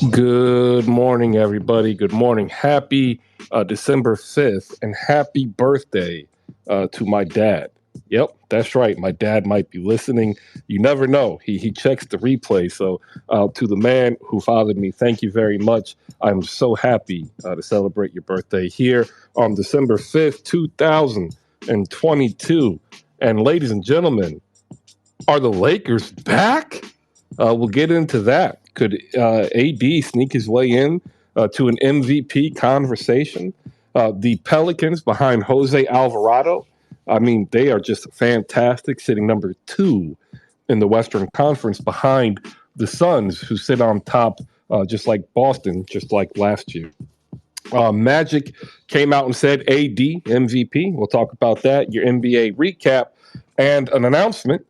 Good morning, everybody. Good morning. Happy December 5th and happy birthday to my dad. Yep, that's right. My dad might be listening. You never know. He checks the replay. So, to the man who fathered me, thank you very much. I'm so happy to celebrate your birthday here on December 5th, 2022. And, ladies and gentlemen, are the Lakers back? We'll get into that. Could AD sneak his way in to an MVP conversation? The Pelicans behind Jose Alvarado. I mean, they are just fantastic, sitting number 2 in the Western Conference behind the Suns, who sit on top, just like Boston, just like last year. Magic came out and said AD MVP. We'll talk about that. Your NBA recap and an announcement.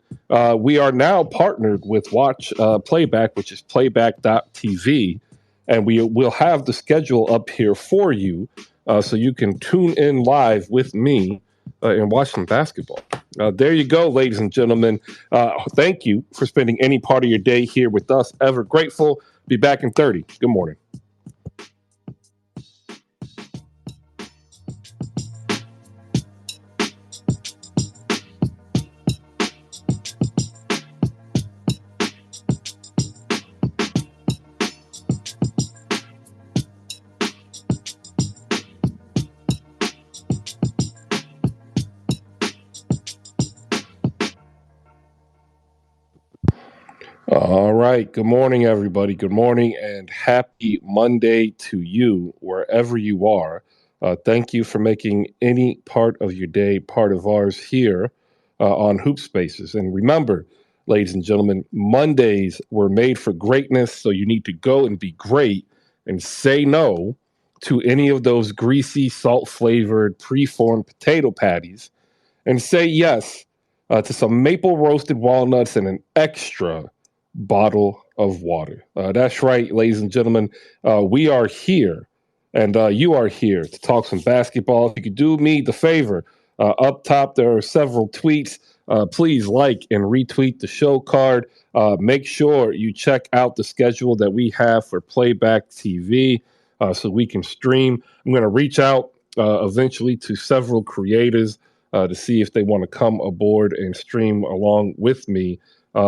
We are now partnered with Watch Playback, which is playback.tv. And we will have the schedule up here for you so you can tune in live with me and watch some basketball. There you go, ladies and gentlemen. Thank you for spending any part of your day here with us. Ever grateful. Be back in 30. Good morning. All right. Good morning, everybody. Good morning and happy Monday to you, wherever you are. Thank you for making any part of your day part of ours here on HoopSpaces. And remember, ladies and gentlemen, Mondays were made for greatness. So you need to go and be great and say no to any of those greasy, salt flavored, preformed potato patties and say yes to some maple roasted walnuts and an extra bottle of water. That's right, ladies and gentlemen. We are here, and you are here to talk some basketball. If you could do me the favor, up top there are several tweets. Please like and retweet the show card. Make sure you check out the schedule that we have for Playback TV so we can stream. I'm going to reach out eventually to several creators to see if they want to come aboard and stream along with me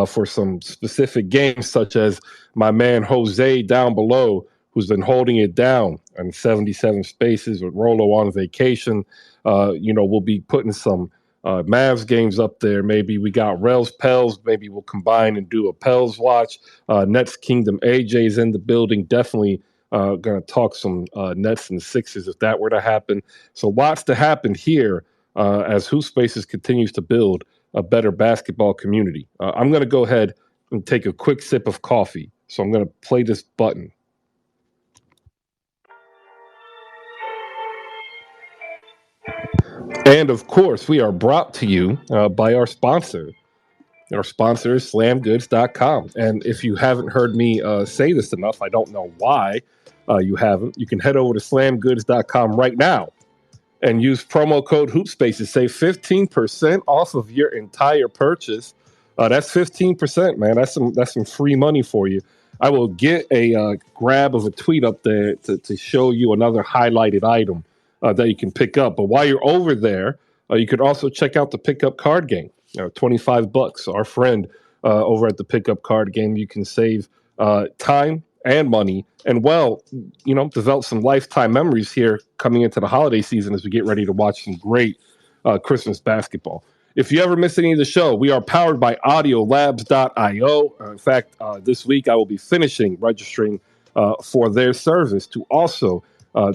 for some specific games, such as my man Jose down below, who's been holding it down on 77 spaces with Rolo on vacation. We'll be putting some Mavs games up there. Maybe we got Rels Pels. Maybe we'll combine and do a Pels watch. Nets Kingdom AJ's in the building. Definitely going to talk some Nets and Sixers if that were to happen. So lots to happen here as HoopSpaces continues to build a better basketball community. I'm going to go ahead and take a quick sip of coffee. So I'm going to play this button. And of course, we are brought to you by our sponsor. Our sponsor is slamgoods.com. And if you haven't heard me say this enough, I don't know why you haven't. You can head over to slamgoods.com right now and use promo code HoopSpaces. Save 15% off of your entire purchase. That's 15%, man. That's some free money for you. I will get a grab of a tweet up there to show you another highlighted item that you can pick up. But while you're over there, you could also check out the pickup card game. $25. Our friend over at the pickup card game, you can save time and money, and develop some lifetime memories here coming into the holiday season as we get ready to watch some great Christmas basketball. If you ever miss any of the show, we are powered by audiolabs.io. In fact, this week I will be finishing registering for their service to also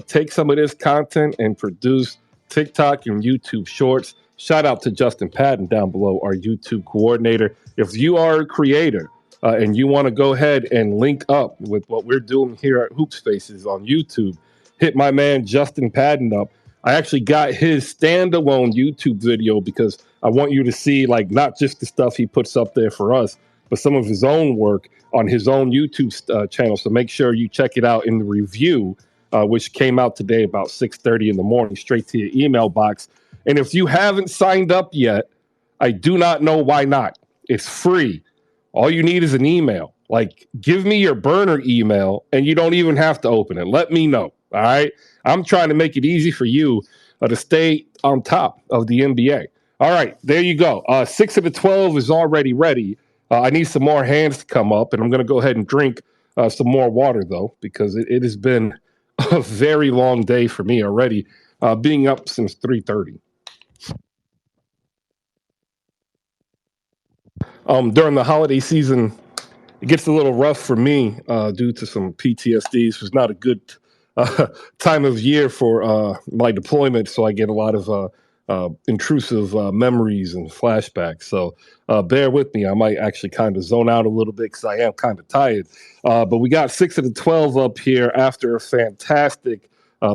take some of this content and produce TikTok and YouTube shorts. Shout out to Justin Patton down below, our YouTube coordinator. If you are a creator, and you want to go ahead and link up with what we're doing here at HoopSpaces on YouTube, hit my man Justin Patton up. I actually got his standalone YouTube video because I want you to see not just the stuff he puts up there for us, but some of his own work on his own YouTube channel. So make sure you check it out in the review, which came out today about 6:30 in the morning, straight to your email box. And if you haven't signed up yet, I do not know why not. It's free. All you need is an email. Like, give me your burner email, and you don't even have to open it. Let me know. All right. I'm trying to make it easy for you to stay on top of the NBA. All right, there you go. 6 of the 12 is already ready. I need some more hands to come up, and I'm going to go ahead and drink some more water, though, because it has been a very long day for me already, being up since 3:30. During the holiday season, it gets a little rough for me due to some PTSD. So it's not a good time of year for my deployment, so I get a lot of intrusive memories and flashbacks. So bear with me. I might actually kind of zone out a little bit because I am kind of tired. But we got 6 of the 12 up here after a fantastic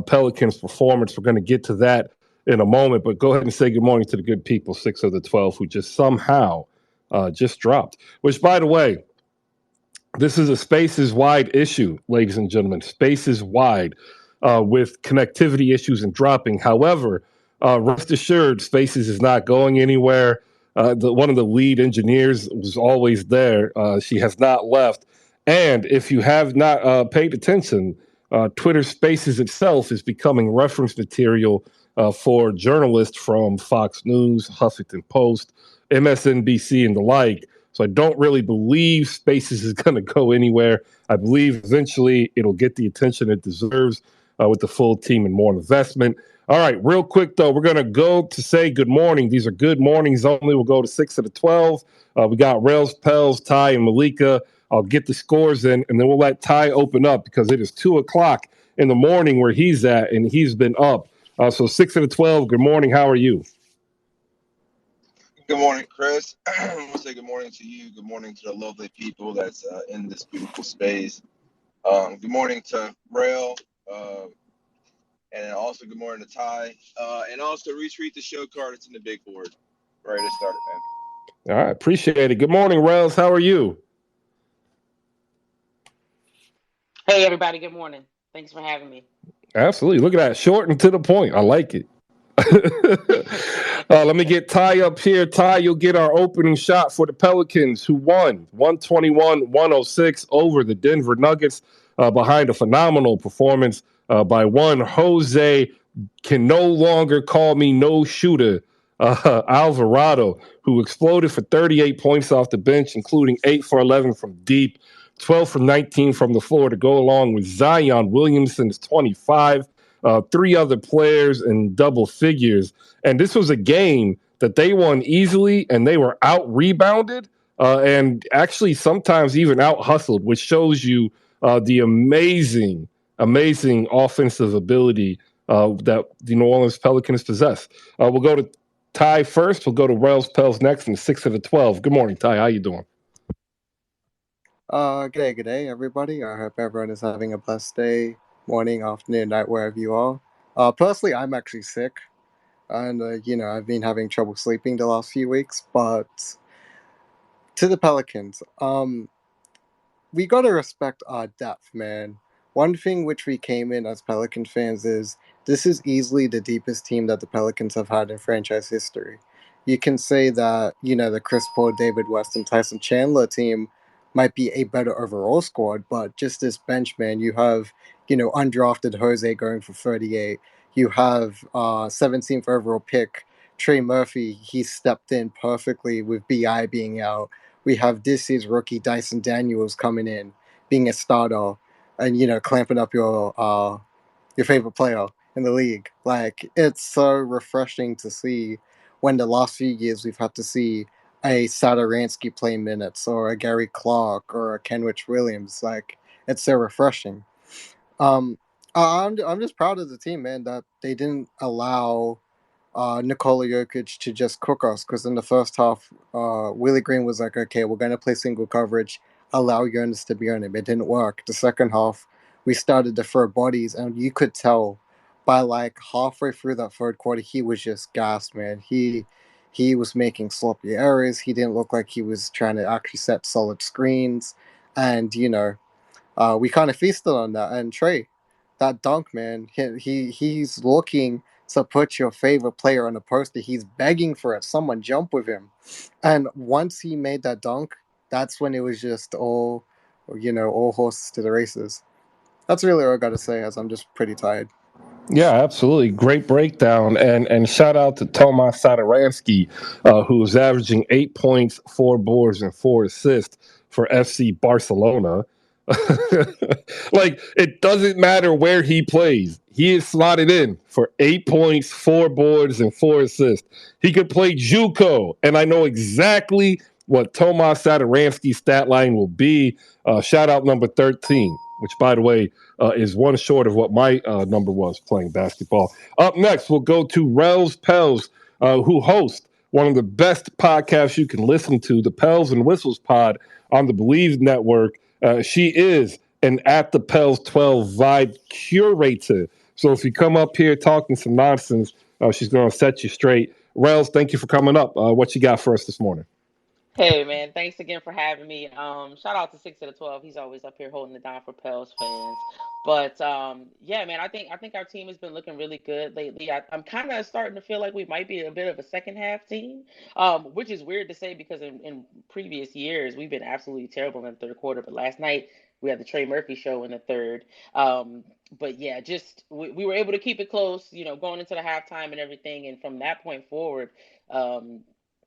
Pelicans performance. We're going to get to that in a moment, but go ahead and say good morning to the good people, 6 of the 12, who just somehow just dropped. Which, by the way, this is a spaces wide issue, ladies and gentlemen. Spaces wide with connectivity issues and dropping. However, rest assured, Spaces is not going anywhere. One of the lead engineers was always there. She has not left. And if you have not paid attention, Twitter Spaces itself is becoming reference material for journalists from Fox News, Huffington Post, MSNBC, and the like. So I don't really believe Spaces is going to go anywhere. I believe eventually it'll get the attention it deserves with the full team and more investment. All right, real quick though, we're going to go to say good morning. These are good mornings only. We'll go to 6 of the 12. We got Rails, Pels, Ty, and Malika. I'll get the scores in, and then we'll let Ty open up because it is 2 o'clock in the morning where he's at, and he's been up. So 6 of the 12, good morning. How are you? Good morning, Chris. I want to say good morning to you. Good morning to the lovely people that's in this beautiful space. Good morning to Rail. And also good morning to Ty. And also retweet the show card. It's in the big board. Ready to start it, man. All right, appreciate it. Good morning, Rails. How are you? Hey, everybody. Good morning. Thanks for having me. Absolutely. Look at that. Short and to the point. I like it. Let me get Ty up here. Ty, you'll get our opening shot for the Pelicans, who won 121-106 over the Denver Nuggets behind a phenomenal performance by one Jose can no longer call me no shooter. Alvarado, who exploded for 38 points off the bench, including 8 for 11 from deep, 12 from 19 from the floor to go along with Zion Williamson's 25, 3 other players in double figures. And this was a game that they won easily, and they were out rebounded and actually sometimes even out hustled, which shows you the amazing offensive ability that the New Orleans Pelicans possess. We'll go to Ty first. We'll go to Rails Pels next, and 6 of the 12. Good morning, Ty. How you doing? Good day, everybody. I hope everyone is having a blessed day, morning, afternoon, night, wherever you are. Personally, I'm actually sick, and I've been having trouble sleeping the last few weeks. But to the Pelicans, we gotta respect our depth, man. One thing which we came in as Pelican fans is this is easily the deepest team that the Pelicans have had in franchise history. You can say that, the Chris Paul, David West, and Tyson Chandler team might be a better overall squad, but just this bench, man, you have, undrafted Jose going for 38. You have 17th overall pick Trey Murphy. He stepped in perfectly with BI being out. We have this year's rookie Dyson Daniels coming in, being a starter, and clamping up your favorite player in the league. Like, it's so refreshing to see when the last few years we've had to see a Sadaransky play minutes or a Gary Clark or a Kenrich Williams. Like, it's so refreshing. Um, I'm just proud of the team, man, that they didn't allow Nikola Jokic to just cook us, because in the first half, Willie Green was like, okay, we're going to play single coverage, allow Jonas to be on him. It didn't work. The second half, we started to throw bodies, and you could tell by like halfway through that third quarter, he was just gassed, man. He was making sloppy errors. He didn't look like he was trying to actually set solid screens. And, we kind of feasted on that. And Trey, that dunk, man, he's looking to put your favorite player on the poster. He's begging for it. Someone jump with him. And once he made that dunk, that's when it was just all all horses to the races. That's really all I got to say, as I'm just pretty tired. Yeah, absolutely. Great breakdown. And shout out to Tomas Sadaransky, who is averaging 8 points, 4 boards, and 4 assists for FC Barcelona. Like, it doesn't matter where he plays. He is slotted in for 8 points, 4 boards, and 4 assists. He could play JUCO, and I know exactly what Tomas Sadaransky's stat line will be. Shout out number 13, which, by the way, is one short of what my number was playing basketball. Up next, we'll go to Rels Pels, who hosts one of the best podcasts you can listen to, the Pels and Whistles pod on the Believe Network. She is an At the Pels 12 vibe curator. So if you come up here talking some nonsense, she's going to set you straight. Rels, thank you for coming up. What you got for us this morning? Hey man, thanks again for having me. Shout out to 6 of the 12. He's always up here holding it down for Pels fans. But yeah, man, I think our team has been looking really good lately. I'm kind of starting to feel like we might be a bit of a second half team, which is weird to say because in previous years we've been absolutely terrible in the third quarter. But last night we had the Trey Murphy show in the third. But yeah, just we were able to keep it close, going into the halftime and everything. And from that point forward. Um,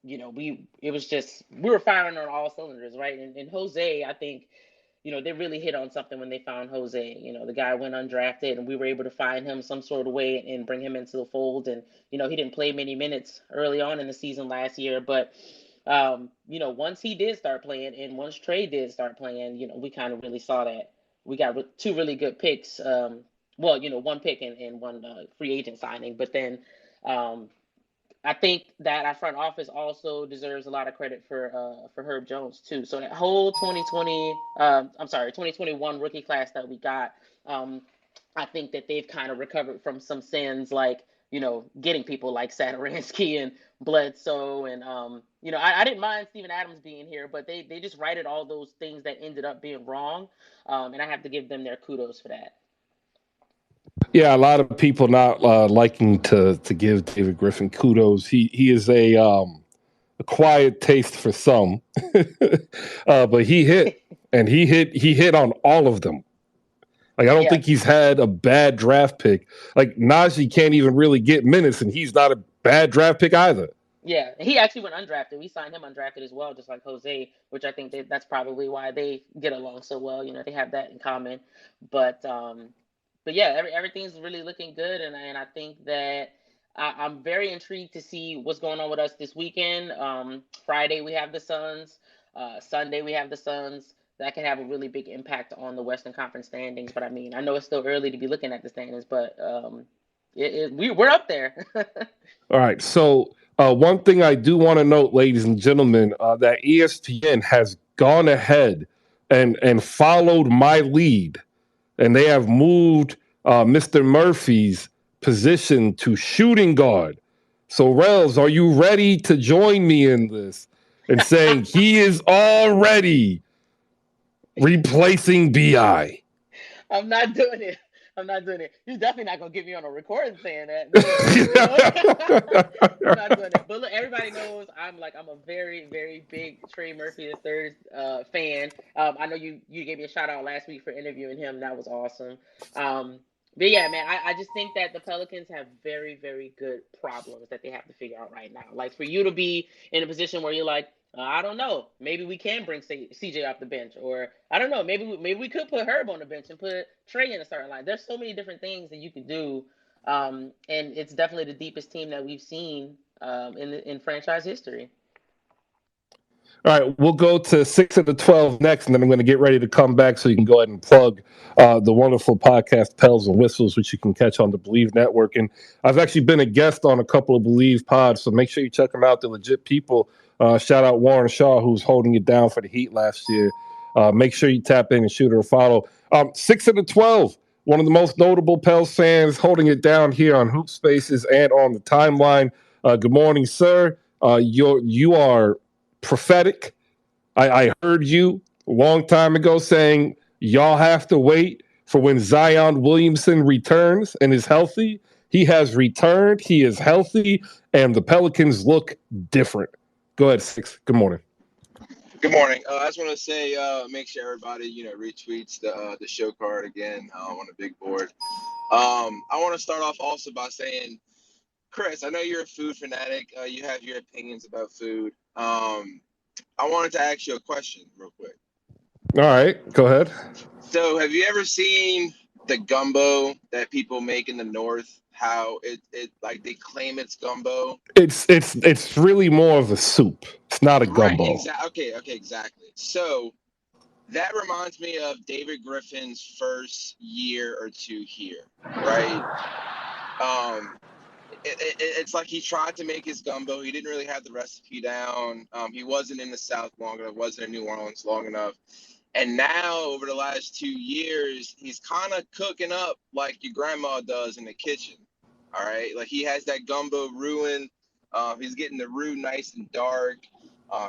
it was just we were firing on all cylinders, right? And Jose, I think, they really hit on something when they found Jose. The guy went undrafted, and we were able to find him some sort of way and bring him into the fold. And he didn't play many minutes early on in the season last year, but once he did start playing, and once Trey did start playing, we kind of really saw that we got two really good picks. Well, one pick and one free agent signing, but then. I think that our front office also deserves a lot of credit for Herb Jones too. So that whole 2021 rookie class that we got, I think that they've kind of recovered from some sins like getting people like Sadaransky and Bledsoe and I didn't mind Steven Adams being here, but they just righted all those things that ended up being wrong, and I have to give them their kudos for that. Yeah, a lot of people not liking to give David Griffin kudos. He is a quiet taste for some, but he hit, and he hit on all of them. Like, I don't think he's had a bad draft pick. Like, Najee can't even really get minutes, and he's not a bad draft pick either. Yeah, he actually went undrafted. We signed him undrafted as well, just like Jose, which I think that's probably why they get along so well. They have that in common. But yeah, everything's really looking good, and I think that I'm very intrigued to see what's going on with us this weekend. Friday we have the Suns. Sunday we have the Suns. That can have a really big impact on the Western Conference standings. But I mean, I know it's still early to be looking at the standings, but we're up there. All right, so one thing I do want to note, ladies and gentlemen, that ESPN has gone ahead and followed my lead, and they have moved Mr. Murphy's position to shooting guard. So, Rels, are you ready to join me in this and saying he is already replacing BI? I'm not doing it. You're definitely not gonna get me on a recording saying that. I'm not doing it. But look, everybody knows I'm a very, very big Trey Murphy III fan. I know you gave me a shout out last week for interviewing him. That was awesome. But yeah, man, I just think that the Pelicans have very, very good problems that they have to figure out right now. Like, for you to be in a position where you're like, I don't know, maybe we can bring CJ off the bench, or I don't know, maybe we could put Herb on the bench and put Trey in a starting line. There's so many different things that you could do, and it's definitely the deepest team that we've seen in franchise history. All right, we'll go to 6 of the 12 next, and then I'm going to get ready to come back so you can go ahead and plug the wonderful podcast Pels and Whistles, which you can catch on the Believe Network. And I've actually been a guest on a couple of Believe pods, so make sure you check them out. They're legit people. Shout out Warren Shaw, who's holding it down for the Heat last year. Make sure you tap in and shoot her a follow. 6 of the 12, one of the most notable Pels fans holding it down here on HoopSpaces and on the timeline. Good morning, sir. You are prophetic. I heard you a long time ago saying y'all have to wait for when Zion Williamson returns and is healthy. He has returned. He is healthy, and the Pelicans look different. Go ahead, 6. Good morning. Good morning. I just want to say, make sure everybody, retweets the show card again on the big board. I want to start off also by saying, Chris, I know you're a food fanatic. You have your opinions about food. I wanted to ask you a question real quick. All right, go ahead. So, have you ever seen the gumbo that people make in the north? How it like they claim it's gumbo? It's really more of a soup. It's not a Right. gumbo. Exactly. Okay. Exactly. So that reminds me of David Griffin's first year or two here, right? Um, it's like he tried to make his gumbo. He didn't really have the recipe down. He wasn't in the South long enough, wasn't in New Orleans long enough. And now, over the last 2 years, he's kind of cooking up like your grandma does in the kitchen. All right. Like he has that gumbo ruin. He's getting the roux nice and dark.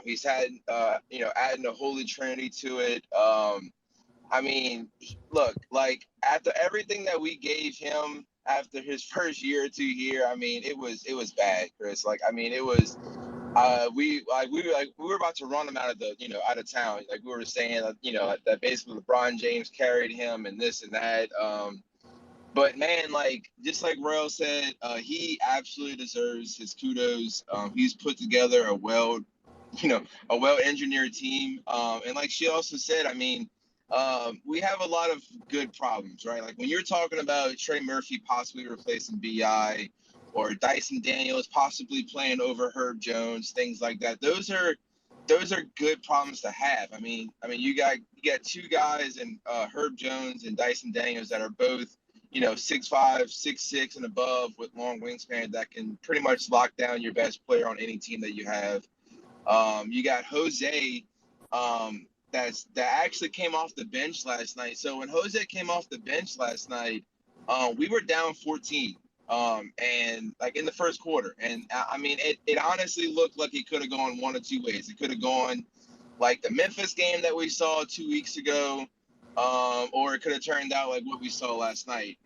He's had, adding the Holy Trinity to it. I mean, look, like after everything that we gave him after his first year or 2 year, I mean, it was bad, Chris. Like, I mean, it was we were about to run him out of out of town. Like we were saying, that basically LeBron James carried him and this and that. But man, like just like Royal said, he absolutely deserves his kudos. He's put together a well engineered team. And like she also said, I mean, we have a lot of good problems, right? Like when you're talking about Trey Murphy possibly replacing Bi, or Dyson Daniels possibly playing over Herb Jones, things like that. Those are good problems to have. I mean, you got two guys in Herb Jones and Dyson Daniels that are both 6'5", 6'6", and above with long wingspan that can pretty much lock down your best player on any team that you have. You got Jose, that actually came off the bench last night. So when Jose came off the bench last night, we were down 14, and like in the first quarter, and I mean, it honestly looked like it could have gone one of two ways. It could have gone like the Memphis game that we saw 2 weeks ago, or it could have turned out like what we saw last night.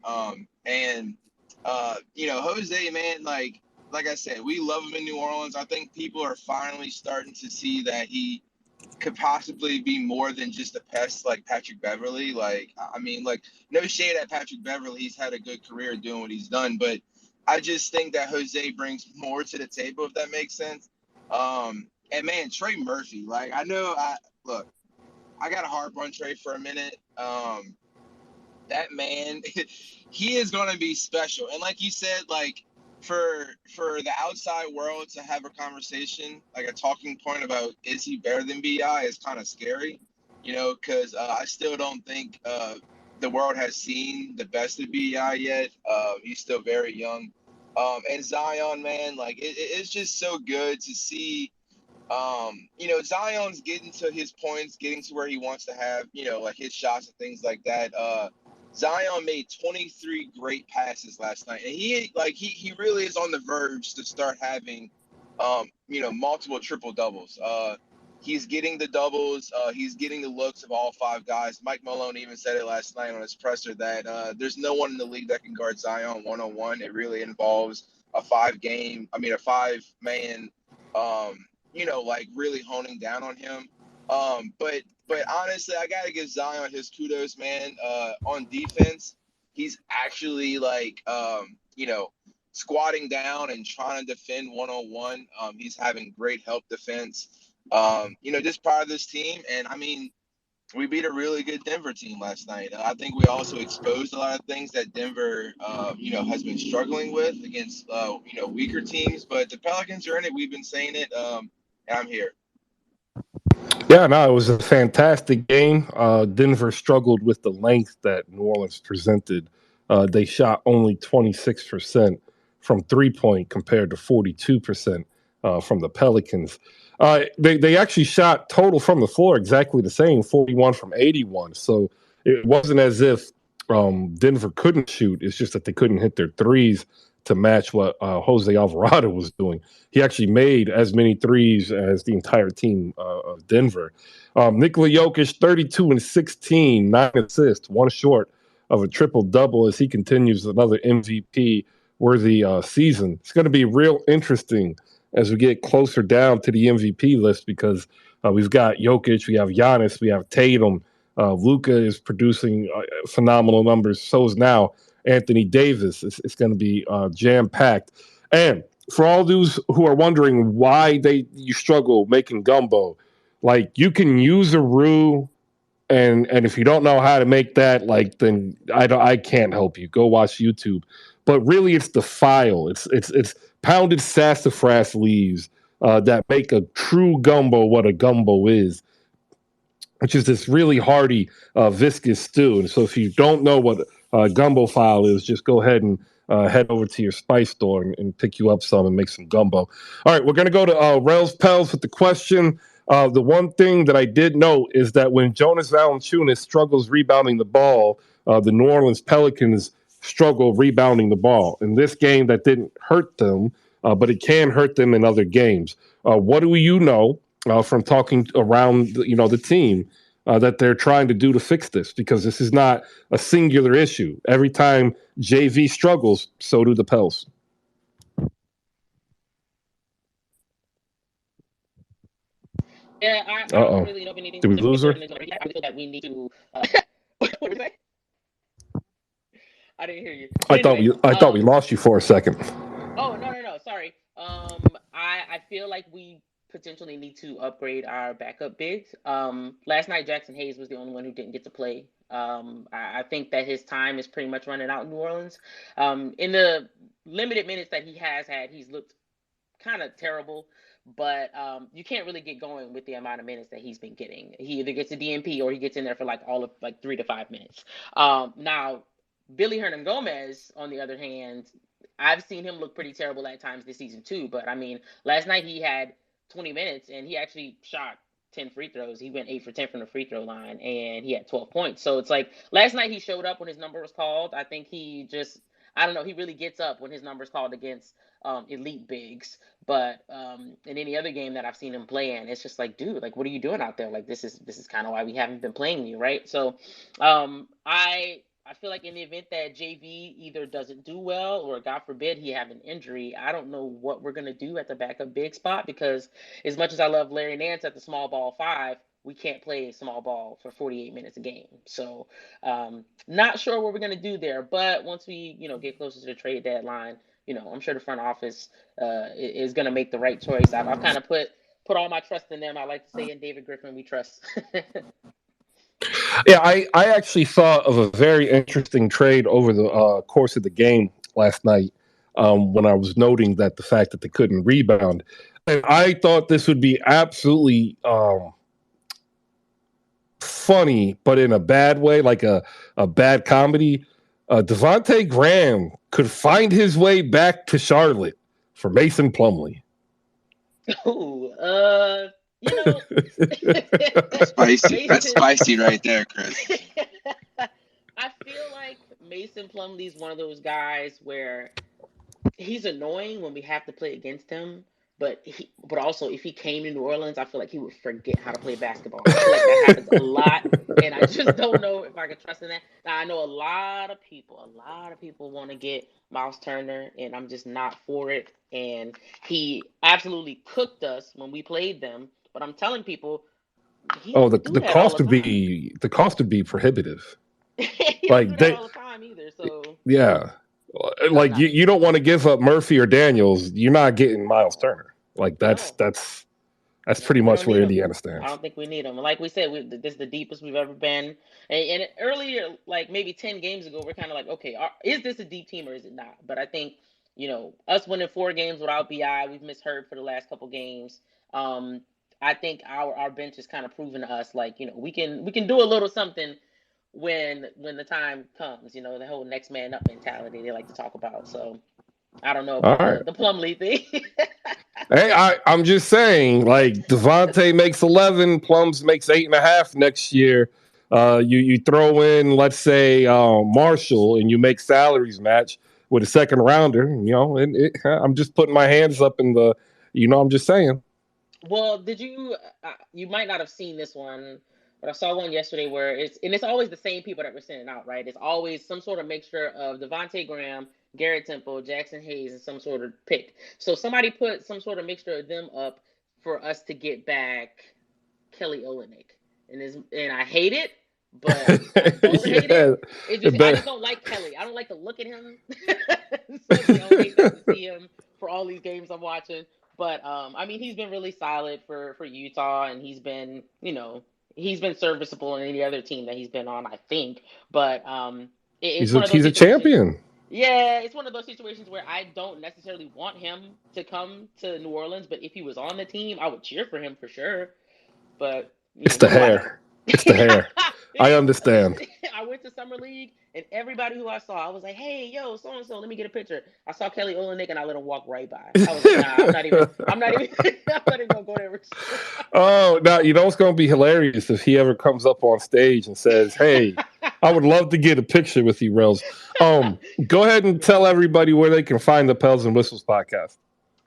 Jose, man, like I said, we love him in New Orleans. I think people are finally starting to see that he could possibly be more than just a pest like Patrick Beverly. Like, I mean, like, no shade at Patrick Beverly. He's had a good career doing what he's done, but I just think that Jose brings more to the table, if that makes sense. And man, Trey Murphy, like, look, I got to harp on Trey for a minute. That man, he is going to be special. And like you said, like for the outside world to have a conversation, like a talking point about is he better than Bi is kind of scary, because I still don't think the world has seen the best of Bi yet. He's still very young. And Zion, man, like it's just so good to see. Zion's getting to his points, getting to where he wants to have, like his shots and things like that. Zion made 23 great passes last night, and he really is on the verge to start having, multiple triple doubles. He's getting the doubles. He's getting the looks of all five guys. Mike Malone even said it last night on his presser that there's no one in the league that can guard Zion one-on-one. It really involves a five-man, like really honing down on him. But honestly, I gotta give Zion his kudos, man. On defense, he's actually like squatting down and trying to defend one-on-one. He's having great help defense. Just proud of this team, and I mean, we beat a really good Denver team last night. I think we also exposed a lot of things that Denver, has been struggling with against, weaker teams. But the Pelicans are in it. We've been saying it, and I'm here. Yeah, no, it was a fantastic game. Denver struggled with the length that New Orleans presented. They shot only 26% from 3 point compared to 42% from the Pelicans. They actually shot total from the floor exactly the same, 41 from 81. So it wasn't as if Denver couldn't shoot. It's just that they couldn't hit their threes to match what Jose Alvarado was doing. He actually made as many threes as the entire team of Denver. Nikola Jokic, 32 and 16, 9 assists, one short of a triple double as he continues another MVP worthy season. It's going to be real interesting as we get closer down to the MVP list because We've got Jokic, we have Giannis, we have Tatum. Luka is producing phenomenal numbers. So is now Anthony Davis. It's going to be jam packed. And for all those who are wondering why you struggle making gumbo, like you can use a roux, and if you don't know how to make that, like then I can't help you. Go watch YouTube. But really, it's the file. It's pounded sassafras leaves that make a true gumbo what a gumbo is, which is this really hearty, viscous stew. And so, if you don't know what gumbo file is, just go ahead and head over to your spice store and pick you up some and make some gumbo. All right, we're going to go to Rels Pels with the question. The one thing that I did note is that when Jonas Valanciunas struggles rebounding the ball, the New Orleans Pelicans struggle rebounding the ball. In this game, that didn't hurt them, but it can hurt them in other games. What do you know from talking around the team that they're trying to do to fix this? Because this is not a singular issue. Every time JV struggles, so do the Pels. Yeah, I don't really know if anything Did we to lose her? I feel that we need to. What did you say? I didn't hear you. I But anyway, thought we lost you for a second. Oh no, sorry. I feel like we potentially need to upgrade our backup bigs. Last night Jackson Hayes was the only one who didn't get to play. I think that his time is pretty much running out in New Orleans. In the limited minutes that he has had, he's looked kind of terrible. But you can't really get going with the amount of minutes that he's been getting. He either gets a DNP or he gets in there for like all of like 3 to 5 minutes. Now, Billy Hernan Gomez, on the other hand, I've seen him look pretty terrible at times this season too. But I mean, last night he had 20 minutes and he actually shot 10 free throws. He went 8 for 10 from the free throw line and he had 12 points. So it's like last night he showed up when his number was called. I think he just, I don't know, he really gets up when his number's called against elite bigs. But in any other game that I've seen him play in, it's just like, dude, like, what are you doing out there? Like, this is kind of why we haven't been playing you, right? So I feel like in the event that JV either doesn't do well or, God forbid, he have an injury, I don't know what we're going to do at the backup big spot, because as much as I love Larry Nance at the small ball 5, we can't play small ball for 48 minutes a game. So not sure what we're going to do there. But once we, get closer to the trade deadline, I'm sure the front office is going to make the right choice. I've kind of put all my trust in them. I like to say in David Griffin, we trust. Yeah, I actually thought of a very interesting trade over the course of the game last night when I was noting that the fact that they couldn't rebound. And I thought this would be absolutely funny, but in a bad way, like a bad comedy. Devontae Graham could find his way back to Charlotte for Mason Plumlee. Ooh, spicy. That's spicy right there, Chris. I feel like Mason Plumlee is one of those guys where he's annoying when we have to play against him, but also if he came to New Orleans, I feel like he would forget how to play basketball. I feel like that happens a lot, and I just don't know if I can trust in that. Now, I know a lot of people want to get Miles Turner, and I'm just not for it. And he absolutely cooked us when we played them, but I'm telling people, the cost would be prohibitive. He like do that all the time either. So yeah. Like you don't want to give up Murphy or Daniels. You're not getting Miles Turner. Like that's pretty much where Indiana stands. I don't think we need him. Like we said, this is the deepest we've ever been. And earlier, like maybe 10 games ago, we're kind of like, okay, is this a deep team or is it not? But I think us winning 4 games without BI, we've missed Herb for the last couple games. I think our bench is kind of proving to us like we can do a little something when the time comes, the whole next man up mentality they like to talk about. So I don't know about the Plumlee thing. Hey, I'm just saying, like Devontae makes 11, Plums makes 8.5 next year. You throw in, let's say, Marshall, and you make salaries match with a second rounder. I'm just putting my hands up in the, I'm just saying. Well, did you? You might not have seen this one. But I saw one yesterday where it's always the same people that we're sending out, right? It's always some sort of mixture of Devontae Graham, Garrett Temple, Jackson Hayes, and some sort of pick. So somebody put some sort of mixture of them up for us to get back Kelly Olynyk, and I hate it, but I don't hate it. I just don't like Kelly. I don't like to look at him. So it's like I would hate to have to see him for all these games I'm watching. But I mean, he's been really solid for Utah, and he's been serviceable in any other team that he's been on, I think. But it's one of those he's a situations. champion. Yeah, it's one of those situations where I don't necessarily want him to come to New Orleans, but if he was on the team, I would cheer for him for sure. But It's the what do I hair. It's the hair. I understand. I went to summer league, and everybody who I saw, I was like, "Hey, yo, so and so, let me get a picture." I saw Kelly Olynyk, and I let him walk right by. I was like, "Nah, I'm not even, I'm not even gonna go there." Oh, now you know what's going to be hilarious if he ever comes up on stage and says, "Hey, I would love to get a picture with you, Rels." Go ahead and tell everybody where they can find the Pels and Whistles podcast.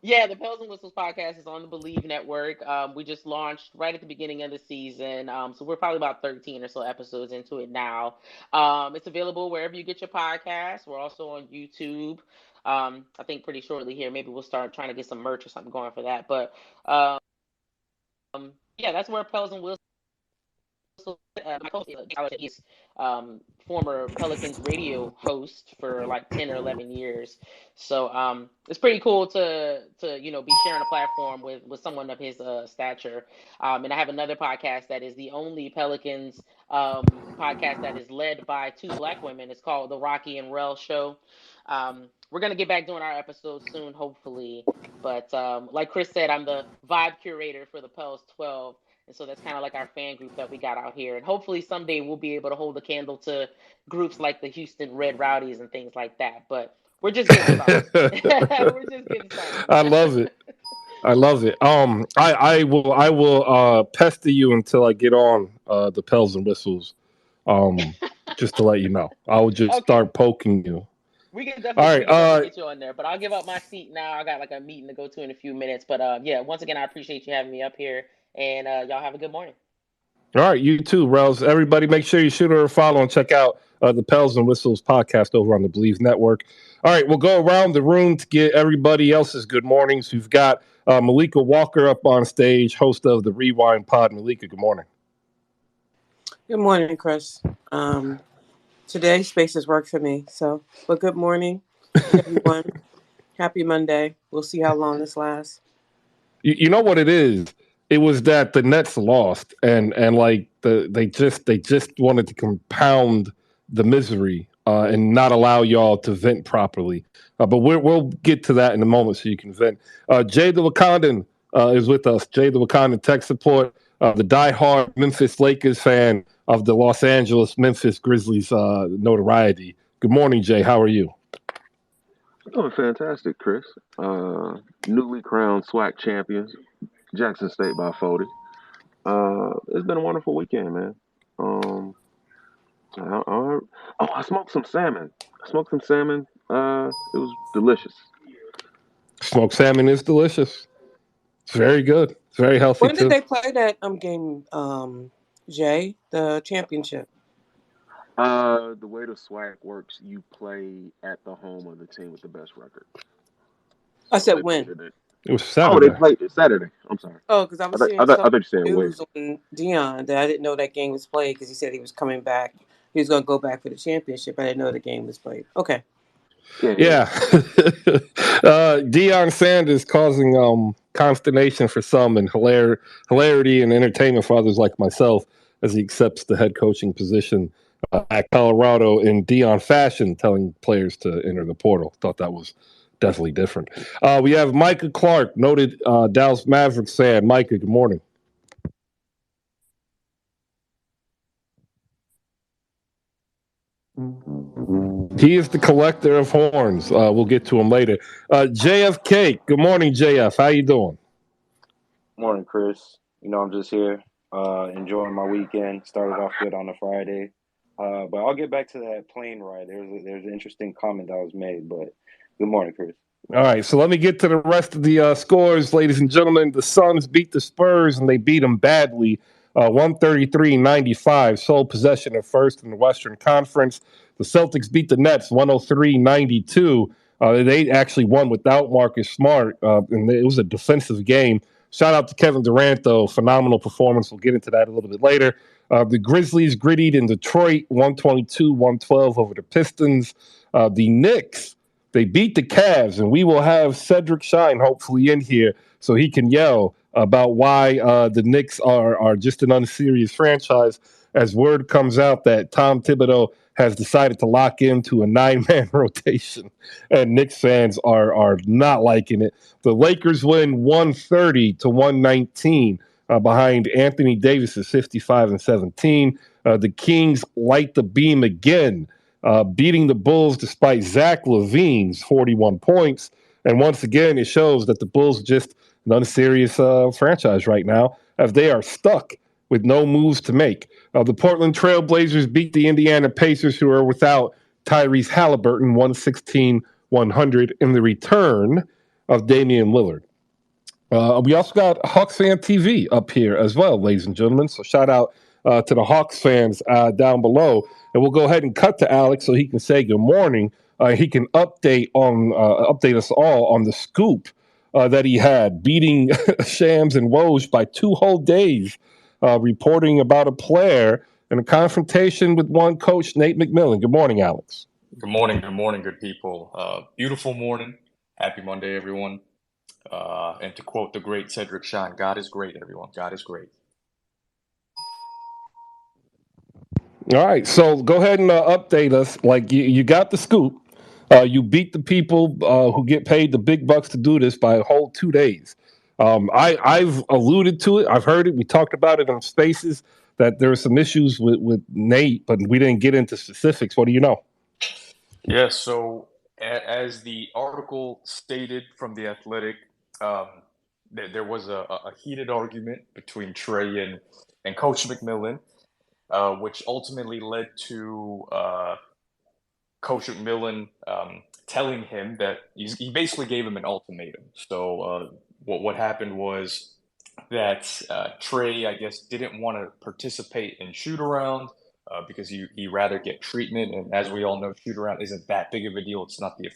Yeah, the Pels and Whistles podcast is on the Believe Network. We just launched right at the beginning of the season. So we're probably about 13 or so episodes into it now. It's available wherever you get your podcasts. We're also on YouTube. I think pretty shortly here, maybe we'll start trying to get some merch or something going for that. But um, yeah, that's where Pels and Whistles. My co-host is former Pelicans radio host for like 10 or 11 years. So it's pretty cool to be sharing a platform with someone of his stature. And I have another podcast that is the only Pelicans podcast that is led by two Black women. It's called The Rocky and Rel Show. We're gonna get back doing our episodes soon, hopefully. But like Chris said, I'm the vibe curator for the Pels 12. And so that's kind of like our fan group that we got out here. And hopefully someday we'll be able to hold a candle to groups like the Houston Red Rowdies and things like that. But we're just getting started. We're just getting started. I love it. I love it. I will pester you until I get on the Pels and Whistles. Just to let you know, I will just Okay. start poking you. We can All definitely right. get you on there, but I'll give up my seat now. I got like a meeting to go to in a few minutes. But yeah, once again, I appreciate you having me up here, and y'all have a good morning. All right, you too, Rels. Everybody, make sure you shoot her a follow and check out the Pels and Whistles podcast over on the Believe Network. All right, we'll go around the room to get everybody else's good mornings. We've got Malika Walker up on stage, host of the Rewind Pod. Malika, good morning. Good morning, Chris. Today, spaces work for me. But good morning, everyone. Happy Monday. We'll see how long this lasts. You know what it is? It was that the Nets lost, and like they just wanted to compound the misery and not allow y'all to vent properly. But we'll get to that in a moment, so you can vent. Jay the Wakandan is with us. Jay the Wakandan tech support, the diehard Memphis Lakers fan of the Los Angeles Memphis Grizzlies notoriety. Good morning, Jay. How are you? Doing fantastic, Chris. Newly crowned SWAC champions, Jackson State by 40. It's been a wonderful weekend, man. I smoked some salmon. It was delicious. Smoked salmon is delicious. It's very good. It's very healthy. When did they play that game, Jay? The championship? The way the SWAC works, you play at the home of the team with the best record. I said when? It was Saturday. Oh, they played it Saturday. I'm sorry. Oh, because I was seeing some news on Dion that I didn't know that game was played because he said he was coming back. He was going to go back for the championship. I didn't know the game was played. Okay. Yeah. Deion Sanders causing consternation for some and hilarity and entertainment for others like myself as he accepts the head coaching position at Colorado in Deion fashion, telling players to enter the portal. Thought that was definitely different. We have Micah Clark, noted Dallas Mavericks fan. Micah, good morning. He is the collector of horns. We'll get to him later. JFK, good morning, JF. How you doing? Morning, Chris. I'm just here enjoying my weekend. Started off good on a Friday. But I'll get back to that plane ride. There's an interesting comment that was made, but good morning, Chris. All right, so let me get to the rest of the scores, ladies and gentlemen. The Suns beat the Spurs, and they beat them badly, 133-95, sole possession of first in the Western Conference. The Celtics beat the Nets, 103-92. They actually won without Marcus Smart, and it was a defensive game. Shout out to Kevin Durant, though. Phenomenal performance. We'll get into that a little bit later. The Grizzlies grittied in Detroit, 122-112 over the Pistons. The Knicks, they beat the Cavs, and we will have Cedric Shine hopefully in here so he can yell about why the Knicks are just an unserious franchise as word comes out that Tom Thibodeau has decided to lock into a 9-man rotation, and Knicks fans are not liking it. The Lakers win 130-119 behind Anthony Davis's 55-17. The Kings light the beam again, beating the Bulls despite Zach LaVine's 41 points. And once again, it shows that the Bulls are just an unserious franchise right now, as they are stuck with no moves to make. The Portland Trailblazers beat the Indiana Pacers, who are without Tyrese Halliburton, 116-100 in the return of Damian Lillard. We also got Hawks Fan TV up here as well, ladies and gentlemen. So shout out to the Hawks fans down below. And we'll go ahead and cut to Alex so he can say good morning. He can update us all on the scoop that he had, beating Shams and Woj by 2 whole days, reporting about a player in a confrontation with one coach, Nate McMillan. Good morning, Alex. Good morning, good people. Beautiful morning. Happy Monday, everyone. And to quote the great Cedric Shine, God is great, everyone. God is great. All right, so go ahead and update us. Like you got the scoop. You beat the people who get paid the big bucks to do this by a whole 2 days. I've alluded to it. I've heard it. We talked about it on Spaces that there are some issues with Nate, but we didn't get into specifics. What do you know? Yeah, so as the article stated from The Athletic, there was a heated argument between Trey and Coach McMillan, which ultimately led to Coach McMillan telling him that he basically gave him an ultimatum. So what happened was that Trey, I guess, didn't want to participate in shoot around because he rather get treatment. And as we all know, shoot around isn't that big of a deal. It's not the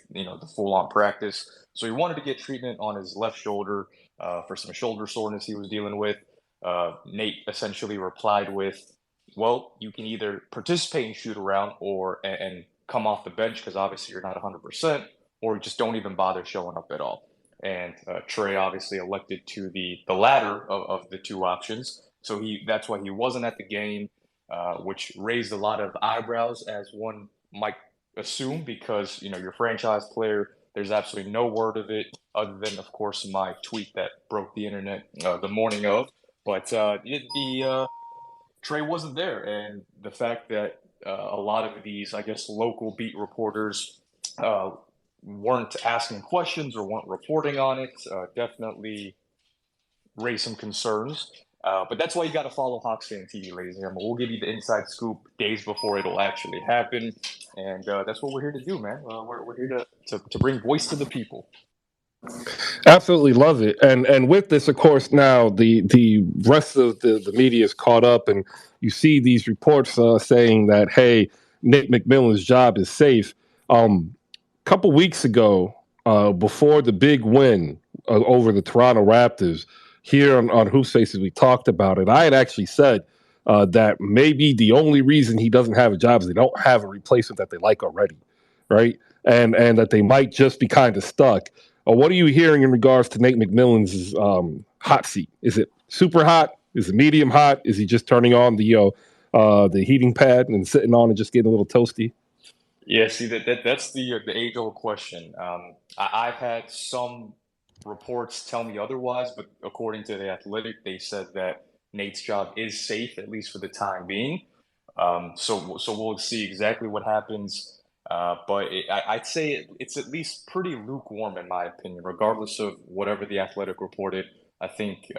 full on practice. So he wanted to get treatment on his left shoulder for some shoulder soreness he was dealing with. Nate essentially replied with, well, you can either participate in shoot around and come off the bench because obviously you're not 100%, or just don't even bother showing up at all. And Trey obviously elected to the latter of the two options. So that's why he wasn't at the game, which raised a lot of eyebrows, as one might assume, because your franchise player, there's absolutely no word of it other than, of course, my tweet that broke the internet the morning of. But Trey wasn't there, and the fact that a lot of these, I guess, local beat reporters weren't asking questions or weren't reporting on it definitely raised some concerns. But that's why you got to follow Hawks Fan TV, ladies and gentlemen. We'll give you the inside scoop days before it'll actually happen, and that's what we're here to do, man. We're here to bring voice to the people. Absolutely love it. And with this, of course, now the rest of the media is caught up, and you see these reports saying that, hey, Nate McMillan's job is safe. A couple weeks ago, before the big win over the Toronto Raptors, here on HoopSpaces, we talked about it. I had actually said that maybe the only reason he doesn't have a job is they don't have a replacement that they like already, right? And that they might just be kind of stuck. What are you hearing in regards to Nate McMillan's hot seat? Is it super hot? Is it medium hot? Is he just turning on the heating pad and sitting on and just getting a little toasty? Yeah, see that's the age-old question. I've had some reports tell me otherwise, but according to The Athletic, they said that Nate's job is safe, at least for the time being. So we'll see exactly what happens. But I'd say it's at least pretty lukewarm, in my opinion, regardless of whatever The Athletic reported. I think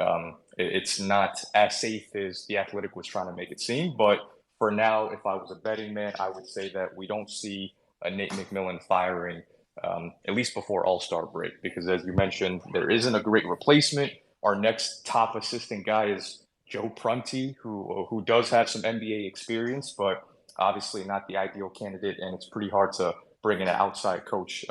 it's not as safe as The Athletic was trying to make it seem. But for now, if I was a betting man, I would say that we don't see a Nate McMillan firing, at least before All-Star break, because as you mentioned, there isn't a great replacement. Our next top assistant guy is Joe Prunty, who does have some NBA experience, but obviously not the ideal candidate, and it's pretty hard to bring in an outside coach,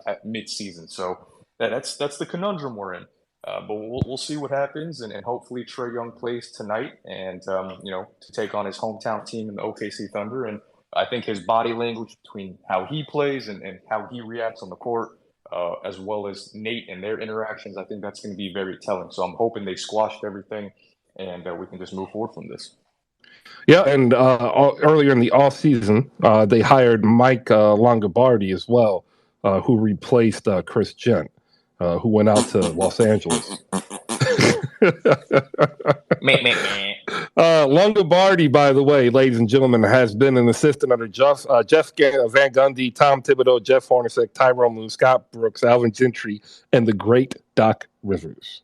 at mid-season. So that's the conundrum we're in. But we'll see what happens, and hopefully Trae Young plays tonight, and to take on his hometown team in the OKC Thunder. And I think his body language between how he plays and how he reacts on the court, as well as Nate and their interactions, I think that's going to be very telling. So I'm hoping they squashed everything, and we can just move forward from this. Yeah, and earlier in the offseason, they hired Mike Longobardi as well, who replaced Chris Gent, who went out to Los Angeles. Longobardi, by the way, ladies and gentlemen, has been an assistant under Jeff Van Gundy, Tom Thibodeau, Jeff Hornacek, Tyrone Lue, Scott Brooks, Alvin Gentry, and the great Doc Rivers.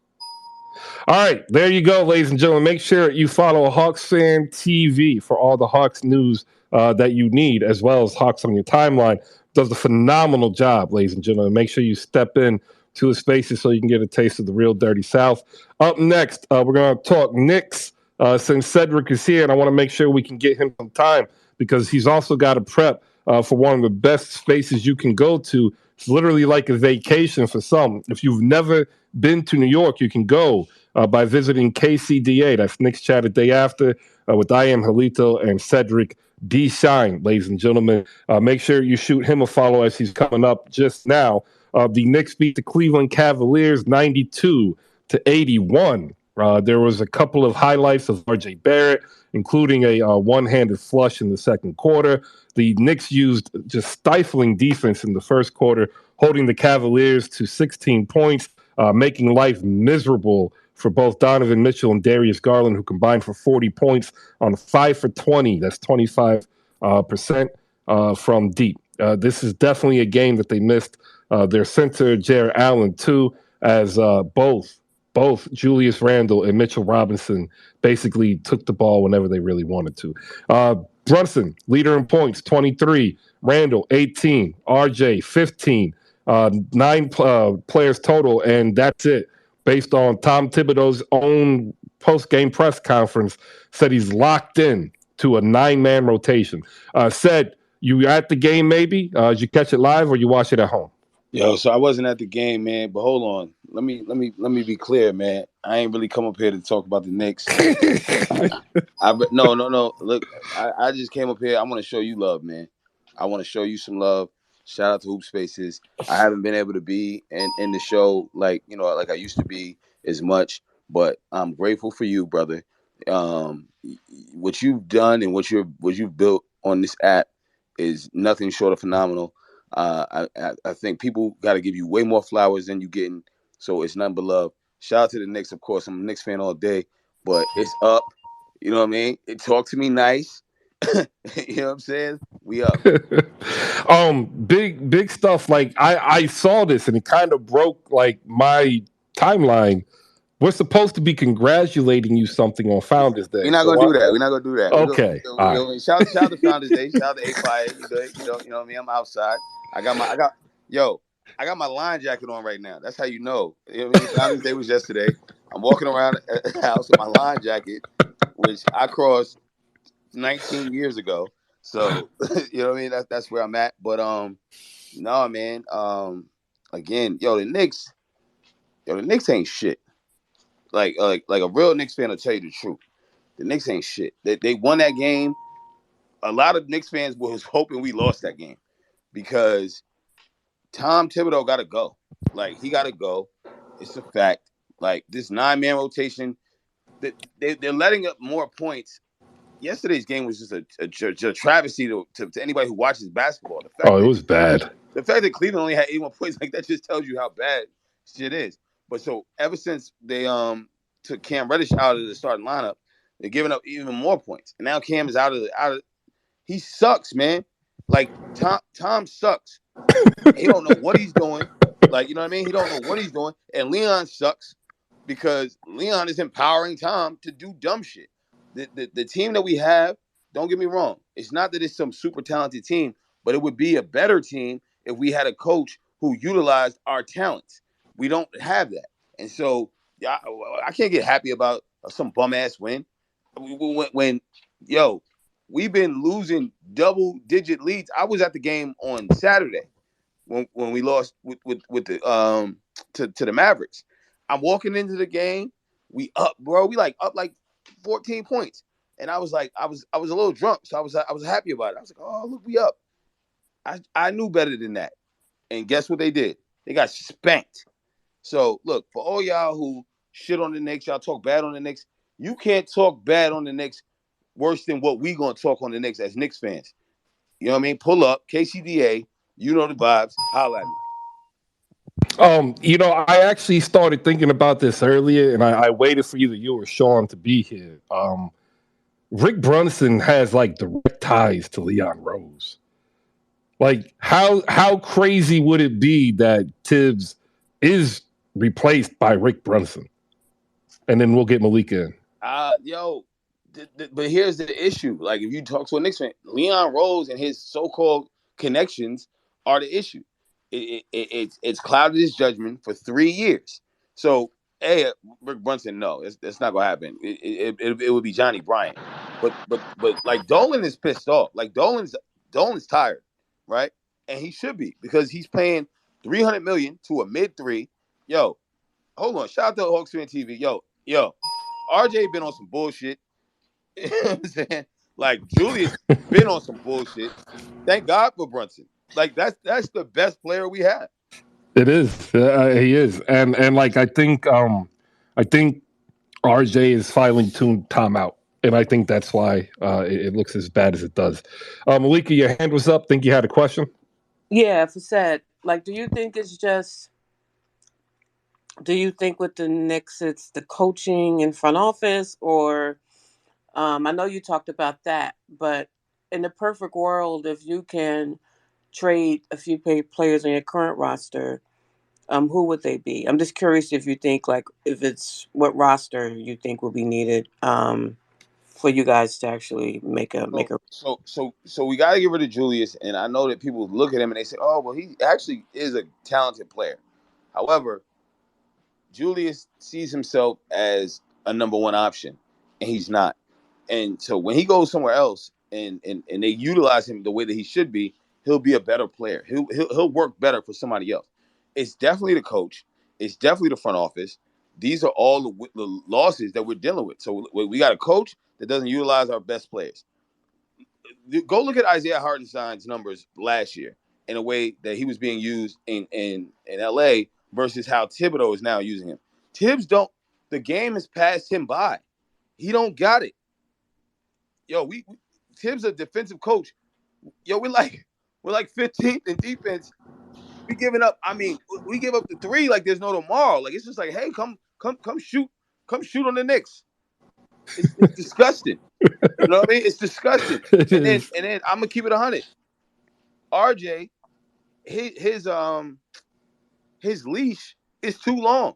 All right, there you go, ladies and gentlemen. Make sure you follow Hawks Fan TV for all the Hawks news that you need, as well as Hawks on your timeline. Does a phenomenal job, ladies and gentlemen. Make sure you step in to his spaces so you can get a taste of the real dirty South. Up next, we're going to talk Knicks since Cedric is here, and I want to make sure we can get him some time because he's also got to prep for one of the best spaces you can go to. It's literally like a vacation for some. If you've never been to New York, you can go by visiting KCDA. That's Knicks Chat a day after with Ian Halito and Cedric D. Shine, ladies and gentlemen. Make sure you shoot him a follow as he's coming up just now. The Knicks beat the Cleveland Cavaliers 92-81. There was a couple of highlights of R.J. Barrett, including a one-handed flush in the second quarter. The Knicks used just stifling defense in the first quarter, holding the Cavaliers to 16 points, making life miserable for both Donovan Mitchell and Darius Garland, who combined for 40 points on 5 for 20. That's 25% from deep. This is definitely a game that they missed. Their center, Jarrett Allen, too, as both Julius Randle and Mitchell Robinson basically took the ball whenever they really wanted to. Brunson, leader in points, 23. Randle, 18. RJ, 15. 9 players total, and that's it. Based on Tom Thibodeau's own post-game press conference, said he's locked in to a 9-man rotation. Said, you at the game maybe? Did you catch it live or you watch it at home? Yo, so I wasn't at the game, man. But hold on, let me be clear, man. I ain't really come up here to talk about the Knicks. No. Look, I just came up here. I want to show you love, man. I want to show you some love. Shout out to HoopSpaces. I haven't been able to be in the show like I used to be as much, but I'm grateful for you, brother. What you've done and what you've built on this app is nothing short of phenomenal. I think people got to give you way more flowers than you getting, so it's nothing but love. Shout out to the Knicks, of course. I'm a Knicks fan all day, but it's up. You know what I mean? Talk to me nice. You know what I'm saying? We up. Big stuff. Like I saw this and it kind of broke like my timeline. We're supposed to be congratulating you something on Founders Day. We're not gonna do that. We're not gonna do that. Okay. Shout out to Founders Day. Shout out to A-Fire. You know what I mean? I'm outside. I got my line jacket on right now. That's how you know. You know what I mean? Founders Day was yesterday. I'm walking around the house with my line jacket, which I crossed 19 years ago. So you know what I mean? That's where I'm at. But no, man. Again, the Knicks ain't shit. Like a real Knicks fan will tell you the truth. The Knicks ain't shit. They won that game. A lot of Knicks fans was hoping we lost that game because Tom Thibodeau got to go. Like, he got to go. It's a fact. Like, this 9-man rotation, they're letting up more points. Yesterday's game was just a travesty to anybody who watches basketball. It was bad. The fact that Cleveland only had 81 points, like, that just tells you how bad shit is. But so ever since they took Cam Reddish out of the starting lineup, they're giving up even more points. And now Cam is out of he sucks, man. Like Tom sucks. He don't know what he's doing. Like, you know what I mean? He don't know what he's doing. And Leon sucks because Leon is empowering Tom to do dumb shit. The team that we have, don't get me wrong, it's not that it's some super talented team, but it would be a better team if we had a coach who utilized our talents. We don't have that. And so I can't get happy about some bum-ass win. When we've been losing double-digit leads. I was at the game on Saturday when we lost with the to the Mavericks. I'm walking into the game. We up, bro. We like up like 14 points. And I was like, I was a little drunk, so I was happy about it. I was like, oh, look, we up. I knew better than that. And guess what they did? They got spanked. So look, for all y'all who shit on the Knicks, y'all talk bad on the Knicks, you can't talk bad on the Knicks worse than what we gonna talk on the Knicks as Knicks fans. You know what I mean? Pull up, KCDA, you know the vibes, holla at me. I actually started thinking about this earlier, and I waited for either you or Sean to be here. Rick Brunson has like direct ties to Leon Rose. Like, how crazy would it be that Tibbs is replaced by Rick Brunson, and then we'll get Malika in? But here's the issue. Like, if you talk to a Knicks fan, Leon Rose and his so-called connections are the issue. It's clouded his judgment for 3 years. So, Rick Brunson, no, it's not gonna happen. It would be Johnny Bryant. But like Dolan is pissed off. Like Dolan's tired, right? And he should be, because he's paying $300 million to a mid-3. Yo, hold on. Shout out to Hawks Fan TV. Yo, RJ been on some bullshit. You know what I'm saying? Like, Julius been on some bullshit. Thank God for Brunson. Like, that's the best player we have. It is. He is, and like I think RJ is filing timeout, and I think that's why it looks as bad as it does. Malika, your hand was up. Think you had a question? Yeah, for said, like, do you think with the Knicks it's the coaching in front office, or I know you talked about that, but in the perfect world, if you can trade a few players on your current roster, who would they be? I'm just curious if you think, like, if it's what roster you think will be needed for you guys to actually make a. So we got to get rid of Julius, and I know that people look at him and they say, "Oh, well, he actually is a talented player." However, Julius sees himself as a number one option, and he's not. And so when he goes somewhere else and they utilize him the way that he should be, he'll be a better player. He'll work better for somebody else. It's definitely the coach. It's definitely the front office. These are all the losses that we're dealing with. So we got a coach that doesn't utilize our best players. Go look at Isaiah Hartenstein's numbers last year in a way that he was being used in LA versus how Thibodeau is now using him. The game has passed him by. He don't got it. Yo, Tibbs a defensive coach. Yo, we're like 15th in defense. We giving up. I mean, we give up the 3 like there's no tomorrow. Like, it's just like, hey, come shoot on the Knicks. It's disgusting. You know what I mean? It's disgusting. And then I'm gonna keep it 100. RJ, his leash is too long.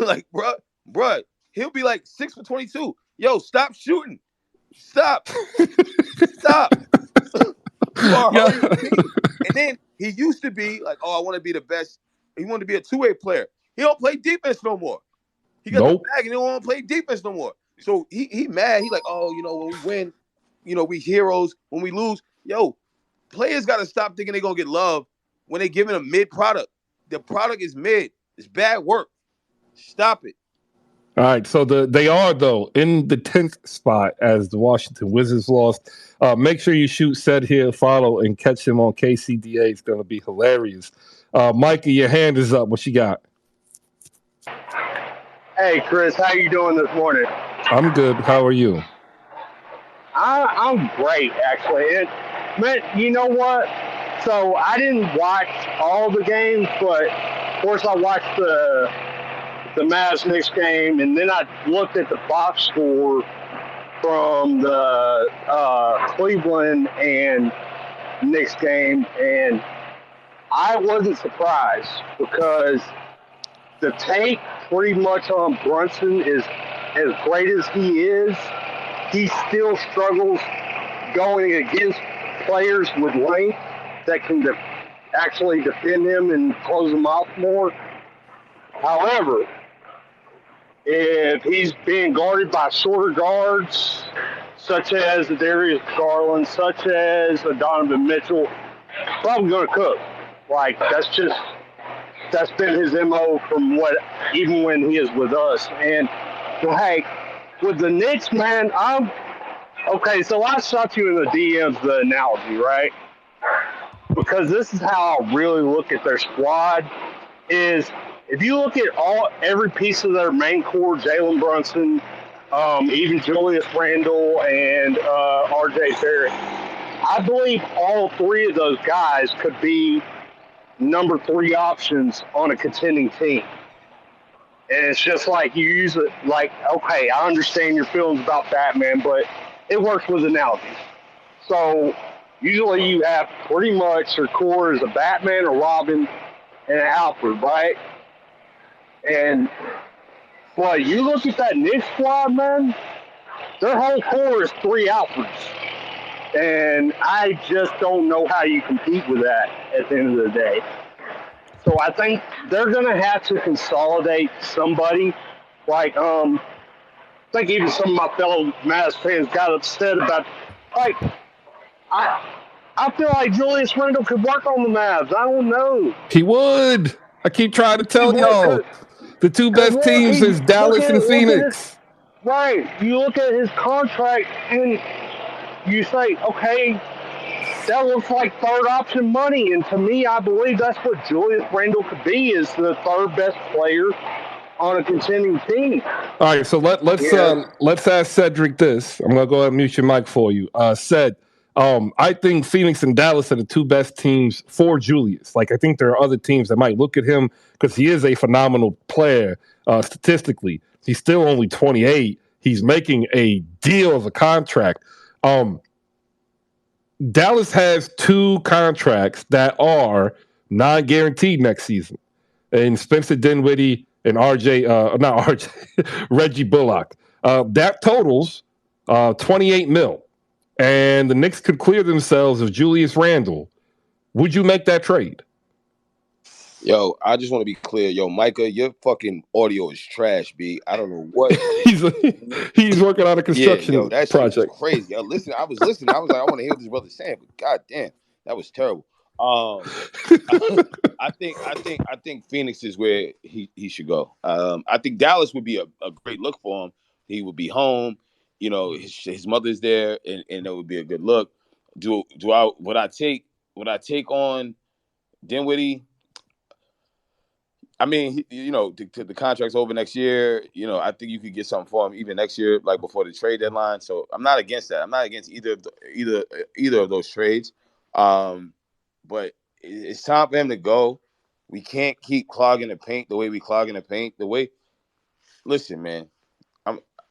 Like, bruh, he'll be like 6 for 22. Yo, stop shooting. Stop. You are hurting the team. And then he used to be like, oh, I want to be the best. He wanted to be a two-way player. He don't play defense no more. He got the bag and he don't want to play defense no more. So he mad. He like, oh, when we win, we heroes. When we lose, yo, players got to stop thinking they're going to get love when they're giving a mid product. The product is mid. It's bad work. Stop it. All right, so they are, though, in the 10th spot as the Washington Wizards lost. Make sure you shoot Said here, follow, and catch him on KCDA. It's going to be hilarious. Micah, your hand is up. What you got? Hey, Chris, how you doing this morning? I'm good. How are you? I'm great, actually. Man, you know what? So I didn't watch all the games, but of course I watched the Mavs Knicks game, and then I looked at the box score from the Cleveland and Knicks game, and I wasn't surprised because the take pretty much on Brunson is, as great as he is, he still struggles going against players with length that can actually defend him and close him off more. However, if he's being guarded by shorter guards, such as Darius Garland, such as Donovan Mitchell, probably going to cook. Like, that's just that's been his MO from even when he is with us. And hey, with the Knicks, man, okay. So I shot you in the DMs the analogy, right? Because this is how I really look at their squad. Is if you look at every piece of their main core, Jalen Brunson, even Julius Randle and R.J. Barrett, I believe all three of those guys could be number 3 options on a contending team. And it's just like you use it like, okay, I understand your feelings about Batman, but it works with analogies. So usually you have pretty much your core is a Batman, a Robin, and an Alfred, right? And boy, you look at that Knicks squad, man, their whole core is 3 Alfreds. And I just don't know how you compete with that at the end of the day. So I think they're going to have to consolidate somebody. Like, I think even some of my fellow Mavs fans got upset about, like, I feel like Julius Randle could work on the Mavs. I don't know. He would. I keep trying to tell y'all. The 2 best teams is Dallas and Phoenix. Right. You look at his contract and you say, okay, that looks like third option money. And to me, I believe that's what Julius Randle could be, is the third best player on a contending team. All right, so let's ask Cedric this. I'm gonna go ahead and mute your mic for you. Ced, I think Phoenix and Dallas are the 2 best teams for Julius. Like, I think there are other teams that might look at him because he is a phenomenal player statistically. He's still only 28. He's making a deal of a contract. Dallas has 2 contracts that are non-guaranteed next season, and Spencer Dinwiddie and Reggie Bullock. That totals $28 million, and the Knicks could clear themselves of Julius Randle. Would you make that trade? Yo, I just want to be clear. Yo, Micah, your fucking audio is trash, B. I don't know what. he's working on a construction that project. Shit was crazy. Yo, listen, I was listening. I was like, I want to hear what this brother's saying, but goddamn, that was terrible. I think Phoenix is where he should go. I think Dallas would be a great look for him. He would be home. You know, his mother's there, and it would be a good look. Would I take on Dinwiddie? I mean, the contract's over next year. I think you could get something for him even next year, like before the trade deadline. So I'm not against that. I'm not against either of those trades. But it's time for him to go. We can't keep clogging the paint the way we clogging the paint. Listen, man,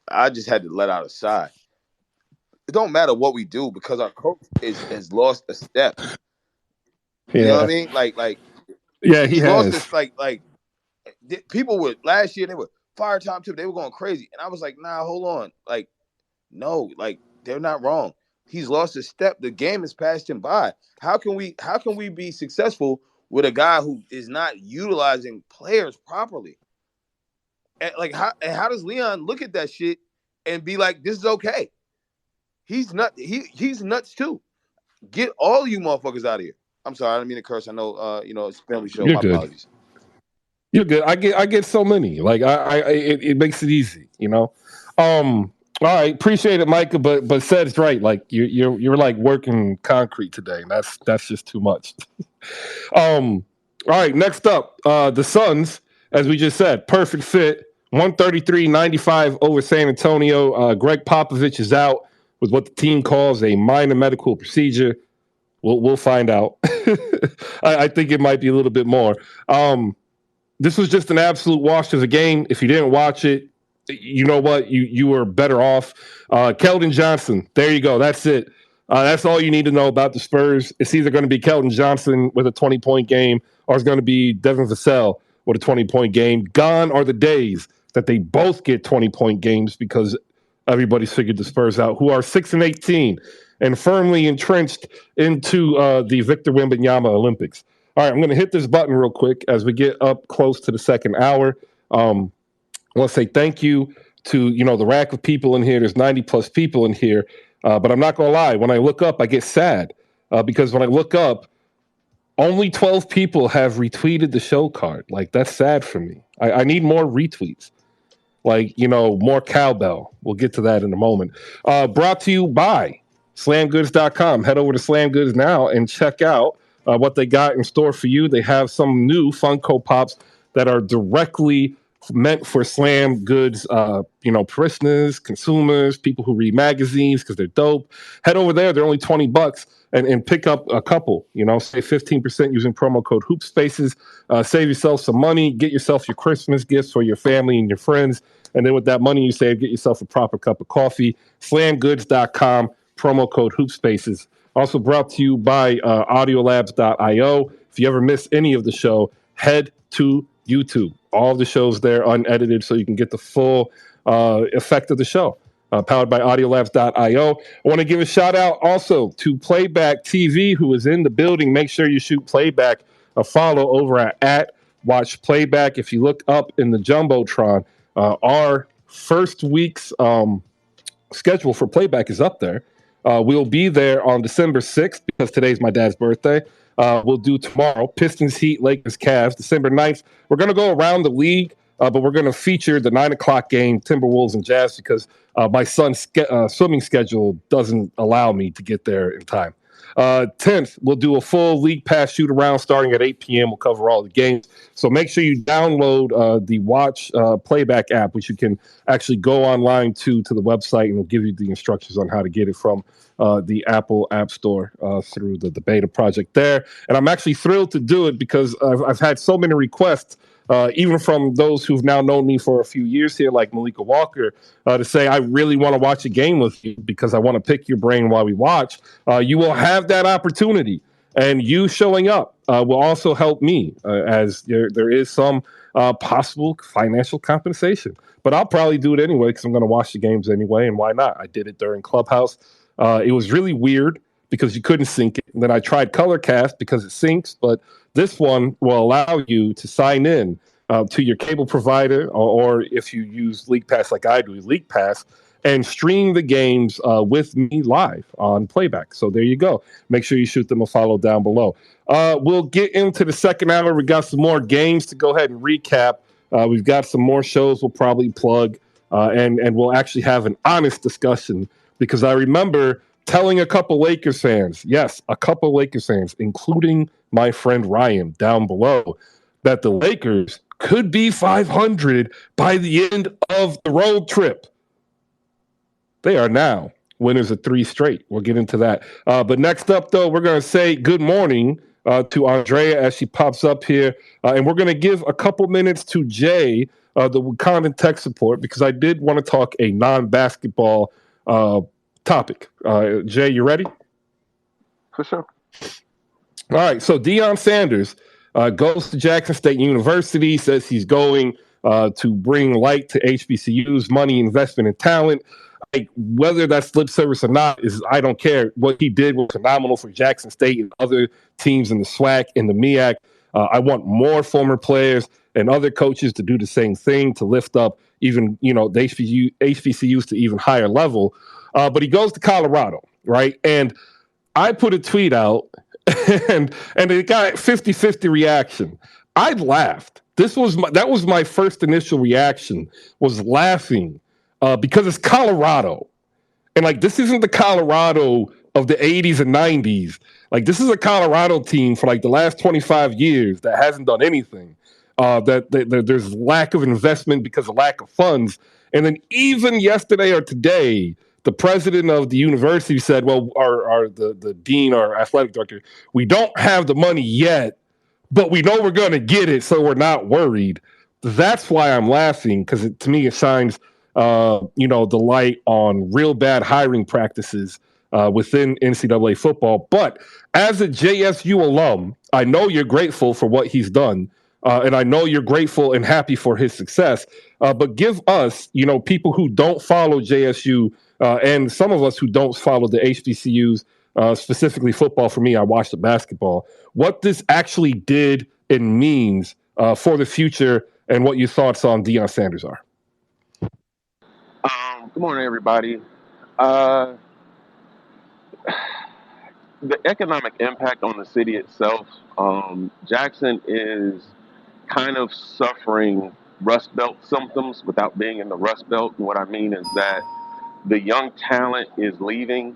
I just had to let out a sigh. It don't matter what we do because our coach has lost a step. Yeah. You know what I mean? Like, yeah, he's lost this. Like people were last year. They were fire time too. They were going crazy, and I was like, nah, hold on. Like, no, like they're not wrong. He's lost a step. The game has passed him by. How can we be successful with a guy who is not utilizing players properly? And how does Leon look at that shit and be like, this is okay? He's nuts too. Get all you motherfuckers out of here. I'm sorry, I didn't mean to curse. I know it's a family show. You're My good. apologies. You're good. I get so many. Like it makes it easy, All right, appreciate it, Micah. But Ced's right. Like you're like working concrete today, and that's just too much. All right, next up, the Suns, as we just said, perfect fit. 133-95 over San Antonio. Greg Popovich is out with what the team calls a minor medical procedure. We'll find out. I think it might be a little bit more. This was just an absolute wash of the game. If you didn't watch it, you know what? You were better off. Keldon Johnson, there you go. That's it. That's all you need to know about the Spurs. It's either going to be Keldon Johnson with a 20-point game or it's going to be Devin Vassell with a 20-point game. Gone are the days that they both get 20-point games because everybody's figured the Spurs out, who are 6-18 and firmly entrenched into the Victor Wembanyama Olympics. All right, I'm going to hit this button real quick as we get up close to the second hour. I want to say thank you to, the rack of people in here. There's 90-plus people in here. But I'm not going to lie. When I look up, I get sad because when I look up, Only 12 people have retweeted the show card. Like, that's sad for me. I need more retweets. Like, more cowbell. We'll get to that in a moment. Brought to you by slamgoods.com. Head over to Slam Goods now and check out what they got in store for you. They have some new Funko Pops that are directly meant for Slam Goods, parishioners, consumers, people who read magazines because they're dope. Head over there. They're only $20 and pick up a couple, save 15% using promo code HoopSpaces. Save yourself some money. Get yourself your Christmas gifts for your family and your friends. And then with that money you save, get yourself a proper cup of coffee. Slamgoods.com, promo code HoopSpaces. Also brought to you by audiolabs.io. If you ever miss any of the show, head to YouTube. All the shows there unedited so you can get the full effect of the show. Powered by audiolabs.io. I want to give a shout out also to Playback TV, who is in the building. Make sure you shoot Playback a follow over at Watch Playback. If you look up in the Jumbotron, our first week's schedule for Playback is up there. We'll be there on December 6th because today's my dad's birthday. We'll do tomorrow Pistons, Heat, Lakers, Cavs. December 9th, we're going to go around the league, but we're going to feature the 9 o'clock game, Timberwolves and Jazz, because my son's swimming schedule doesn't allow me to get there in time. 10th, we'll do a full league pass shoot around starting at 8 p.m. We'll cover all the games. So make sure you download the Watch Playback app, which you can actually go online to the website, and it'll give you the instructions on how to get it from the Apple App Store through the beta project there. And I'm actually thrilled to do it because I've had so many requests, even from those who've now known me for a few years here, like Malika Walker, to say, I really want to watch a game with you because I want to pick your brain while we watch. You will have that opportunity. And you showing up will also help me as there is some possible financial compensation. But I'll probably do it anyway because I'm going to watch the games anyway. And why not? I did it during Clubhouse. It was really weird because you couldn't sync it. And then I tried Colorcast because it syncs. But this one will allow you to sign in to your cable provider, or if you use League Pass like I do, League Pass, and stream the games with me live on Playback. So there you go. Make sure you shoot them a follow down below. We'll get into the second hour. We got some more games to go ahead and recap. We've got some more shows we'll probably plug, and we'll actually have an honest discussion because I remember telling a couple Lakers fans, yes, a couple Lakers fans, including my friend Ryan down below, that the Lakers could be 500 by the end of the road trip. They are now winners of 3 straight. We'll get into that. But next up, though, we're going to say good morning to Andrea as she pops up here. And we're going to give a couple minutes to Jay, the Wakandan tech support, because I did want to talk a non-basketball topic. Jay, you ready? For sure. All right. So Deion Sanders goes to Jackson State University, says he's going to bring light to HBCUs, money, investment, and talent. Like, whether that's lip service or not, I don't care. What he did was phenomenal for Jackson State and other teams in the SWAC and the MEAC. I want more former players and other coaches to do the same thing to lift up even, the HBCUs to even higher level. But he goes to Colorado, right? And I put a tweet out, and it got 50-50 reaction. I laughed. That was my first initial reaction, was laughing. Because it's Colorado. And, this isn't the Colorado of the 80s and 90s. This is a Colorado team for, the last 25 years that hasn't done anything. There's lack of investment because of lack of funds. And then even yesterday or today, the president of the university said, well, the dean or athletic director, we don't have the money yet, but we know we're going to get it, so we're not worried. That's why I'm laughing, because to me it shines the light on real bad hiring practices within NCAA football. But as a JSU alum, I know you're grateful for what he's done, and I know you're grateful and happy for his success. But give us, people who don't follow JSU, and some of us who don't follow the HBCUs, specifically football. For me, I watch the basketball. What this actually did and means for the future, and what your thoughts on Deion Sanders are. Good morning, everybody. The the economic impact on the city itself, Jackson is kind of suffering Rust Belt symptoms without being in the Rust Belt. And what I mean is that the young talent is leaving.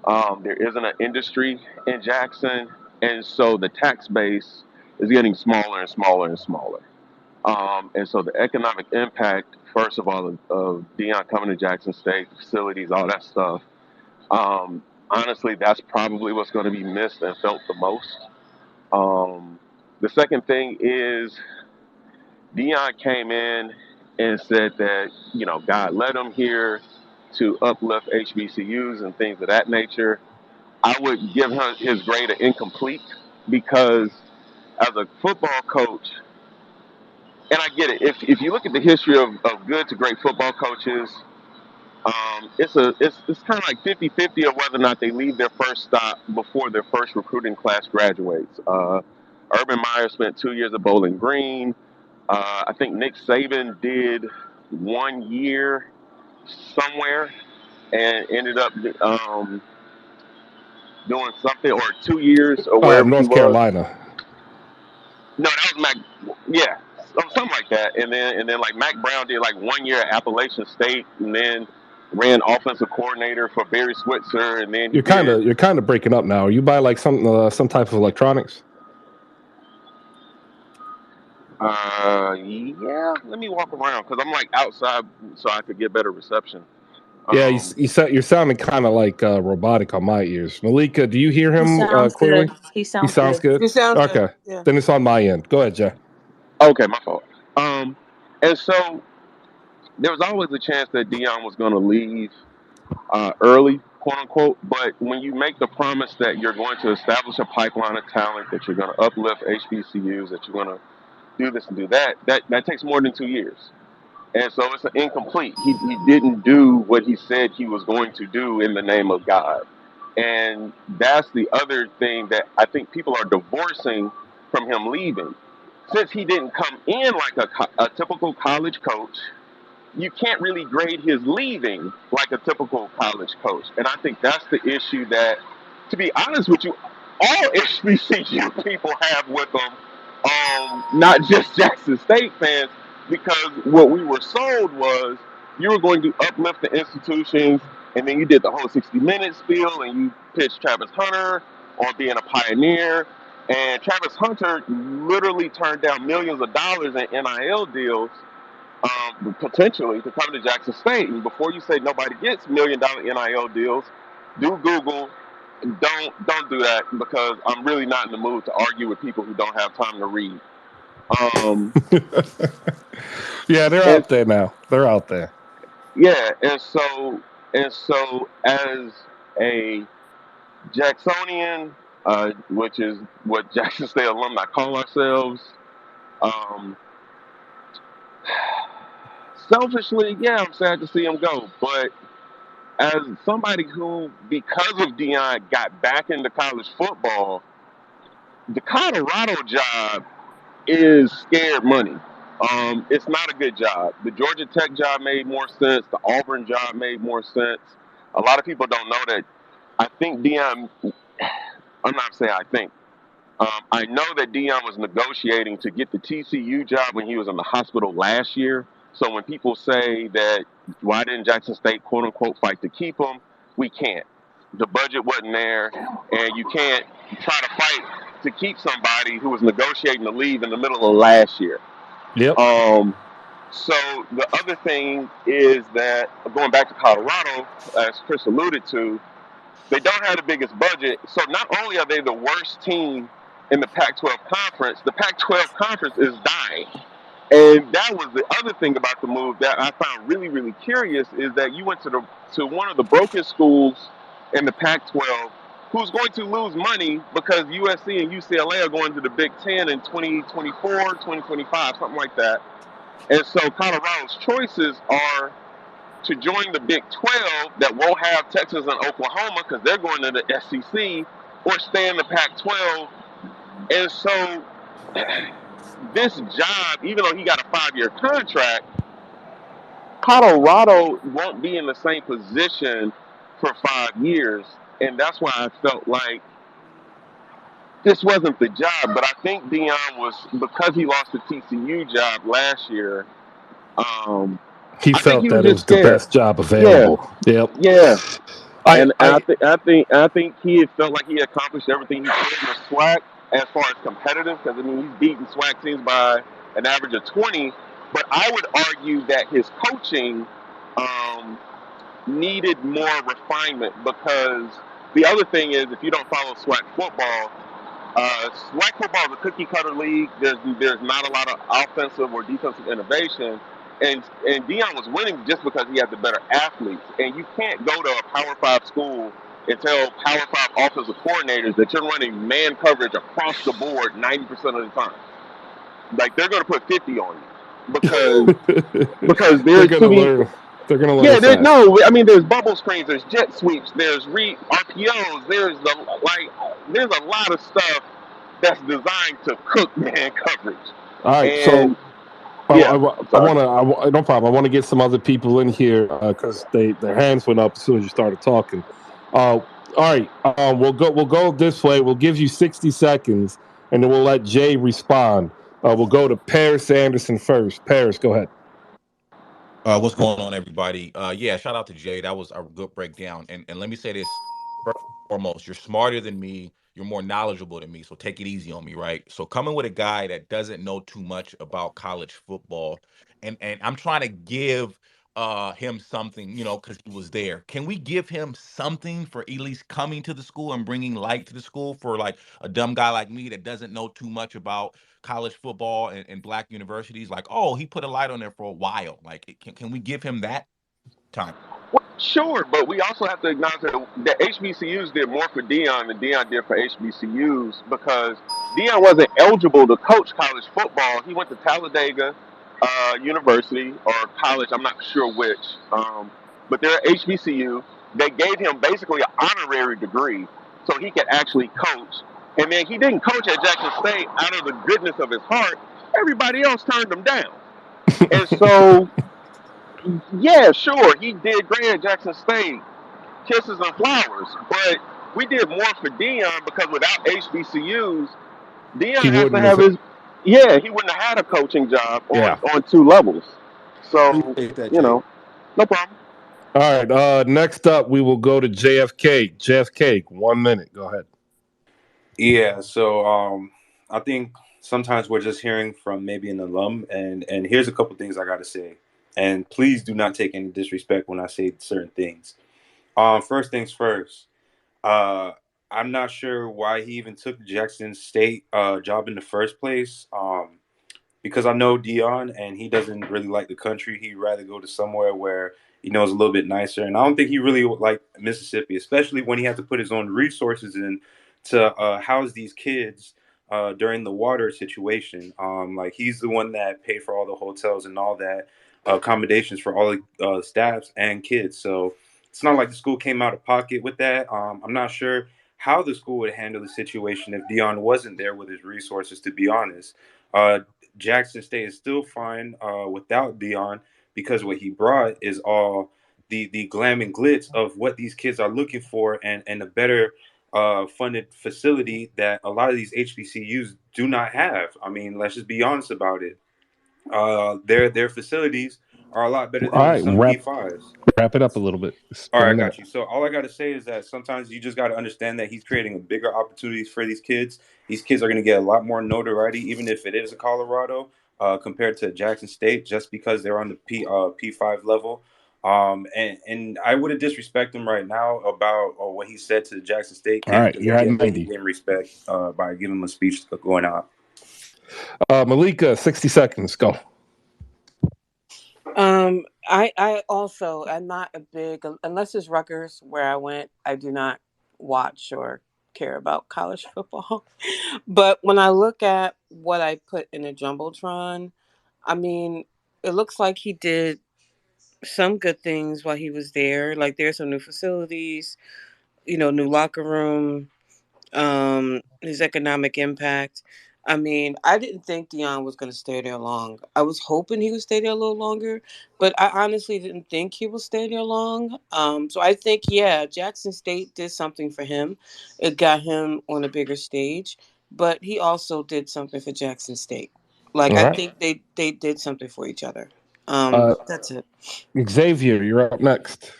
There isn't an industry in Jackson, and so the tax base is getting smaller and smaller and smaller. And so the economic impact, first of all, of Dion coming to Jackson State, facilities, all that stuff, honestly, that's probably what's going to be missed and felt the most. The second thing is Dion came in and said that, God led him here to uplift HBCUs and things of that nature. I would give him his grade an incomplete because as a football coach, and I get it, if you look at the history of good to great football coaches, it's kind of like 50-50 of whether or not they leave their first stop before their first recruiting class graduates. Urban Meyer spent 2 years at Bowling Green. I think Nick Saban did 1 year somewhere and ended up doing something, or 2 years, or wherever he North was. Carolina. No, that was Mac. Yeah, something like that. And then like Mac Brown did like 1 year at Appalachian State, and then ran offensive coordinator for Barry Switzer, and then he did. You're kind of breaking up now. Are you buy like some type of electronics? Yeah. Let me walk around because I'm like outside, so I could get better reception. Yeah, you're sounding kind of like robotic on my ears. Malika, do you hear He him sounds clearly? good. He He sounds sounds good. good. It sounds good. Okay, Yeah. then it's on my end. Go ahead, Jay. Okay, my fault. And so there was always a chance that Dion was going to leave early, quote unquote. But when you make the promise that you're going to establish a pipeline of talent, that you're going to uplift HBCUs, that you're going to do this and do that, that takes more than 2 years. And so it's incomplete. He didn't do what he said he was going to do in the name of God. And that's the other thing that I think people are divorcing from him leaving. Since he didn't come in like a typical college coach, you can't really grade his leaving like a typical college coach. And I think that's the issue that, to be honest with you, all HBCU people have with them, not just Jackson State fans, because what we were sold was you were going to uplift the institutions, and then you did the whole 60-minute spiel, and you pitched Travis Hunter on being a pioneer. And Travis Hunter literally turned down millions of dollars in NIL deals, potentially, to come to Jackson State. And before you say nobody gets $1 million NIL deals, do Google. Don't do that because I'm really not in the mood to argue with people who don't have time to read. Yeah, they're And out there now. They're out there. yeah, and so as a Jacksonian, which is what Jackson State alumni call ourselves, um, selfishly, yeah, I'm sad to see him go. But as somebody who, because of Dion, got back into college football, the Colorado job is scared money. It's not a good job. The Georgia Tech job made more sense. The Auburn job made more sense. A lot of people don't know that. I think Dion. I'm not saying I think. I know that Dion was negotiating to get the TCU job when he was in the hospital last year. So when people say that why didn't Jackson State quote unquote fight to keep him, we can't. The budget wasn't there, and you can't try to fight to keep somebody who was negotiating to leave in the middle of last year. Yep. So the other thing is that going back to Colorado, as Chris alluded to, they don't have the biggest budget. So not only are they the worst team in the Pac-12 conference, the Pac-12 conference is dying. And that was the other thing about the move that I found really, really curious is that you went to one of the broken schools in the Pac-12 who's going to lose money because USC and UCLA are going to the Big Ten in 2024, 2025, something like that. And so Colorado's choices are to join the Big 12 that won't have Texas and Oklahoma because they're going to the SEC, or stay in the Pac-12. And so this job, even though he got a 5-year contract, Colorado won't be in the same position for 5 years. And that's why I felt like this wasn't the job. But I think Dion was, because he lost the TCU job last year. Um, He I think felt he was that it just was the scared. best job Yeah, available. Yep. yeah. I And I I think he had felt like he accomplished everything he could in the SWAC as far as competitive. Because I mean, he's beaten SWAC teams by an average of 20. But I would argue that his coaching um, needed more refinement, because the other thing is, if you don't follow SWAC football, SWAC football is a cookie cutter league. There's not a lot of offensive or defensive innovation, and Dion was winning just because he had the better athletes. And you can't go to a Power Five school and tell Power Five offensive coordinators that you're running man coverage across the board 90% of the time. Like, they're going to put 50 on you because they're there's too gonna many. learn. They're gonna learn Yeah, there fast. no. I mean, there's bubble screens, there's jet sweeps, there's RPOs, there's a lot of stuff that's designed to cook man coverage. All right, And so yeah, I'm I sorry. want to. No problem. I want to get some other people in here because their hands went up as soon as you started talking. All right, we'll go this way. We'll give you 60 seconds, and then we'll let Jay respond. We'll go to Paris Anderson first. Paris, go ahead. What's going on, everybody? Yeah, shout out to Jay. That was a good breakdown. And let me say this first and foremost: you're smarter than me. You're more knowledgeable than me. So take it easy on me, right? So coming with a guy that doesn't know too much about college football, and I'm trying to give him something, because he was there. Can we give him something for at least coming to the school and bringing light to the school for like a dumb guy like me that doesn't know too much about college football and black universities? Like, oh, he put a light on there for a while. Like, can we give him that time? Well, sure, but we also have to acknowledge that HBCUs did more for Dion than Dion did for HBCUs, because Dion wasn't eligible to coach college football. He went to Talladega University or college, I'm not sure which, but they're HBCU. They gave him basically an honorary degree so he could actually coach. And then he didn't coach at Jackson State out of the goodness of his heart. Everybody else turned him down. And so, yeah, sure, he did great at Jackson State, kisses and flowers. But we did more for Dion, because without HBCUs, He Dion has to wouldn't have have. his. Yeah, he wouldn't have had a coaching job Yeah. on two levels. So, Appreciate that, you Jay. know, no problem. All right. Next up, we will go to JFK. JFK, 1 minute. Go ahead. Yeah, so I think sometimes we're just hearing from maybe an alum, and here's a couple things I got to say. And please do not take any disrespect when I say certain things. First things first. Uh, I'm not sure why he even took the Jackson State job in the first place. Because I know Dion and he doesn't really like the country. He'd rather go to somewhere where he knows a little bit nicer. And I don't think he really would like Mississippi, especially when he had to put his own resources in to house these kids during the water situation. Like, he's the one that paid for all the hotels and all that accommodations for all the staffs and kids. So it's not like the school came out of pocket with that. I'm not sure how the school would handle the situation if Dion wasn't there with his resources, to be honest. Uh, Jackson State is still fine without Dion, because what he brought is all the glam and glitz of what these kids are looking for, and a better funded facility that a lot of these HBCUs do not have. I mean, let's just be honest about it. Their facilities are a lot better All than right. some P5s. Wrap it up a little bit. It's All been right, a I minute. got you. So all I got to say is that sometimes you just got to understand that he's creating a bigger opportunities for these kids. These kids are going to get a lot more notoriety, even if it is a Colorado, compared to Jackson State, just because they're on the P5 level. And I wouldn't disrespect him right now about what he said to the Jackson State All kids, right. because You're at the at end of the day, he 90. gave him respect by giving him a speech going out. Malika, 60 seconds. Go. I also am not a big, unless it's Rutgers where I went, I do not watch or care about college football. But when I look at what I put in a jumbotron, I mean, it looks like he did some good things while he was there. Like, there's some new facilities, new locker room, his economic impact. I mean, I didn't think Dion was going to stay there long. I was hoping he would stay there a little longer, but I honestly didn't think he would stay there long. So I think, yeah, Jackson State did something for him. It got him on a bigger stage. but he also did something for Jackson State. Like All I right. think they did something for each other. Uh, That's it. Xavier, you're up next.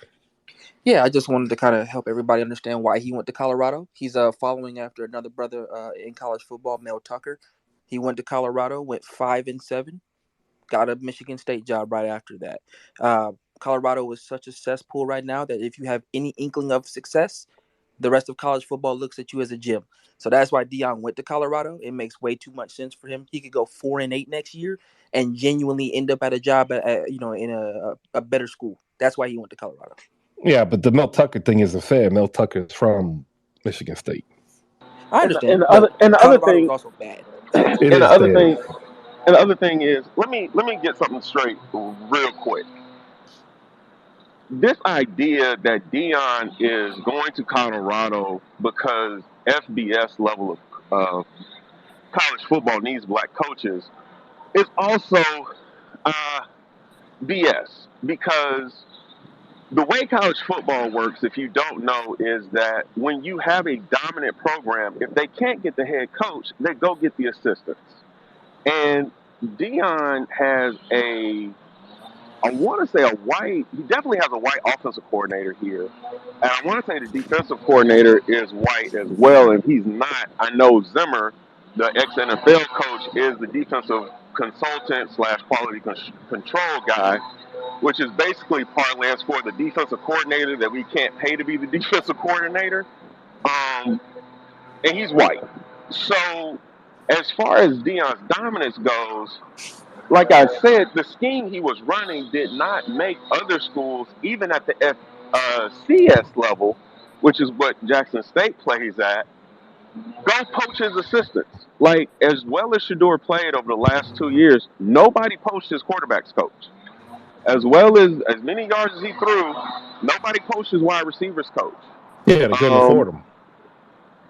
Yeah, I just wanted to kind of help everybody understand why he went to Colorado. He's following after another brother in college football, Mel Tucker. He went to Colorado, went 5-7, got a Michigan State job right after that. Colorado is such a cesspool right now that if you have any inkling of success, the rest of college football looks at you as a gym. So that's why Dion went to Colorado. It makes way too much sense for him. He could go 4-8 next year and genuinely end up at a job in a better school. That's why he went to Colorado. Yeah, but the Mel Tucker thing isn't fair. Mel Tucker's from Michigan State. I And understand, and the but other and the other Colorado is thing also bad. It and the is other bad. thing and the other thing is let me get something straight real quick. This idea that Dion is going to Colorado because FBS level of college football needs black coaches is also uh, BS because the way college football works, if you don't know, is that when you have a dominant program, if they can't get the head coach, they go get the assistants. And Dion has I want to say he definitely has a white offensive coordinator here. And I want to say the defensive coordinator is white as well. And he's not. I know Zimmer, the ex NFL coach, is the defensive consultant slash quality control guy, which is basically parlance for the defensive coordinator that we can't pay to be the defensive coordinator. Um, and he's white. So, as far as Dion's dominance goes, like I said, the scheme he was running did not make other schools, even at the CS level, which is what Jackson State plays at, go poach his assistants. Like, as well as Shador played over the last 2 years, nobody poached his quarterbacks coach. As well as many yards as he threw, nobody poached his wide receivers coach. Yeah, they couldn't afford Um, him.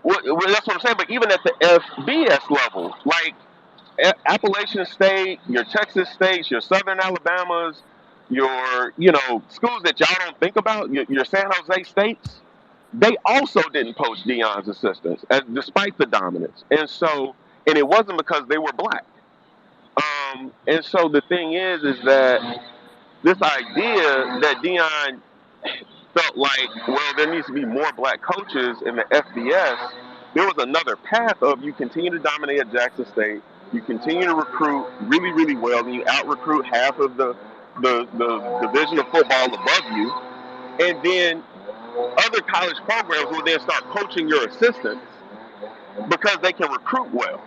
that's what I'm saying. But even at the FBS level, like Appalachian State, your Texas States, your Southern Alabamas, your schools that y'all don't think about, your San Jose States, they also didn't poach Dion's assistants, despite the dominance. And it wasn't because they were black. And so the thing is that this idea that Dion felt like, well, there needs to be more black coaches in the FBS. There was another path of you continue to dominate at Jackson State, you continue to recruit really, really well, and you out recruit half of the division of football above you, and then other college programs will then start poaching your assistants because they can recruit well,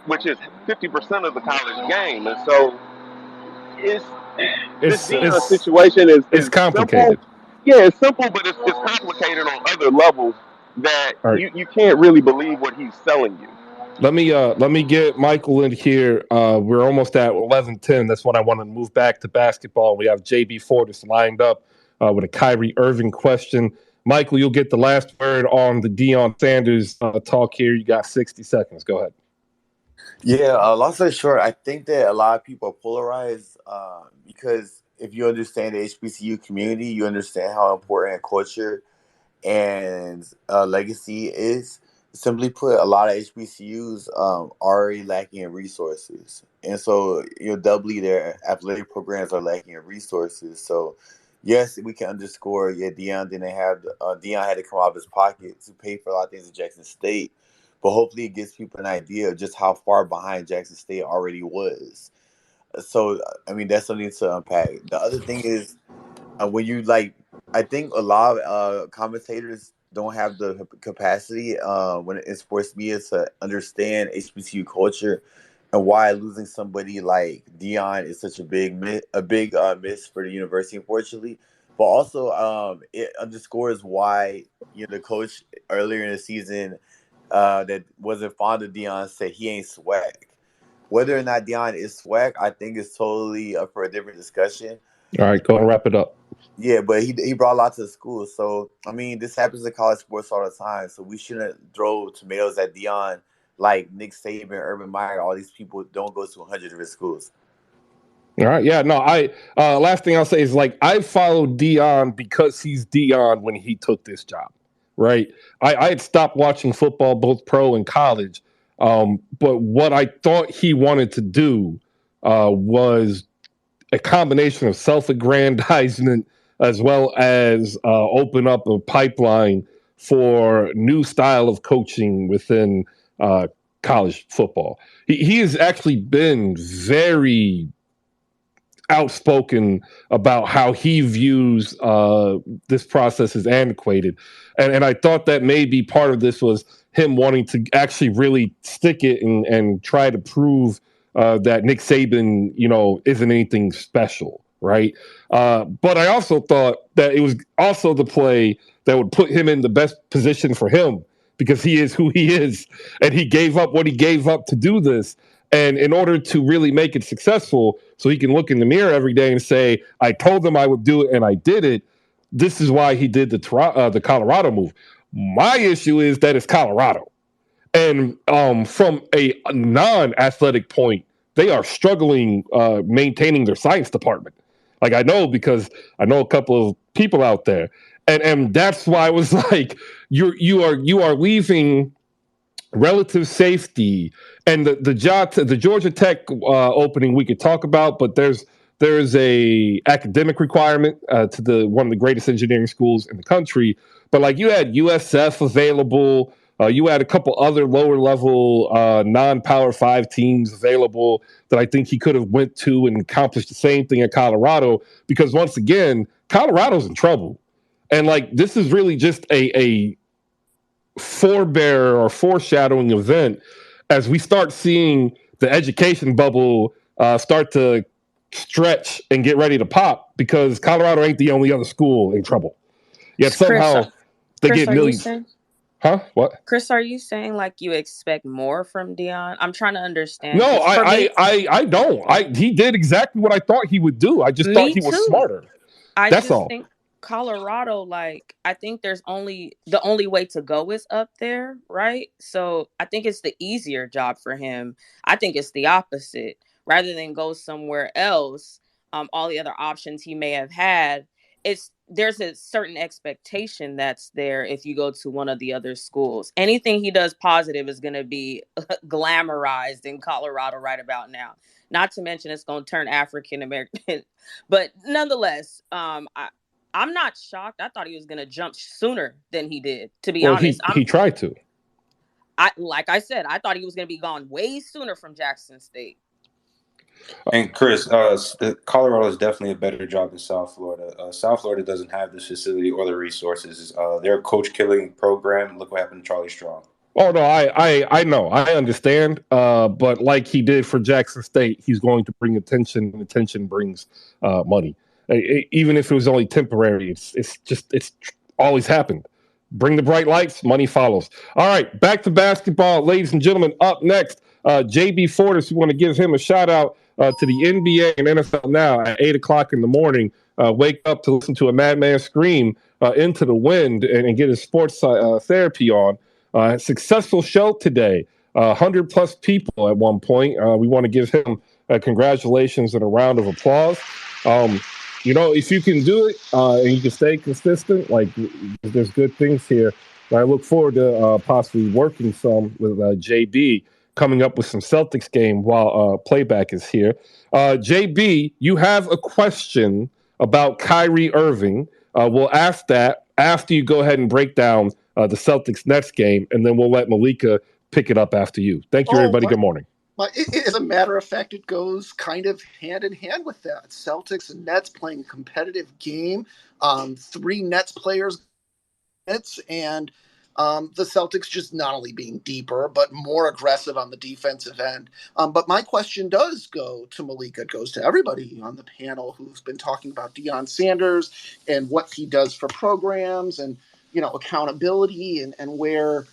which is 50% of the college game. And so it's this It's Dion it's situation it's is simple. complicated. Yeah, it's simple, but it's complicated on other levels that All right. you can't really believe what he's selling you. Let me get Michael in here. We're almost at 11:10. That's when I want to move back to basketball. We have JB Fortis lined up with a Kyrie Irving question. Michael, you'll get the last word on the Deion Sanders talk here. You got 60 seconds. Go ahead. Yeah, long story short, I think that a lot of people are polarized because if you understand the HBCU community, you understand how important culture and legacy is. Simply put, a lot of HBCUs already lacking in resources, and so doubly their athletic programs are lacking in resources. So, yes, we can underscore. Yeah, Dion had to come out of his pocket to pay for a lot of things at Jackson State, but hopefully it gives people an idea of just how far behind Jackson State already was. So, I mean, that's something to unpack. The other thing is when you I think a lot of commentators don't have the capacity when in sports media to understand HBCU culture and why losing somebody like Dion is such a big miss for the university, unfortunately. But also, it underscores why the coach earlier in the season that wasn't fond of Dion said he ain't swag. Whether or not Dion is swag, I think is totally up for a different discussion. All right, go and wrap it up. Yeah, but he brought a lot to the school. So I mean, this happens in college sports all the time. So we shouldn't throw tomatoes at Dion like Nick Saban, Urban Meyer. All these people don't go to 100 different schools. All right. Yeah. No. I last thing I'll say is like I followed Dion because he's Dion when he took this job. Right. I had stopped watching football, both pro and college. But what I thought he wanted to do was a combination of self-aggrandizement as well as open up a pipeline for new style of coaching within college football. He has actually been very outspoken about how he views this process as antiquated. And I thought that maybe part of this was him wanting to actually really stick it and try to prove that Nick Saban, isn't anything special, right? But I also thought that it was also the play that would put him in the best position for him because he is who he is. And he gave up what he gave up to do this. And in order to really make it successful, so he can look in the mirror every day and say, I told them I would do it and I did it, this is why he did the Colorado move. My issue is that it's Colorado. And from a non-athletic point, they are struggling maintaining their science department. Like I know because I know a couple of people out there. And that's why I was like, you are leaving relative safety and the Georgia Tech opening we could talk about, but there's a academic requirement to the one of the greatest engineering schools in the country. But like you had USF available, you had a couple other lower level non-Power 5 teams available that I think he could have went to and accomplished the same thing at Colorado. Because once again, Colorado's in trouble, and like this is really just a forebearer or foreshadowing event as we start seeing the education bubble start to stretch and get ready to pop because Colorado ain't the only other school in trouble. Yet Chris, somehow they Chris, get are you millions. saying? Huh? What? Chris, are you saying like you expect more from Dion? I'm trying to understand No, because for me, I don't. He did exactly what I thought he would do. I just thought me he was too. smarter. I That's just all. think Colorado, like, I think the only way to go is up there, right? So I think it's the easier job for him. I think it's the opposite. Rather than go somewhere else, all the other options he may have had, there's a certain expectation that's there if you go to one of the other schools. Anything he does positive is going to be glamorized in Colorado right about now. Not to mention it's going to turn African American. But nonetheless, I'm not shocked. I thought he was going to jump sooner than he did, to be Well, honest. he tried to. Like I said, I thought he was going to be gone way sooner from Jackson State. And Chris, Colorado is definitely a better job than South Florida. South Florida doesn't have this facility or the resources. They're a coach killing program. Look what happened to Charlie Strong. Oh no, I know, I understand. But like he did for Jackson State, he's going to bring attention, and attention brings money. Even if it was only temporary, it's always happened. Bring the bright lights, money follows. All right, back to basketball, ladies and gentlemen. Up next, JB Fortis. We want to give him a shout out to the NBA and NFL now at 8:00 in the morning. Wake up to listen to a madman scream into the wind and get his sports therapy on. Successful show today. 100 plus people at one point. We want to give him congratulations and a round of applause. If you can do it and you can stay consistent, like there's good things here. And I look forward to possibly working some with JB coming up with some Celtics game while playback is here. JB, you have a question about Kyrie Irving. We'll ask that after you go ahead and break down the Celtics next game, and then we'll let Malika pick it up after you. Thank you, everybody. Good morning. But as a matter of fact, it goes kind of hand in hand with that. Celtics and Nets playing a competitive game. 3 Nets players, and the Celtics just not only being deeper, but more aggressive on the defensive end. But my question does go to Malika. It goes to everybody on the panel who's been talking about Deion Sanders and what he does for programs and, accountability and where,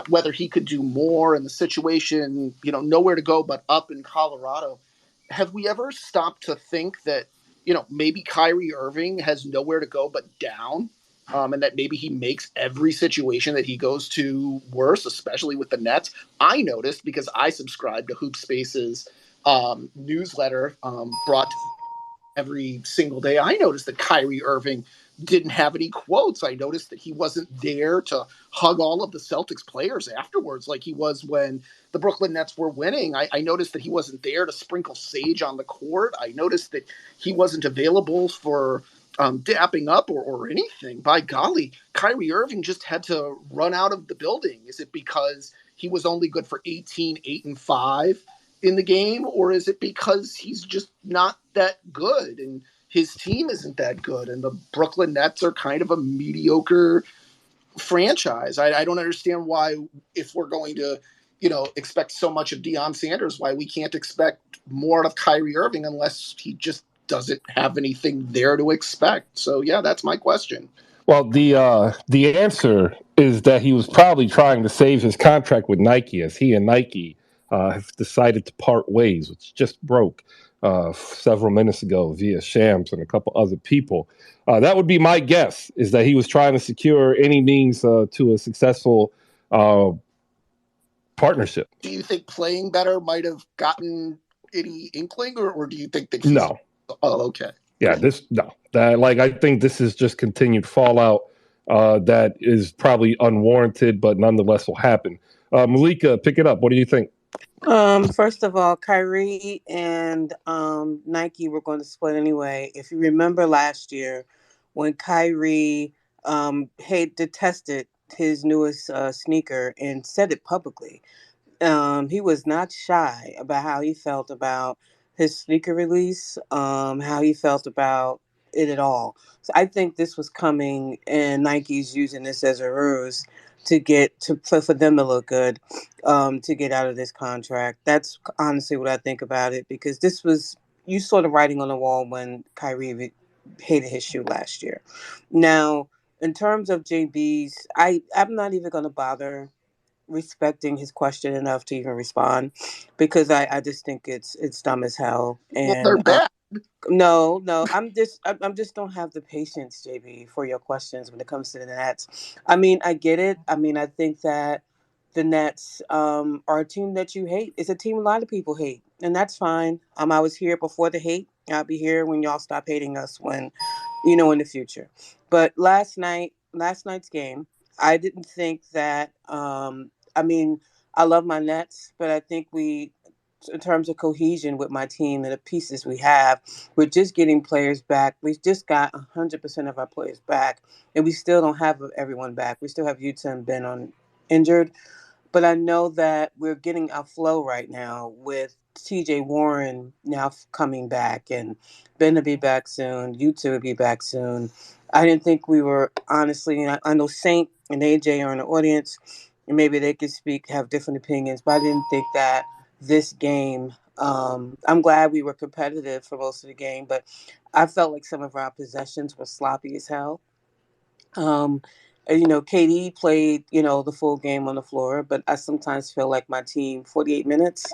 whether he could do more in the situation, nowhere to go but up in Colorado. Have we ever stopped to think that, maybe Kyrie Irving has nowhere to go but down? And that maybe he makes every situation that he goes to worse, especially with the Nets. I noticed because I subscribe to HoopSpaces newsletter brought every single day. I noticed that Kyrie Irving didn't have any quotes. I noticed that he wasn't there to hug all of the Celtics players afterwards like he was when the Brooklyn Nets were winning. I noticed that he wasn't there to sprinkle sage on the court. I noticed that he wasn't available for dapping up or anything. By golly, Kyrie Irving just had to run out of the building. Is it because he was only good for 18, 8, and 5 in the game, or is it because he's just not that good and his team isn't that good and the Brooklyn Nets are kind of a mediocre franchise? I don't understand why, if we're going to, expect so much of Deion Sanders, why we can't expect more out of Kyrie Irving unless he just doesn't have anything there to expect. So yeah, that's my question. Well, the answer is that he was probably trying to save his contract with Nike, as he and Nike have decided to part ways, which just broke several minutes ago via Shams and a couple other people. That would be my guess, is that he was trying to secure any means to a successful uh, partnership. Do you think playing better might have gotten any inkling, or do you think that he's? No. Oh, okay. Yeah, I think this is just continued fallout that is probably unwarranted, but nonetheless will happen. Malika, pick it up. What do you think? First of all, Kyrie and Nike were going to split anyway. If you remember last year, when Kyrie had detested his newest sneaker and said it publicly, he was not shy about how he felt about his sneaker release, how he felt about it at all. So I think this was coming, and Nike's using this as a ruse to get to for them to look good, to get out of this contract. That's honestly what I think about it, because this was, you saw the writing on the wall when Kyrie hated his shoe last year. Now, in terms of JB's, I'm not even going to bother respecting his question enough to even respond, because I just think it's dumb as hell. Well, they're And bad. no, I'm just don't have the patience, JB, for your questions when it comes to the Nets. I mean, I get it. I mean, I think that the Nets are a team that you hate. It's a team a lot of people hate, and that's fine. I was here before the hate. I'll be here when y'all stop hating us, when, in the future. But last night's game, I didn't think that. I mean, I love my Nets, but I think in terms of cohesion with my team and the pieces we have, we're just getting players back. We've just got 100% of our players back, and we still don't have everyone back. We still have Utah and Ben on injured, but I know that we're getting our flow right now with TJ Warren now coming back, and Ben will be back soon. Utah will be back soon. I didn't think we were, honestly, I know Saint and AJ are in the audience, and maybe they could speak, have different opinions, but I didn't think that this game, I'm glad we were competitive for most of the game, but I felt like some of our possessions were sloppy as hell. Um, KD played, the full game on the floor, but I sometimes feel like my team, 48 minutes.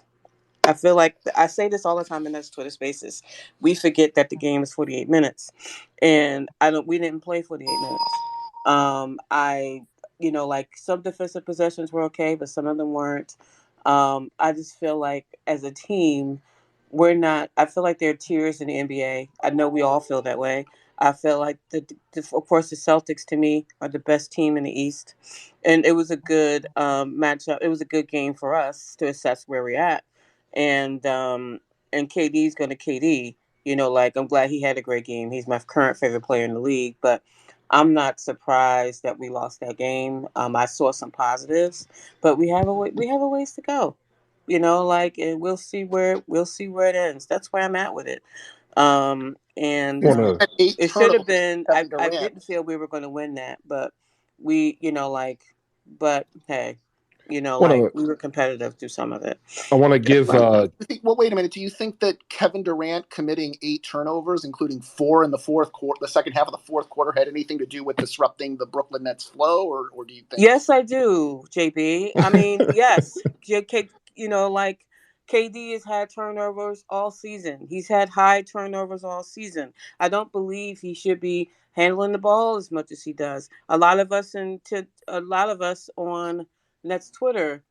I feel like I say this all the time in those Twitter spaces. We forget that the game is 48 minutes, and we didn't play 48 minutes. I, like some defensive possessions were okay, but some of them weren't. I just feel like as a team, we're not. I feel like there are tiers in the NBA. I know we all feel that way. I feel like of course, the Celtics to me are the best team in the East, and it was a good matchup. It was a good game for us to assess where we're at, and KD's going to KD. Like, I'm glad he had a great game. He's my current favorite player in the league, but I'm not surprised that we lost that game. I saw some positives, but we have a ways to go. And we'll see where it ends. That's where I'm at with it. And You Wanna had 8 it should have turnovers, been. Kevin I Durant. didn't feel we were going to win that, but we, but hey, wanna we were competitive through some of it. I want to give Right. Well, wait a minute. Do you think that Kevin Durant committing 8 turnovers, including 4 in the fourth quarter, the second half of the fourth quarter, had anything to do with disrupting the Brooklyn Nets flow, or do you think? Yes, I do, JB. I mean, yes, KD has had turnovers all season. He's had high turnovers all season. I don't believe he should be handling the ball as much as he does. A lot of us on Nets Twitter,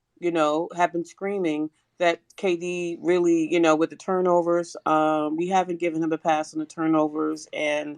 have been screaming that KD really, with the turnovers, we haven't given him a pass on the turnovers, and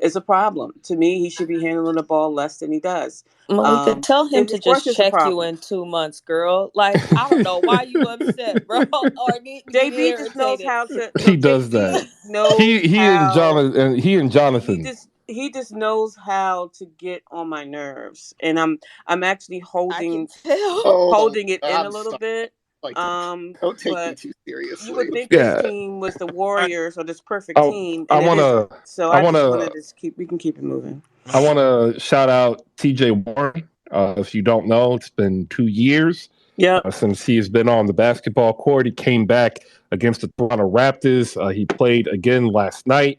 It's a problem. To me, he should be handling the ball less than he does. Malika, tell him And to of course, just it's a check you problem. in 2 months, girl. Like, I don't know why you upset, bro, or getting JB just knows irritated. how to. No, He does JB that. knows He and how. Jonathan and He Jonathan. just he just knows how to get on my nerves, and I'm actually I can holding tell. Oh, holding it in a I'm little sorry. bit. Like, don't take me But too you would seriously. think this Yeah. team was the Warriors or this perfect I team, I and it isn't. wanna So I I just wanna wanted to keep. We can keep it moving. I wanna shout out TJ Warren. If you don't know, it's been 2 years Yep. since he has been on the basketball court. He came back against the Toronto Raptors. He played again last night.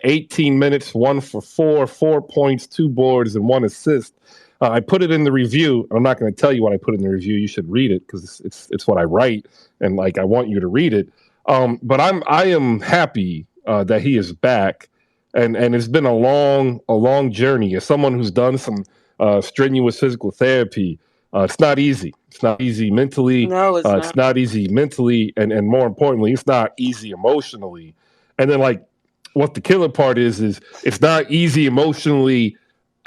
18 minutes, 1 for 4, 4 points, 2 boards, and 1 assist. I put it in the review. I'm not going to tell you what I put in the review. You should read it because it's what I write, and like I want you to read it. But I am happy that he is back, and it's been a long journey. As someone who's done some strenuous physical therapy, it's not easy. It's not easy mentally. No, it's It's not. not easy mentally, and more importantly, it's not easy emotionally. And then like what the killer part is it's not easy emotionally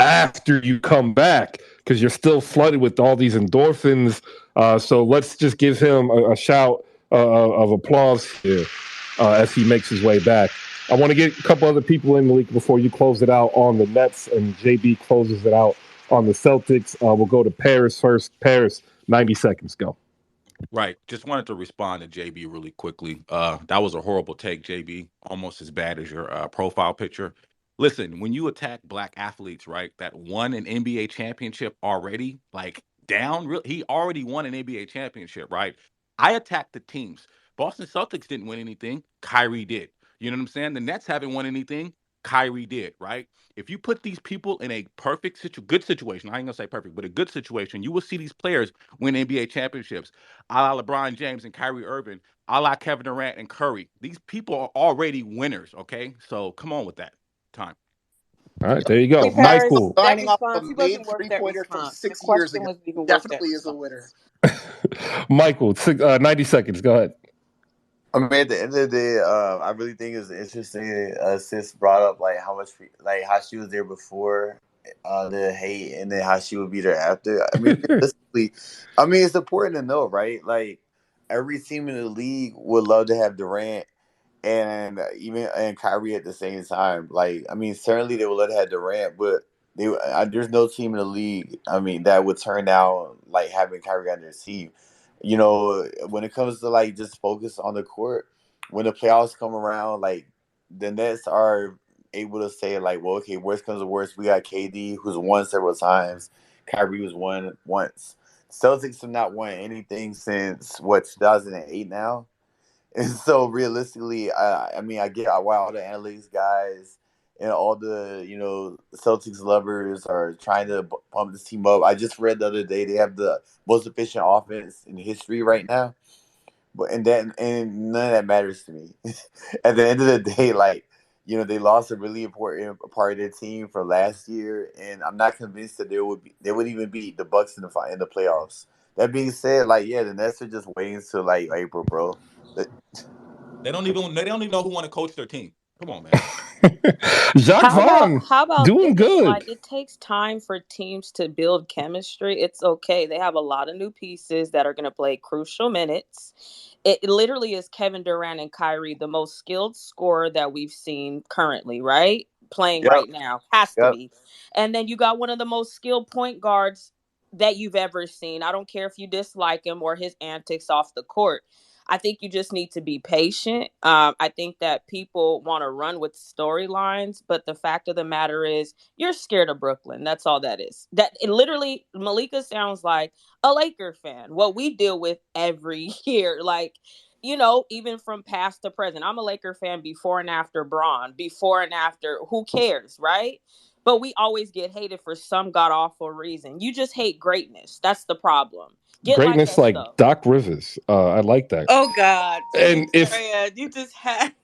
after you come back because you're still flooded with all these endorphins. So let's just give him a shout of applause here as he makes his way back. I want to get a couple other people in the league before you close it out on the Nets and JB closes it out on the Celtics. We'll go to Paris first. Paris, 90 seconds. Go. Right. Just wanted to respond to JB really quickly. That was a horrible take, JB. Almost as bad as your profile picture. Listen, when you attack black athletes, right, that won an NBA championship already, like he already won an NBA championship, right? I attacked the teams. Boston Celtics didn't win anything. Kyrie did. You know what I'm saying? The Nets haven't won anything. Kyrie did, right? If you put these people in a good situation, I ain't gonna say perfect, but a good situation, you will see these players win NBA championships a la LeBron James and Kyrie Irving, a la Kevin Durant and Curry. These people are already winners, okay? So come on with that time. All right, there you go. Hey, Paris, Michael. that Signing off a response, he made wasn't worth three that pointer from response. The 6 years question ago wasn't even worth that definitely is a winner. response. Michael, 90 seconds. Go ahead. I mean, at the end of the day, I really think it's interesting. Sis brought up like how much, like how she was there before the hate, and then how she would be there after. I mean, realistically, I mean, it's important to know, right? Like every team in the league would love to have Durant and even and Kyrie at the same time. Like, I mean, certainly they would let have Durant, but there's no team in the league. I mean, that would turn down like having Kyrie on their team. You know, when it comes to like just focus on the court, when the playoffs come around, like the Nets are able to say like, well, okay, worst comes to worst, we got KD who's won several times, Kyrie was won once. Celtics have not won anything since what 2008 now. And so realistically, I mean, I get why all the analytics guys and all the Celtics lovers are trying to pump this team up. I just read the other day they have the most efficient offense in history right now, but and none of that matters to me. At the end of the day, like they lost a really important part of their team from last year, and I'm not convinced that they would even beat the Bucks in the playoffs. That being said, like the Nets are just waiting till like April, bro. They don't even know who want to coach their team. Come on, man. Jacques Vaughn How about doing this? good. Like, it takes time for teams to build chemistry. It's okay. They have a lot of new pieces that are going to play crucial minutes. It literally is Kevin Durant and Kyrie, the most skilled scorer that we've seen currently, right? Playing Yep, right now. Has to yep. be. And then you got one of the most skilled point guards that you've ever seen. I don't care if you dislike him or his antics off the court. I think you just need to be patient. I think that people want to run with storylines, but the fact of the matter is, you're scared of Brooklyn. That's all that is. That it literally, Malika sounds like a Laker fan. What we deal with every year, like even from past to present. I'm a Laker fan before and after Braun, before and after. Who cares, right? But we always get hated for some god awful reason. You just hate greatness. That's the problem. Get like Greatness that like stuff. Doc Rivers. I like that. Oh God, And Trinitarian, you just had.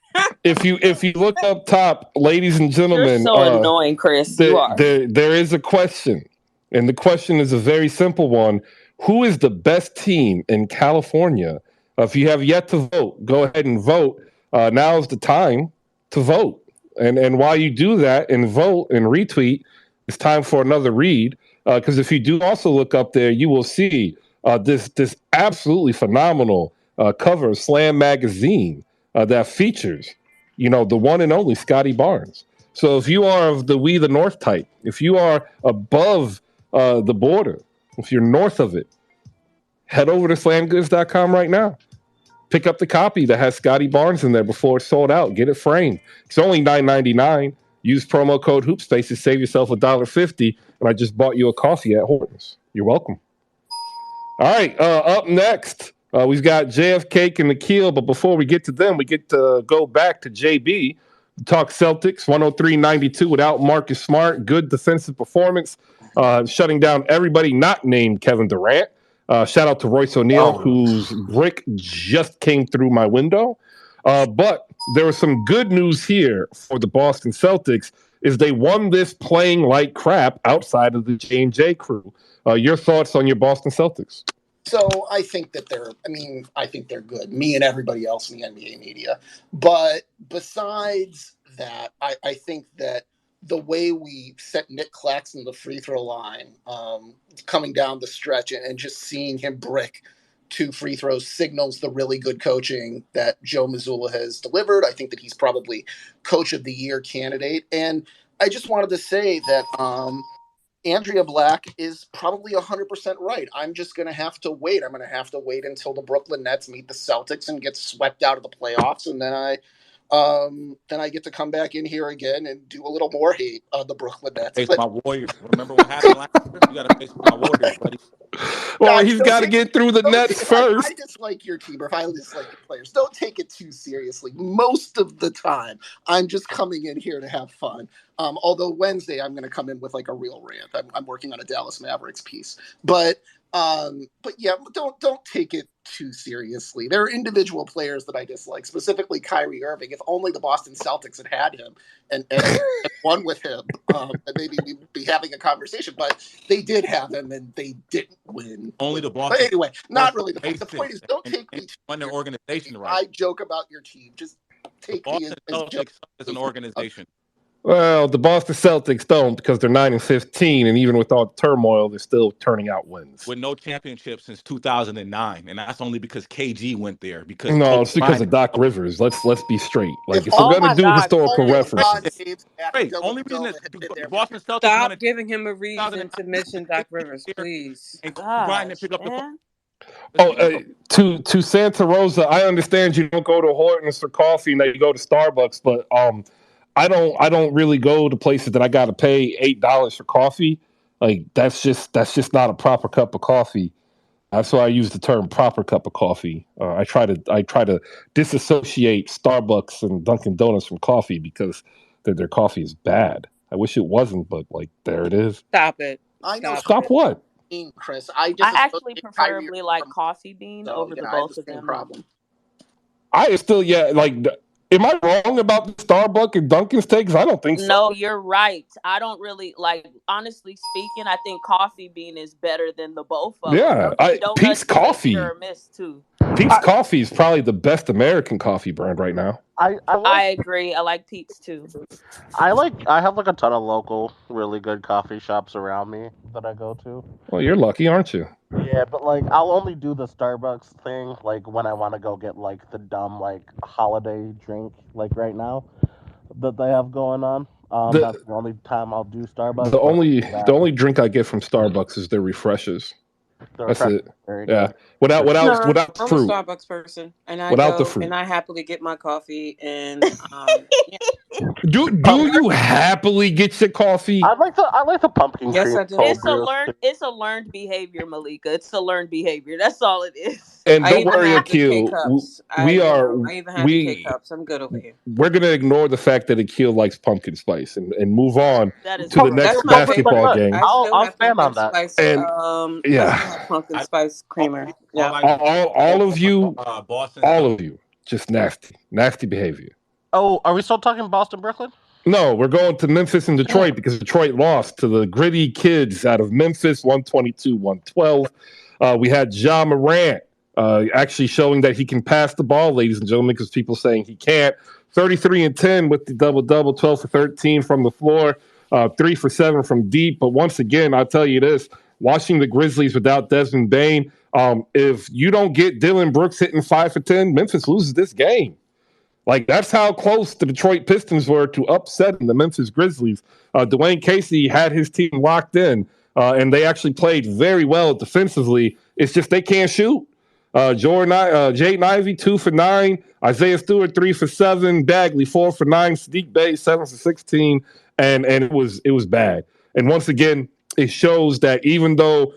if you look up top, ladies and You're gentlemen, so annoying, Chris. You are. there is a question, and the question is a very simple one: who is the best team in California? If you have yet to vote, go ahead and vote. Now is the time to vote. And while you do that and vote and retweet, it's time for another read. Because if you do also look up there, you will see this absolutely phenomenal cover of Slam magazine that features, the one and only Scotty Barnes. So if you are of the We the North type, if you are above the border, if you're north of it, head over to slamgoods.com right now. Pick up the copy that has Scotty Barnes in there before it's sold out. Get it framed. It's only $9.99. Use promo code HoopSpaces, save yourself $1.50. And I just bought you a coffee at Hortons. You're welcome. All right, up next, we've got JFK and Nikhil. But before we get to them, we get to go back to JB. Talk Celtics, 103-92 without Marcus Smart. Good defensive performance, shutting down everybody not named Kevin Durant. Shout out to Royce O'Neal, whose brick just came through my window. But there was some good news here for the Boston Celtics is they won this playing like crap outside of the J&J crew. Your thoughts on your Boston Celtics? So I think that I think they're good. Me and everybody else in the NBA media. But besides that, I think that the way we set Nick Claxton the free throw line, coming down the stretch and just seeing him brick 2 free throws signals the really good coaching that Joe Mazzulla has delivered. I think that he's probably Coach of the Year candidate. And I just wanted to say that Andrea Black is probably 100% right. I'm just going to have to wait. I'm going to have to wait until the Brooklyn Nets meet the Celtics and get swept out of the playoffs. And then I get to come back in here again and do a little more hate on the Brooklyn Nets. Face my Warriors. Remember what happened last year? You got to face my Warriors, buddy. Well, he's got to get through the Nets first. I dislike your team, or if I dislike your players, don't take it too seriously. Most of the time, I'm just coming in here to have fun. Although Wednesday, I'm going to come in with like a real rant. I'm working on a Dallas Mavericks piece, but yeah, don't take it too seriously. There are individual players that I dislike, specifically Kyrie Irving. If only the Boston Celtics had him and won with him, maybe we'd be having a conversation. But they did have him, and they didn't win. Only the Boston. But anyway, not really the point. The point is, don't take me on their organization. Right? I joke about your team. Just take me as Celtics as an organization. Well, the Boston Celtics don't because they're 9-15, and even with all the turmoil, they're still turning out wins. With no championship since 2009, and that's only because KG went there. Because it's because of Doc Rivers. Let's be straight. Like if we're gonna do historical references, only reason is the Boston Celtics. Stop giving him a reason to mention Doc Rivers, please. And Brian to pick up the. To Santa Rosa, I understand you don't go to Hortons for coffee and that you go to Starbucks, but I don't really go to places that I got to pay $8 for coffee. Like that's just not a proper cup of coffee. That's why I use the term proper cup of coffee. I try to disassociate Starbucks and Dunkin' Donuts from coffee because their coffee is bad. I wish it wasn't, but like there it is. Stop it. Stop what? Chris, I actually preferably like coffee bean over the both of them. Problem. I still am I wrong about the Starbucks and Dunkin's takes? I don't think so. No, you're right. I don't really honestly speaking, I think coffee bean is better than the both of them. Yeah, Pete's Coffee. Pete's Coffee is probably the best American coffee brand right now. I agree. I like Pete's too. I have like a ton of local, really good coffee shops around me that I go to. Well, you're lucky, aren't you? Yeah, but like I'll only do the Starbucks thing like when I want to go get like the dumb like holiday drink like right now that they have going on. That's the only time I'll do Starbucks. The only drink I get from Starbucks is their refreshers. That's it. Yeah, without fruit. I'm a Starbucks person, and without the fruit, and I happily get my coffee. And do you happily get your coffee? I like the pumpkin. Yes, I do. It's a learned behavior, Malika. It's a learned behavior. That's all it is. And don't worry, Akil. I even have K-cups. I'm good over here. We're gonna ignore the fact that Akil likes pumpkin spice and move on to the next basketball game. I'll stand on that. And pumpkin spice creamer. Yeah. All of you, just nasty behavior. Oh, are we still talking Boston, Brooklyn? No, we're going to Memphis and Detroit because Detroit lost to the gritty kids out of Memphis, 122-112. We had Ja Morant actually showing that he can pass the ball, ladies and gentlemen, because people saying he can't. 33 and 10 with the double double, 12 for 13 from the floor, 3 for 7 from deep. But once again, I'll tell you this: watching the Grizzlies without Desmond Bain, if you don't get Dylan Brooks hitting 5 for 10, Memphis loses this game. Like, that's how close the Detroit Pistons were to upsetting the Memphis Grizzlies. Dwayne Casey had his team locked in, and they actually played very well defensively. It's just they can't shoot. Jaden Ivey, 2 for 9. Isaiah Stewart, 3 for 7. Bagley, 4 for 9. Sadiq Bey, 7 for 16. And it was bad. And once again, it shows that even though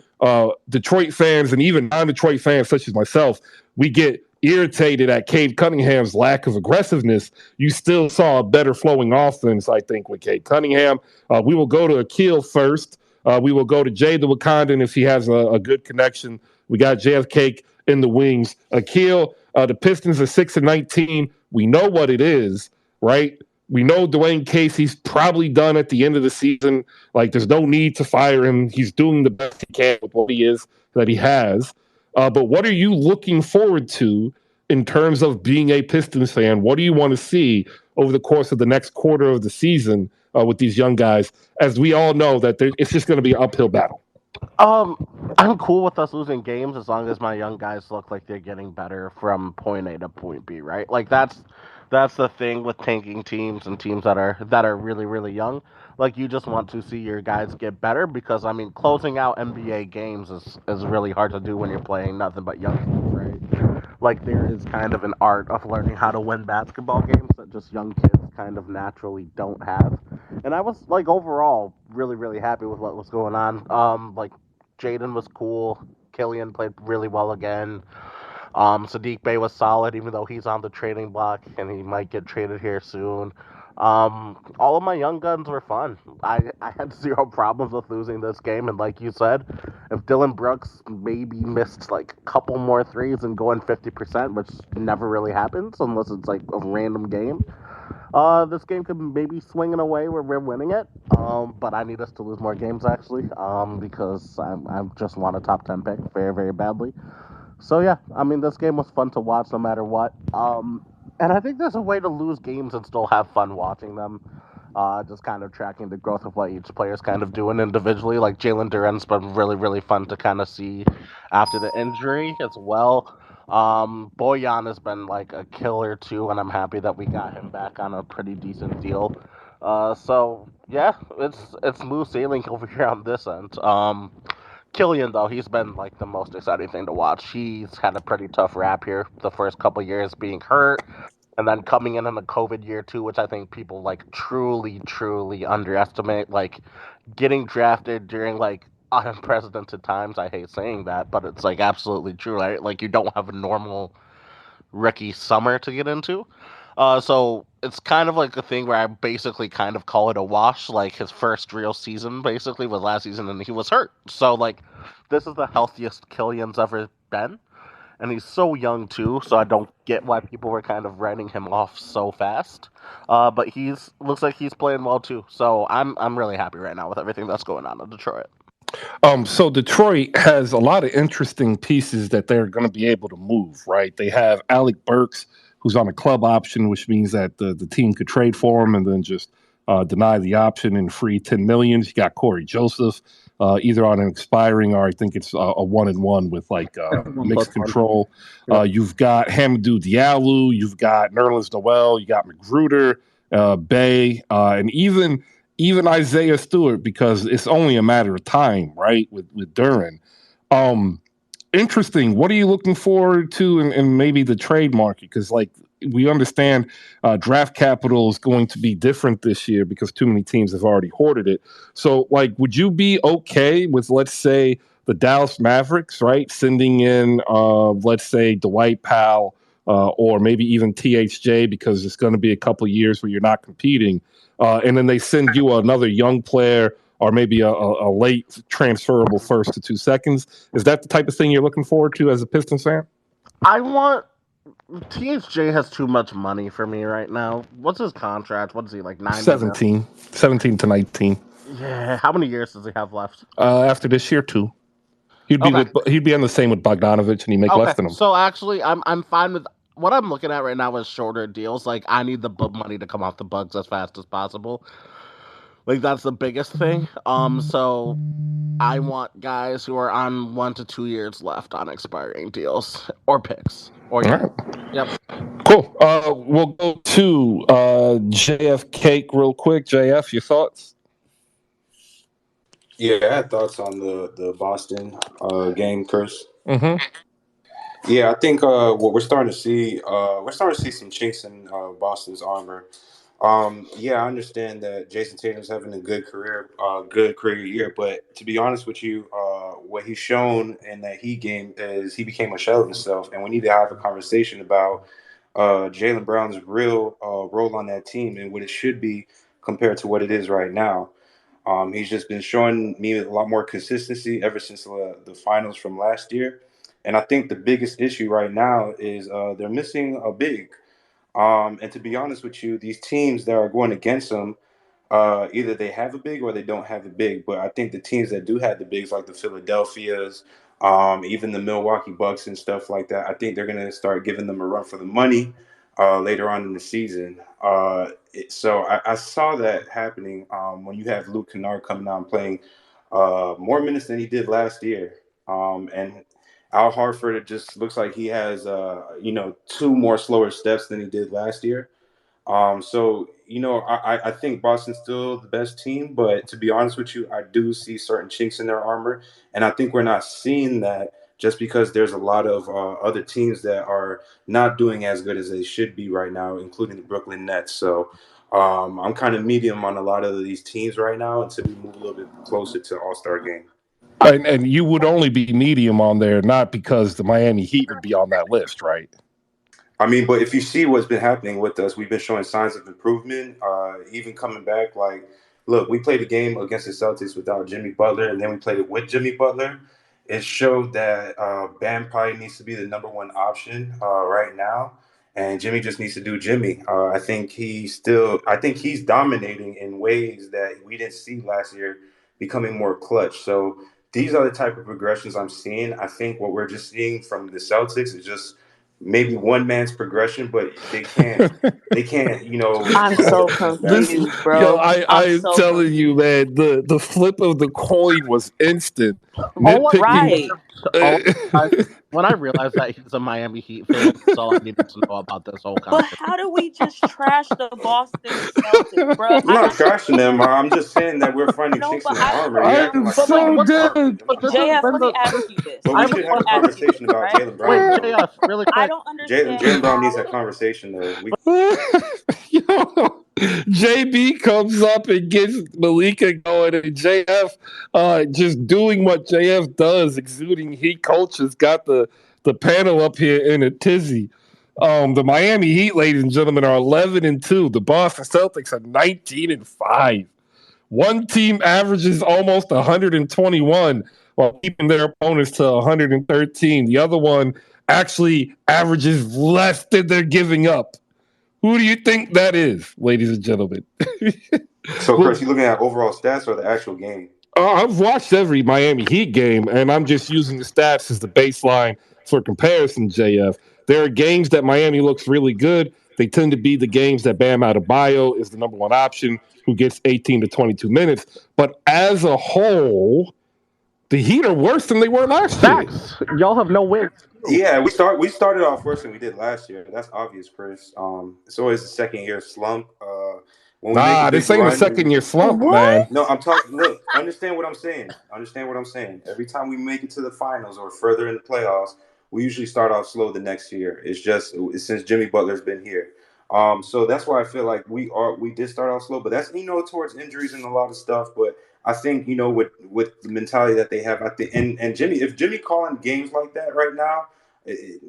Detroit fans and even non-Detroit fans such as myself, we get irritated at Cade Cunningham's lack of aggressiveness, you still saw a better flowing offense, I think, with Cade Cunningham. We will go to Akil first. We will go to Jay the Wakandan if he has a good connection. We got JFK in the wings. Akil, the Pistons are 6 and 19. We know what it is, right? We know Dwayne Casey's probably done at the end of the season. Like, there's no need to fire him. He's doing the best he can with what he is that he has. But what are you looking forward to in terms of being a Pistons fan? What do you want to see over the course of the next quarter of the season with these young guys? As we all know that it's just going to be an uphill battle. I'm cool with us losing games as long as my young guys look like they're getting better from point A to point B, right? Like that's the thing with tanking teams and teams that are really really young. Like, you just want to see your guys get better because I mean closing out NBA games is really hard to do when you're playing nothing but young kids, right? Like, there is kind of an art of learning how to win basketball games that just young kids kind of naturally don't have. And I was like overall really really happy with what was going on. Like, Jaden was cool. Killian played really well again. Sadiq Bey was solid, even though he's on the trading block and he might get traded here soon. All of my young guns were fun. I had zero problems with losing this game, and like you said, if Dylan Brooks maybe missed like a couple more threes and going 50%, which never really happens unless it's like a random game, this game could maybe swing in a way where we're winning it. But I need us to lose more games actually, because I just want a top 10 pick very very badly. So yeah, I mean this game was fun to watch no matter what. And I think there's a way to lose games and still have fun watching them. Just kind of tracking the growth of what each player's kind of doing individually. Like Jalen Duren's been really, really fun to kind of see after the injury as well. Boyan has been like a killer too, and I'm happy that we got him back on a pretty decent deal. So yeah, it's smooth sailing over here on this end. Killian, though, he's been like the most exciting thing to watch. He's had a pretty tough rap here the first couple years being hurt, and then coming in the COVID year too, which I think people like truly, truly underestimate. Like, getting drafted during like unprecedented times. I hate saying that, but it's like absolutely true, right? Like, you don't have a normal rookie summer to get into. So it's kind of like a thing where I basically kind of call it a wash. Like, his first real season basically was last season, and he was hurt. So like, this is the healthiest Killian's ever been, and he's so young too. So I don't get why people were kind of writing him off so fast. But he's looks like he's playing well too. So I'm really happy right now with everything that's going on in Detroit. So Detroit has a lot of interesting pieces that they're going to be able to move, right? They have Alec Burks, who's on a club option, which means that the team could trade for him and then just deny the option and free 10 million. You got Corey Joseph, either on an expiring or I think it's a 1-and-1 with like One plus mixed one. control. Yep. You've got Hamidou Diallo, you've got Nerlens Noel, you got Magruder, Bay, and even Isaiah Stewart, because it's only a matter of time, right? With Duran. Interesting. What are you looking forward to in maybe the trade market? Because like we understand, draft capital is going to be different this year because too many teams have already hoarded it. So like, would you be okay with, let's say, the Dallas Mavericks, right, sending in, let's say, Dwight Powell, or maybe even THJ, because it's going to be a couple of years where you're not competing, and then they send you another young player or maybe a late transferable first to 2 seconds. Is that the type of thing you're looking forward to as a Pistons fan? I want THJ has too much money for me right now. What's his contract? What is he, like 90 mil? 17 to 19. Yeah. How many years does he have left? After this year, 2. He'd be Okay. he'd be on the same with Bogdanovich, and he'd make less Okay. than him. So actually, I'm fine with what I'm looking at right now is shorter deals. Like I need the money to come off the Bucks as fast as possible. Like that's the biggest thing. So I want guys who are on 1 to 2 years left on expiring deals or picks or All young. right. Yep. Cool. We'll go to JF Cake real quick. JF, your thoughts? Yeah, I had thoughts on the Boston game, Chris. Mm-hmm. Yeah, I think what we're starting to see some chinks in Boston's armor. Yeah, I understand that Jason Tatum's having a good career year, but to be honest with you, what he's shown in that Heat game is he became a shell of himself, and we need to have a conversation about Jaylen Brown's real role on that team and what it should be compared to what it is right now. He's just been showing me a lot more consistency ever since the finals from last year. And I think the biggest issue right now is they're missing a big. And to be honest with you, these teams that are going against them, either they have a big or they don't have a big. But I think the teams that do have the bigs, like the Philadelphias, even the Milwaukee Bucks and stuff like that, I think they're going to start giving them a run for the money later on in the season. So I saw that happening when you have Luke Kennard coming out and playing more minutes than he did last year. And Al Harford, it just looks like he has, two more slower steps than he did last year. I think Boston's still the best team, but to be honest with you, I do see certain chinks in their armor, and I think we're not seeing that just because there's a lot of other teams that are not doing as good as they should be right now, including the Brooklyn Nets. So I'm kind of medium on a lot of these teams right now until we move a little bit closer to All-Star game. And you would only be medium on there, not because the Miami Heat would be on that list, right? I mean, but if you see what's been happening with us, we've been showing signs of improvement, even coming back. Like, look, we played a game against the Celtics without Jimmy Butler, and then we played it with Jimmy Butler. It showed that Bam probably needs to be the number one option right now, and Jimmy just needs to do Jimmy. I think he's dominating in ways that we didn't see last year, becoming more clutch. So these are the type of progressions I'm seeing. I think what we're just seeing from the Celtics is just maybe one man's progression, but I'm keep so up with that. This, confused, yo, bro. I'm I'm so telling you, confused. man, the flip of the coin was instant. All I Nitpicking. Right. all when I realized that he's a Miami Heat fan, that's all I needed to know about this whole But conversation. how do we just trash the Boston Celtics, bro? I'm I not don't trashing them. understand. I'm just saying that we're finding No, chinks but in their I don't armor. You're acting I'm understand. like I'm But not like, so being what? positive. dead. I'm But not. this has JF, been let me the. ask you this. But I we have a should have Let me a question. ask you this, conversation about right? Jalen Wait, Brown, though. JF, really I quick. don't Jalen understand Brown needs how. that conversation, though. Yo, JB comes up and gets Malika going, and JF just doing what JF does, exuding heat culture's got the panel up here in a tizzy. The Miami Heat, ladies and gentlemen, are 11-2. The Boston Celtics are 19-5. One team averages almost 121 while keeping their opponents to 113. The other one actually averages less than they're giving up. Who do you think that is, ladies and gentlemen? So, Chris, Well, you looking at overall stats or the actual game? I've watched every Miami Heat game, and I'm just using the stats as the baseline for comparison, JF. There are games that Miami looks really good. They tend to be the games that Bam Adebayo is the number one option, who gets 18 to 22 minutes. But as a whole, the Heat are worse than they were last year. Facts. Y'all have no wins. Too. Yeah, we started off worse than we did last year. That's obvious, Chris. It's always a second year slump. When we make a Nah, big this ain't a run, second year slump, What? man. no, I'm talking. Look, understand what I'm saying. Understand what I'm saying. Every time we make it to the finals or further in the playoffs, we usually start off slow the next year. It's just since Jimmy Butler's been here. So that's why I feel like we did start off slow, but that's towards injuries and a lot of stuff. But I think with the mentality that they have, I think and Jimmy, if Jimmy calling games like that right now,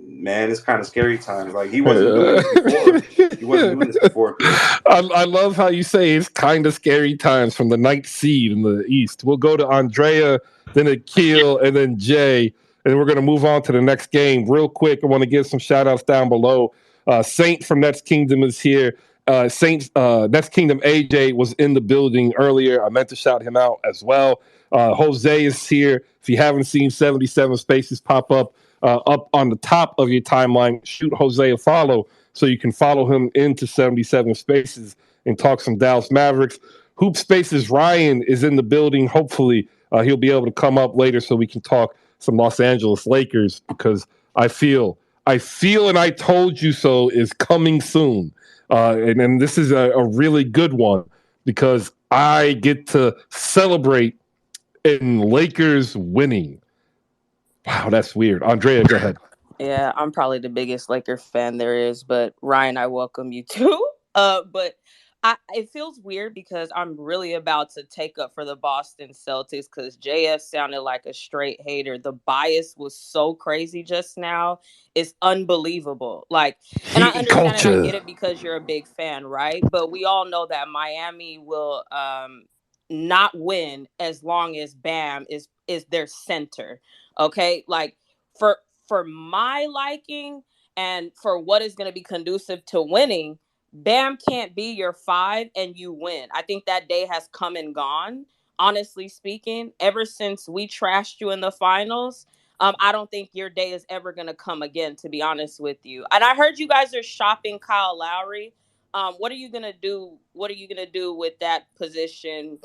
man, it's kind of scary times. Like he wasn't doing this before. He wasn't doing this before, Chris. I love how you say it's kind of scary times from the ninth seed in the East. We'll go to Andrea, then Akil, and then Jay, and we're going to move on to the next game. Real quick, I want to give some shout outs down below. Saint from Nets Kingdom is here. Saints, Next Kingdom AJ was in the building earlier. I meant to shout him out as well. Jose is here. If you haven't seen 77 Spaces pop up on the top of your timeline, shoot Jose a follow so you can follow him into 77 Spaces and talk some Dallas Mavericks. Hoop Spaces Ryan is in the building. Hopefully, he'll be able to come up later so we can talk some Los Angeles Lakers because I feel, and I told you so is coming soon. And this is a really good one because I get to celebrate in Lakers winning. Wow, that's weird. Andrea, go ahead. Yeah, I'm probably the biggest Laker fan there is, but Ryan, I welcome you too. But it feels weird because I'm really about to take up for the Boston Celtics because JF sounded like a straight hater. The bias was so crazy just now. It's unbelievable. Like, and I Heat and understand and I get culture. it because you're a big fan, right? But we all know that Miami will not win as long as Bam is their center. Okay? Like for for my liking and for what is going to be conducive to winning, Bam can't be your five and you win. I think that day has come and gone. Honestly speaking, ever since we trashed you in the finals, I don't think your day is ever going to come again, to be honest with you. And I heard you guys are shopping Kyle Lowry. What are you going to do? What are you going to do with that position?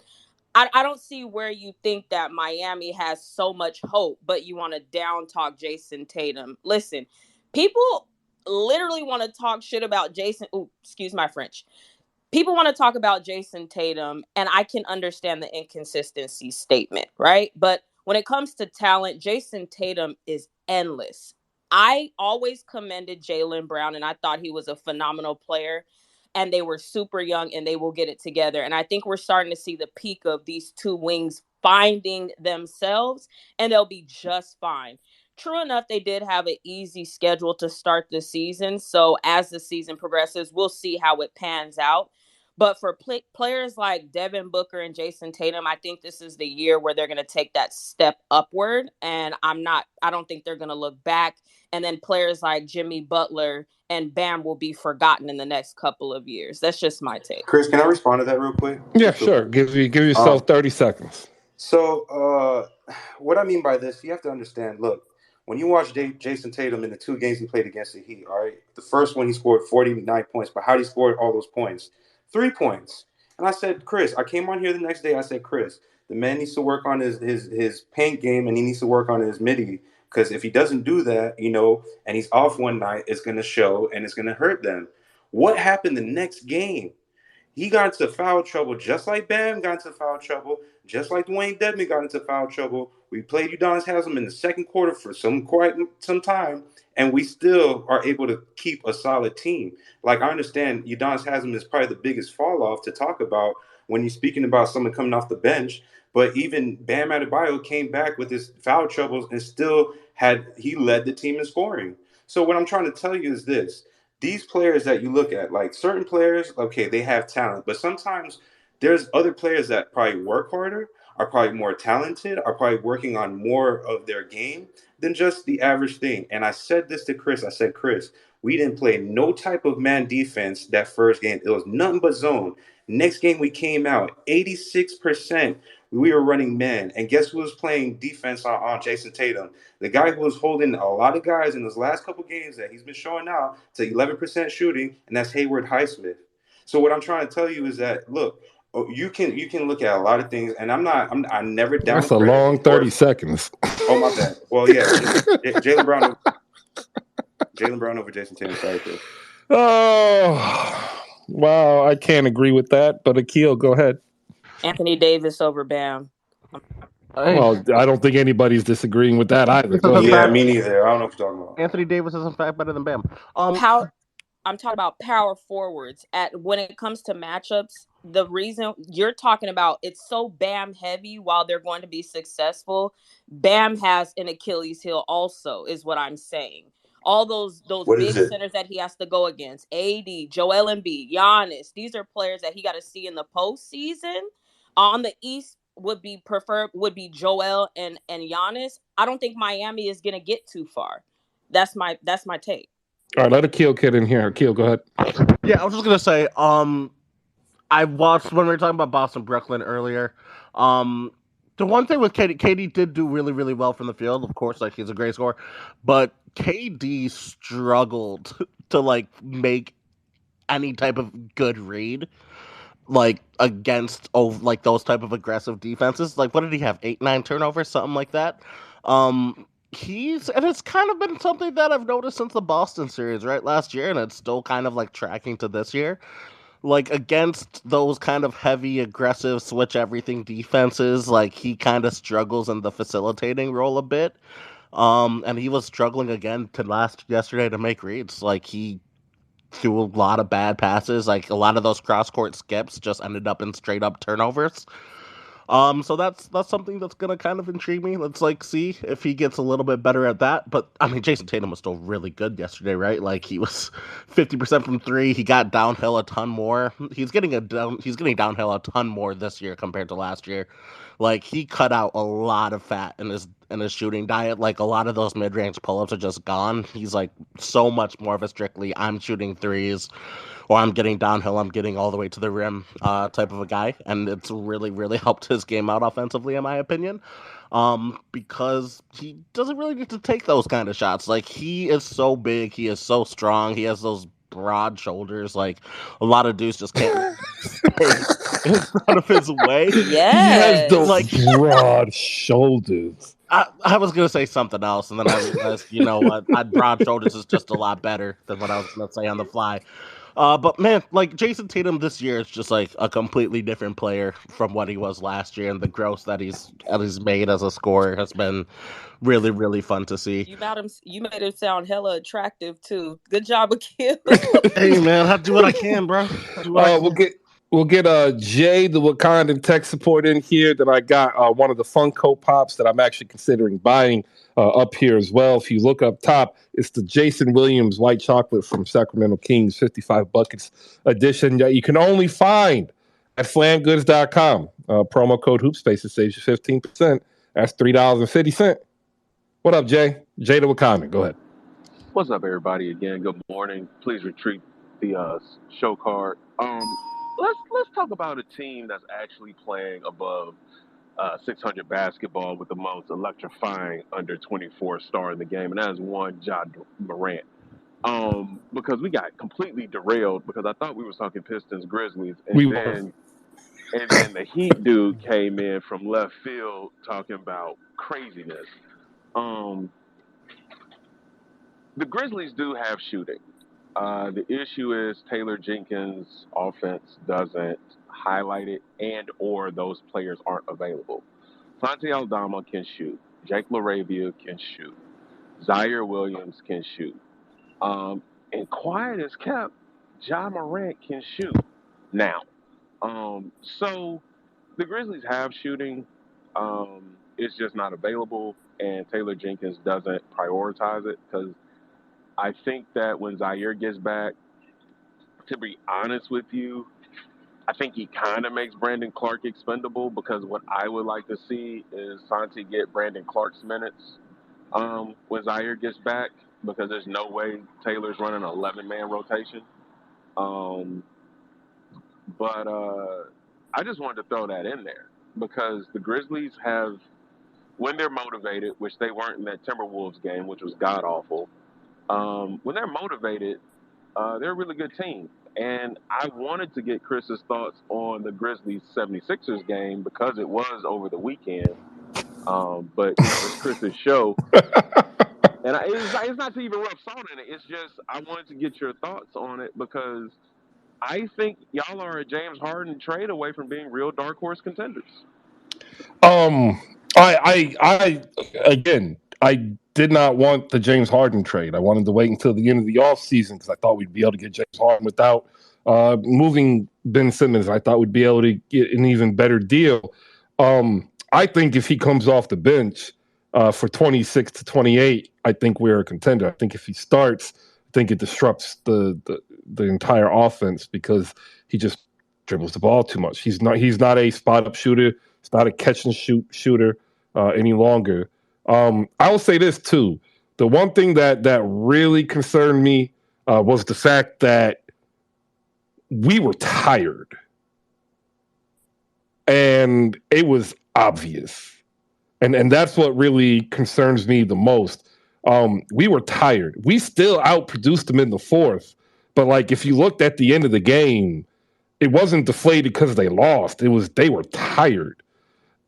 I don't see where you think that Miami has so much hope, but you want to down talk Jason Tatum. Listen, people literally want to talk shit about Jason. Ooh, excuse my French. People want to talk about Jason Tatum, and I can understand the inconsistency statement, right? But when it comes to talent, Jason Tatum is endless. I always commended Jaylen Brown, and I thought he was a phenomenal player. And they were super young, and they will get it together. And I think we're starting to see the peak of these two wings finding themselves, and they'll be just fine. True enough, they did have an easy schedule to start the season. So as the season progresses, we'll see how it pans out. But for players like Devin Booker and Jason Tatum, I think this is the year where they're going to take that step upward. And I don't think they're going to look back. And then players like Jimmy Butler and Bam will be forgotten in the next couple of years. That's just my take. Chris, can I respond to that real quick? Yeah, Just real sure. quick. Give yourself Um, 30 seconds. what I mean by this, you have to understand. Look, when you watch Jason Tatum in the two games he played against the Heat, all right, the first one he scored 49 points, but how did he score all those points? 3 points. And I said, Chris, I came on here the next day. I said, Chris, the man needs to work on his paint game and he needs to work on his midi because if he doesn't do that, and he's off one night, it's going to show and it's going to hurt them. What happened the next game? He got into foul trouble just like Bam got into foul trouble, just like Dwayne Dedman got into foul trouble. We played Udonis Haslam in the second quarter for quite some time, and we still are able to keep a solid team. Like I understand Udonis Haslam is probably the biggest fall off to talk about when you're speaking about someone coming off the bench. But even Bam Adebayo came back with his foul troubles and still he led the team in scoring. So what I'm trying to tell you is this: these players that you look at, like certain players, okay, they have talent, but sometimes there's other players that probably work harder, are probably more talented, are probably working on more of their game than just the average thing. And I said this to Chris. I said, Chris, we didn't play no type of man defense that first game. It was nothing but zone. Next game we came out 86%. We were running man. And guess who was playing defense on Jason Tatum? The guy who was holding a lot of guys in those last couple games that he's been showing out to 11% shooting, and that's Hayward Highsmith. So what I'm trying to tell you is that look, you can look at a lot of things, and I never That's a downgraded long him or 30 seconds. oh my bad. Well, yeah, Jalen Brown over Jason Tatum. Sorry, Chris. Oh, wow. I can't agree with that. But Akil, go ahead. Anthony Davis over Bam. Hey, Well, I don't think anybody's disagreeing with that either. this is Go a ahead. Yeah, fact. me neither. I don't know what you're talking about. Anthony Davis is in fact better than Bam. Power I'm talking about power forwards. At when it comes to matchups, the reason you're talking about it's so Bam heavy while they're going to be successful, Bam has an Achilles heel also, is what I'm saying. All those What is big it? centers that he has to go against, AD, Joel Embiid, Giannis, these are players that he got to see in the postseason. On the East would be Joel and Giannis. I don't think Miami is gonna get too far. That's my take. All right, let Akil get in here. Akil, go ahead. Yeah, I was just gonna say, I watched when we were talking about Boston Brooklyn earlier. The one thing with KD did do really, really well from the field. Of course, like he's a great scorer, but KD struggled to like make any type of good read, like against like those type of aggressive defenses. Like, what did he have? 8, 9 turnovers, something like that. And it's kind of been something that I've noticed since the Boston series, right, last year, and it's still kind of like tracking to this year. Like against those kind of heavy, aggressive, switch everything defenses, like he kind of struggles in the facilitating role a bit. And he was struggling again to last yesterday to make reads. Like he threw a lot of bad passes. Like a lot of those cross court skips just ended up in straight up turnovers. So that's something that's gonna kind of intrigue me. Let's like see if he gets a little bit better at that. But I mean, Jason Tatum was still really good yesterday, right? Like he was 50% from three. He got downhill a ton more. He's getting downhill a ton more this year compared to last year. Like he cut out a lot of fat in his shooting diet. Like a lot of those mid range pull ups are just gone. He's like so much more of a strictly I'm shooting threes or I'm getting downhill, I'm getting all the way to the rim type of a guy. And it's really, really helped his game out offensively, in my opinion. Because he doesn't really need to take those kind of shots. Like, he is so big, he is so strong, he has those broad shoulders. Like, a lot of dudes just can't stay in front of his way. He has the Like, Yes. broad shoulders. I was gonna say something else, and then I realized, you know what, broad shoulders is just a lot better than what I was gonna say on the fly. But man, like Jason Tatum this year is just like a completely different player from what he was last year, and the growth that he's made as a scorer has been really, really fun to see. You made him sound hella attractive too. Good job, Akil. Hey man, I do what I can, bro. I do what I We'll can. get Jay, the Wakandan tech support in here. Then I got one of the Funko Pops that I'm actually considering buying up here as well. If you look up top, it's the Jason Williams white chocolate from Sacramento Kings 55 buckets edition that you can only find at flamgoods.com. Promo code HoopSpaces saves you 15%. That's $3.50. What up, Jay? Jay the Wakanda. Go ahead. What's up, everybody? Again, good morning. Please retreat the show card. Let's talk about a team that's actually playing above 600 basketball with the most electrifying under 24 star in the game, and that is one John Morant. Because we got completely derailed because I thought we were talking Pistons Grizzlies, We and then the Heat dude came in from left field talking about craziness. Um, the Grizzlies do have shooting. The issue is Taylor Jenkins' offense doesn't highlight it, and or those players aren't available. Santi Aldama can shoot. Jake LaRavia can shoot. Zaire Williams can shoot. And quiet as kept, John Morant can shoot now. So the Grizzlies have shooting. It's just not available, and Taylor Jenkins doesn't prioritize it because I think that when Zaire gets back, to be honest with you, I think he kind of makes Brandon Clark expendable because what I would like to see is Santi get Brandon Clark's minutes when Zaire gets back because there's no way Taylor's running an 11-man rotation. Um, but I just wanted to throw that in there because the Grizzlies have, when they're motivated, which they weren't in that Timberwolves game, which was god awful, when they're motivated, they're a really good team. And I wanted to get Chris's thoughts on the Grizzlies 76ers game because it was over the weekend. But, you know, it's Chris's show. And it's not to even rub salt in it. It's just I wanted to get your thoughts on it because I think y'all are a James Harden trade away from being real dark horse contenders. Um, I again, I did not want the James Harden trade. I wanted to wait until the end of the offseason because I thought we'd be able to get James Harden without moving Ben Simmons. I thought we'd be able to get an even better deal. I think if he comes off the bench for 26 to 28, I think we're a contender. I think if he starts, I think it disrupts the entire offense because he just dribbles the ball too much. He's not a spot up shooter. He's not a catch and shoot shooter any longer. I will say this too. The one thing that really concerned me was the fact that we were tired, and it was obvious, and that's what really concerns me the most. We were tired. We still outproduced them in the fourth, but like if you looked at the end of the game, it wasn't deflated because they lost. It was they were tired,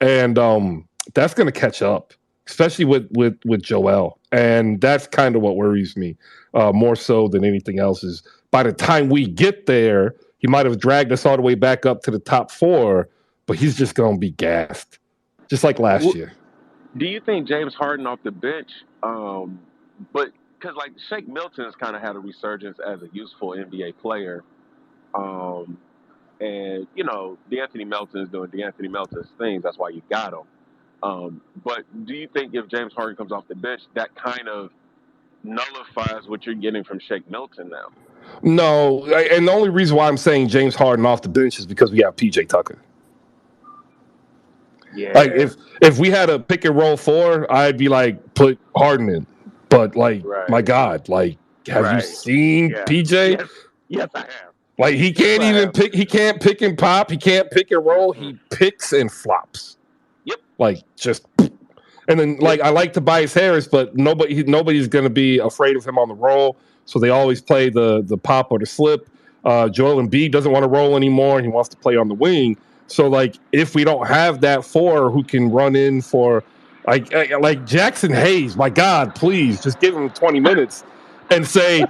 and that's going to catch up, especially with Joel, and that's kind of what worries me more so than anything else. Is by the time we get there, he might have dragged us all the way back up to the top four, but he's just going to be gassed, just like last year. Do you think James Harden off the bench? But because like Shake Milton's kind of had a resurgence as a useful NBA player, and DeAnthony Melton is doing DeAnthony Melton's things. That's why you got him. But do you think if James Harden comes off the bench, that kind of nullifies what you're getting from Shake Milton now? No, and the only reason why I'm saying James Harden off the bench is because we have PJ Tucker. Yeah. Like if we had a pick and roll 4, I'd be like put Harden in. But like my God, like have you seen PJ? Yes, I have. Like he can't even pick. He can't pick and pop. He can't pick and roll. Mm-hmm. He picks and flops. Yep. Like just, and then like I like Tobias Harris, but nobody's going to be afraid of him on the roll. So they always play the pop or the slip. Joel Embiid doesn't want to roll anymore. He wants to play on the wing. So like if we don't have that 4 who can run in for like Jackson Hayes, my God, please just give him 20 minutes and say.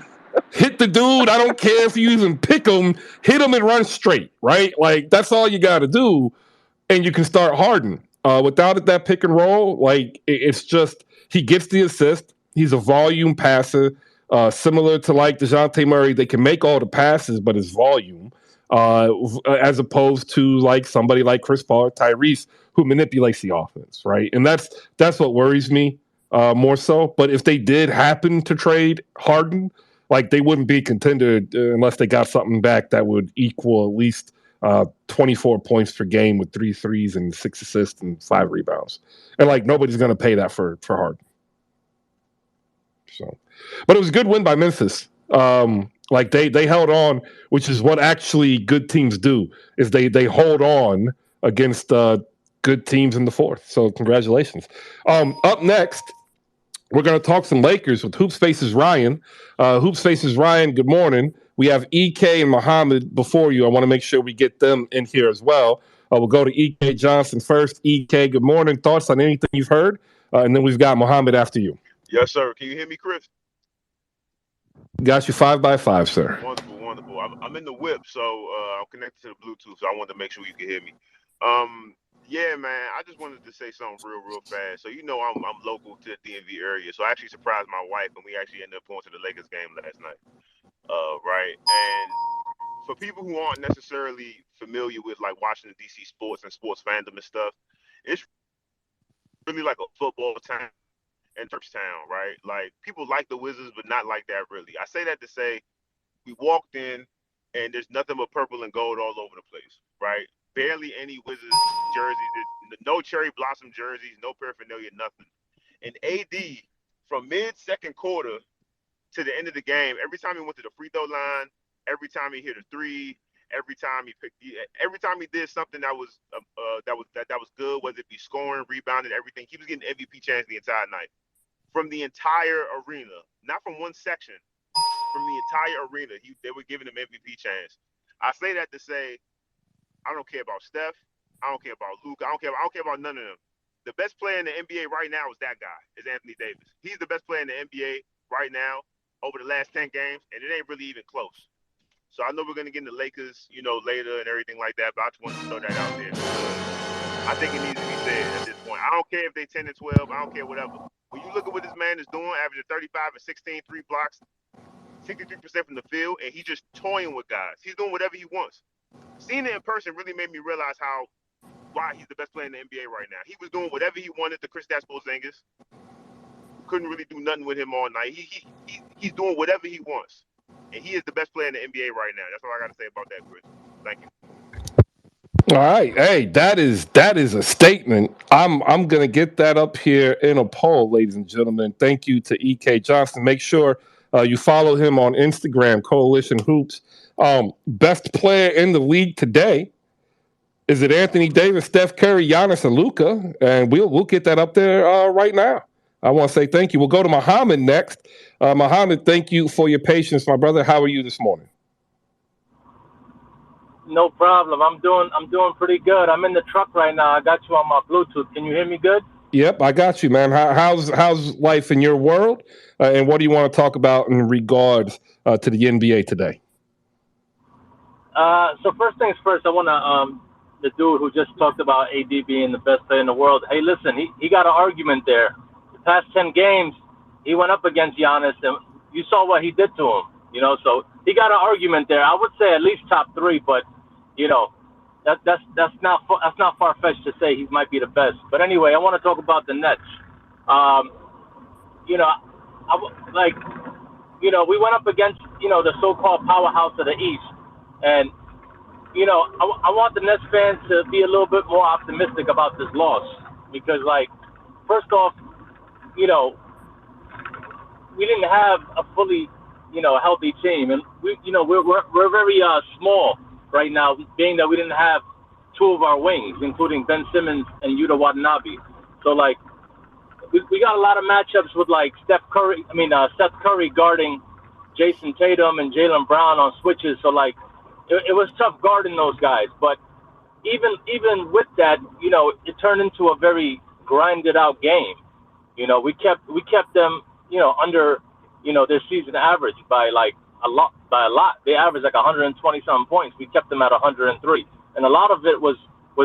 Hit the dude. I don't care if you even pick him. Hit him and run straight, right? Like, that's all you got to do, and you can start Harden. Without it, that pick and roll, like, it's just he gets the assist. He's a volume passer, similar to, like, DeJounte Murray. They can make all the passes, but it's volume, as opposed to, like, somebody like Chris Paul or Tyrese who manipulates the offense, right? And that's what worries me more so. But if they did happen to trade Harden, like they wouldn't be a contender unless they got something back that would equal at least 24 points per game with 3 threes and 6 assists and 5 rebounds. And like nobody's going to pay that for Harden. So, but it was a good win by Memphis. Like they held on, which is what actually good teams do. Is they hold on against good teams in the fourth. So congratulations. Up next. We're going to talk some Lakers with HoopSpaces Ryan. HoopSpaces Ryan, good morning. We have EK and Muhammad before you. I want to make sure we get them in here as well. We'll go to EK Johnson first. EK, good morning. Thoughts on anything you've heard? And then we've got Muhammad after you. Yes, sir. Can you hear me, Chris? Got you 5x5, sir. Wonderful, wonderful. I'm in the whip, so I'm connected to the Bluetooth, so I wanted to make sure you can hear me. Yeah, man, I just wanted to say something real fast. So, I'm local to the DMV area, so I actually surprised my wife, and we actually ended up going to the Lakers game last night, right? And for people who aren't necessarily familiar with, like, Washington, D.C. sports and sports fandom and stuff, it's really like a football town and church town, right? Like, people like the Wizards, but not like that, really. I say that to say we walked in, and there's nothing but purple and gold all over the place, right? Barely any Wizards jerseys, no cherry blossom jerseys, no paraphernalia, nothing. And AD, from mid-second quarter to the end of the game, every time he went to the free throw line, every time he hit a three, every time he did something that was good, whether it be scoring, rebounding, everything, he was getting MVP chance the entire night. From the entire arena, not from one section, from the entire arena, they were giving him MVP chance. I say that to say, I don't care about Steph. I don't care about Luka. I don't care about none of them. The best player in the NBA right now is that guy, is Anthony Davis. He's the best player in the NBA right now over the last 10 games, and it ain't really even close. So I know we're going to get into Lakers, later and everything like that, but I just wanted to throw that out there because I think it needs to be said at this point. I don't care if they're 10 and 12. I don't care whatever. When you look at what this man is doing, averaging 35 and 16 3 blocks, 63% from the field, and he's just toying with guys. He's doing whatever he wants. Seeing it in person really made me realize why he's the best player in the NBA right now. He was doing whatever he wanted to Kristaps Porzingis. Couldn't really do nothing with him all night. He's doing whatever he wants, and he is the best player in the NBA right now. That's all I got to say about that, Chris. Thank you. All right, hey, that is a statement. I'm gonna get that up here in a poll, ladies and gentlemen. Thank you to EK Johnson. Make sure You follow him on Instagram, Coalition Hoops. Best player in the league today. Is it Anthony Davis, Steph Curry, Giannis, and Luca? And we'll get that up there right now. I want to say thank you. We'll go to Muhammad next. Muhammad, thank you for your patience, my brother. How are you this morning? No problem. I'm doing pretty good. I'm in the truck right now. I got you on my Bluetooth. Can you hear me good? Yep, I got you, man. How's life in your world, and what do you want to talk about in regards to the NBA today? So first things first, I want to the dude who just talked about AD being the best player in the world. Hey, listen, he got an argument there. The past 10 games, he went up against Giannis, and you saw what he did to him. So he got an argument there. I would say at least top three, but that's not far fetched to say he might be the best. But anyway, I want to talk about the Nets. Um, you know, we went up against the so-called powerhouse of the East, and I want the Nets fans to be a little bit more optimistic about this loss because, first off, we didn't have a fully, healthy team, and we're very small right now, being that we didn't have two of our wings, including Ben Simmons and Yuta Watanabe. So we got a lot of matchups with Seth Curry guarding Jason Tatum and Jaylen Brown on switches. So it was tough guarding those guys. But even with that, it turned into a very grinded out game. We kept them, under, their season average by a lot. They averaged 120 something points. We kept them at 103, and a lot of it was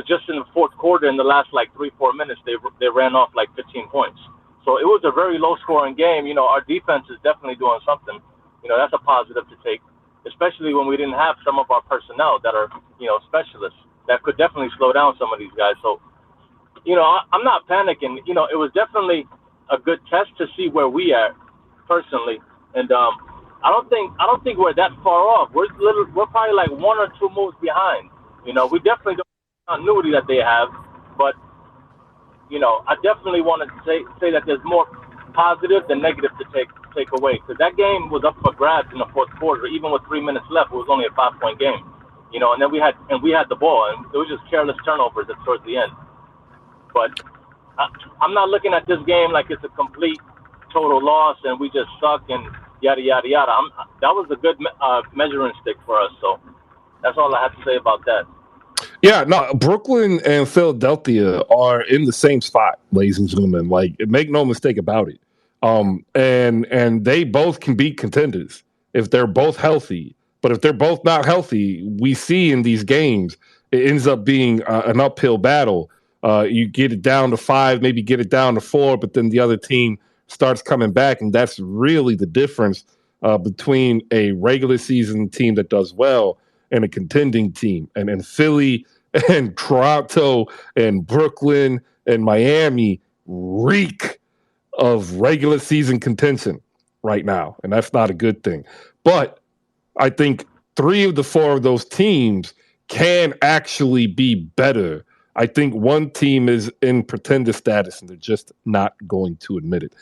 just in the fourth quarter. In the last 3-4 minutes, they ran off 15 points. So it was a very low scoring game. Our defense is definitely doing something. That's a positive to take, especially when we didn't have some of our personnel that are specialists that could definitely slow down some of these guys. So I'm not panicking. It was definitely a good test to see where we are personally, and I don't think we're that far off. We're probably 1 or 2 moves behind. We definitely don't have the continuity that they have, but I definitely want to say that there's more positive than negative to take away, because that game was up for grabs in the fourth quarter. Even with 3 minutes left, it was only a 5-point game. And then we had the ball, and it was just careless turnovers towards the end. But I'm not looking at this game like it's a complete total loss and we just suck and yada yada yada. That was a good measuring stick for us. So that's all I have to say about that. Yeah, no, Brooklyn and Philadelphia are in the same spot, ladies and gentlemen. Make no mistake about it. And they both can be contenders if they're both healthy. But if they're both not healthy, we see in these games it ends up being an uphill battle. You get it down to 5, maybe get it down to 4, but then the other team starts coming back, and that's really the difference between a regular season team that does well and a contending team. And Philly and Toronto and Brooklyn and Miami reek of regular season contention right now, and that's not a good thing. But I think 3 of the 4 of those teams can actually be better. I think one team is in pretender status, and they're just not going to admit it.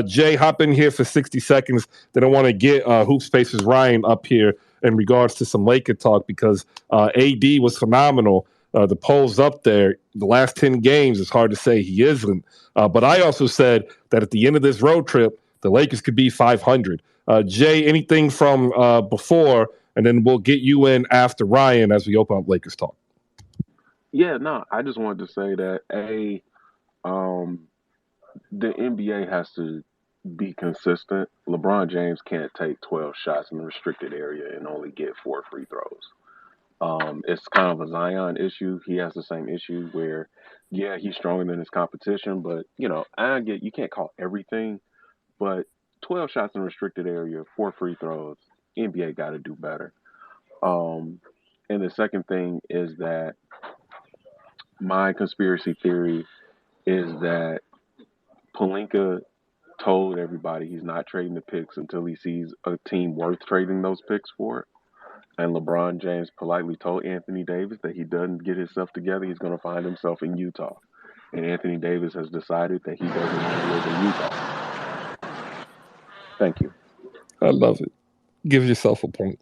Jay, hop in here for 60 seconds. Then I want to get HoopSpaces Ryan up here in regards to some Laker talk, because AD was phenomenal. The polls up there. The last 10 games, it's hard to say he isn't. But I also said that at the end of this road trip, the Lakers could be 500. Jay, anything from before, and then we'll get you in after Ryan as we open up Lakers talk. Yeah, no, I just wanted to say that the NBA has to be consistent. LeBron James can't take 12 shots in the restricted area and only get 4 free throws. It's kind of a Zion issue. He has the same issue where, yeah, he's stronger than his competition, but I get you can't call everything, but 12 shots in the restricted area, 4 free throws, NBA got to do better. And the second thing is that my conspiracy theory is that Pelinka told everybody he's not trading the picks until he sees a team worth trading those picks for. And LeBron James politely told Anthony Davis that he doesn't get himself together, he's going to find himself in Utah. And Anthony Davis has decided that he doesn't want to live in Utah. Thank you. I love it. Give yourself a point.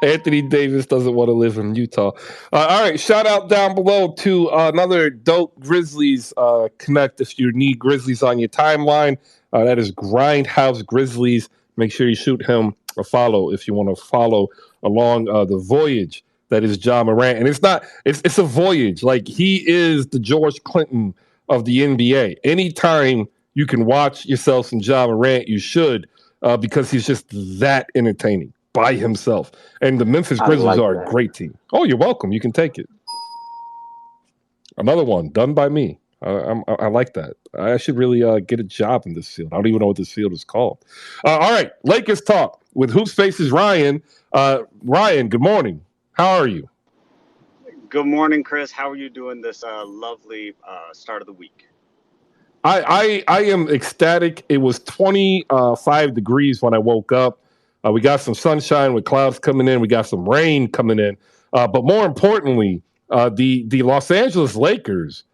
Anthony Davis doesn't want to live in Utah. All right, shout out down below to another dope Grizzlies connect. If you need Grizzlies on your timeline, that is Grindhouse Grizzlies. Make sure you shoot him a follow if you want to follow along the voyage that is Ja Morant. And it's a voyage. Like, he is the George Clinton of the NBA. Anytime you can watch yourself some Ja Morant, you should, because he's just that entertaining by himself. And the Memphis I Grizzlies like are a that. great team. Oh, you're welcome. You can take it. Another one done by me. I like that. I should really get a job in this field. I don't even know what this field is called. All right, Lakers talk with HoopSpaces Ryan. Ryan, good morning. How are you? Good morning, Chris. How are you doing this lovely start of the week? I am ecstatic. It was 25 degrees when I woke up. We got some sunshine with clouds coming in. We got some rain coming in. But more importantly, the Los Angeles Lakers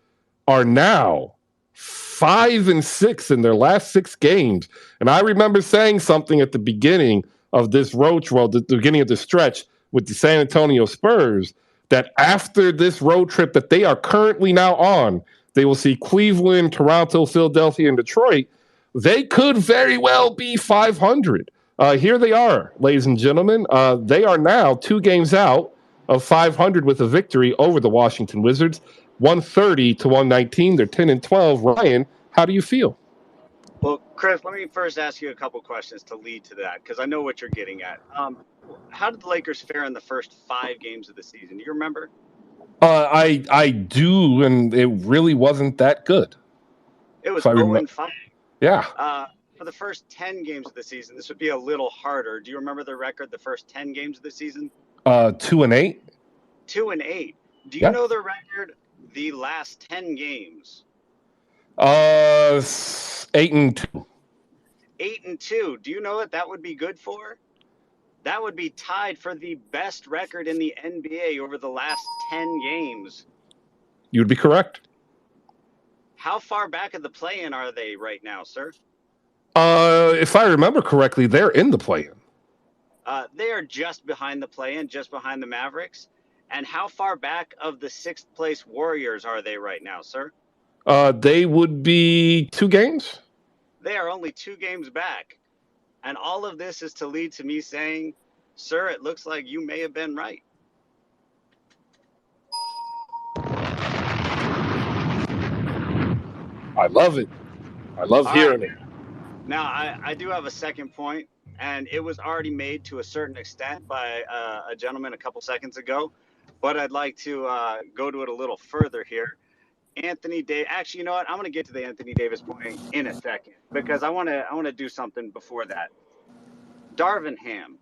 are now 5-6 in their last 6 games. And I remember saying something at the beginning of this the beginning of the stretch with the San Antonio Spurs, that after this road trip that they are currently now on, they will see Cleveland, Toronto, Philadelphia, and Detroit. They could very well be 500. Here they are, ladies and gentlemen. They are now 2 games out of 500 with a victory over the Washington Wizards, 130 to 119. They're 10-12. Ryan, how do you feel? Well, Chris, let me first ask you a couple questions to lead to that, because I know what you're getting at. How did the Lakers fare in the first 5 games of the season? Do you remember? I do, and it really wasn't that good. It If was I remember, 0-5. yeah, For the first 10 games of the season, this would be a little harder. Do you remember the record the first 10 games of the season? 2-8. 2-8. Do you Yeah, know the record the last 10 games? 8-2. 8-2. Do you know what that would be good for? That would be tied for the best record in the NBA over the last 10 games. You'd be correct. How far back of the play-in are they right now, sir? If I remember correctly, they're in the play-in. They are just behind the play-in, just behind the Mavericks. And how far back of the 6th place Warriors are they right now, sir? They would be 2 games. They are only 2 games back. And all of this is to lead to me saying, sir, it looks like you may have been right. I love it. I love hearing it. Now, I do have a second point, and it was already made to a certain extent by a gentleman a couple seconds ago, but I'd like to go to it a little further here. Anthony Davis. Actually, you know what? I'm going to get to the Anthony Davis point in a second, because I want to do something before that. Darvin Ham.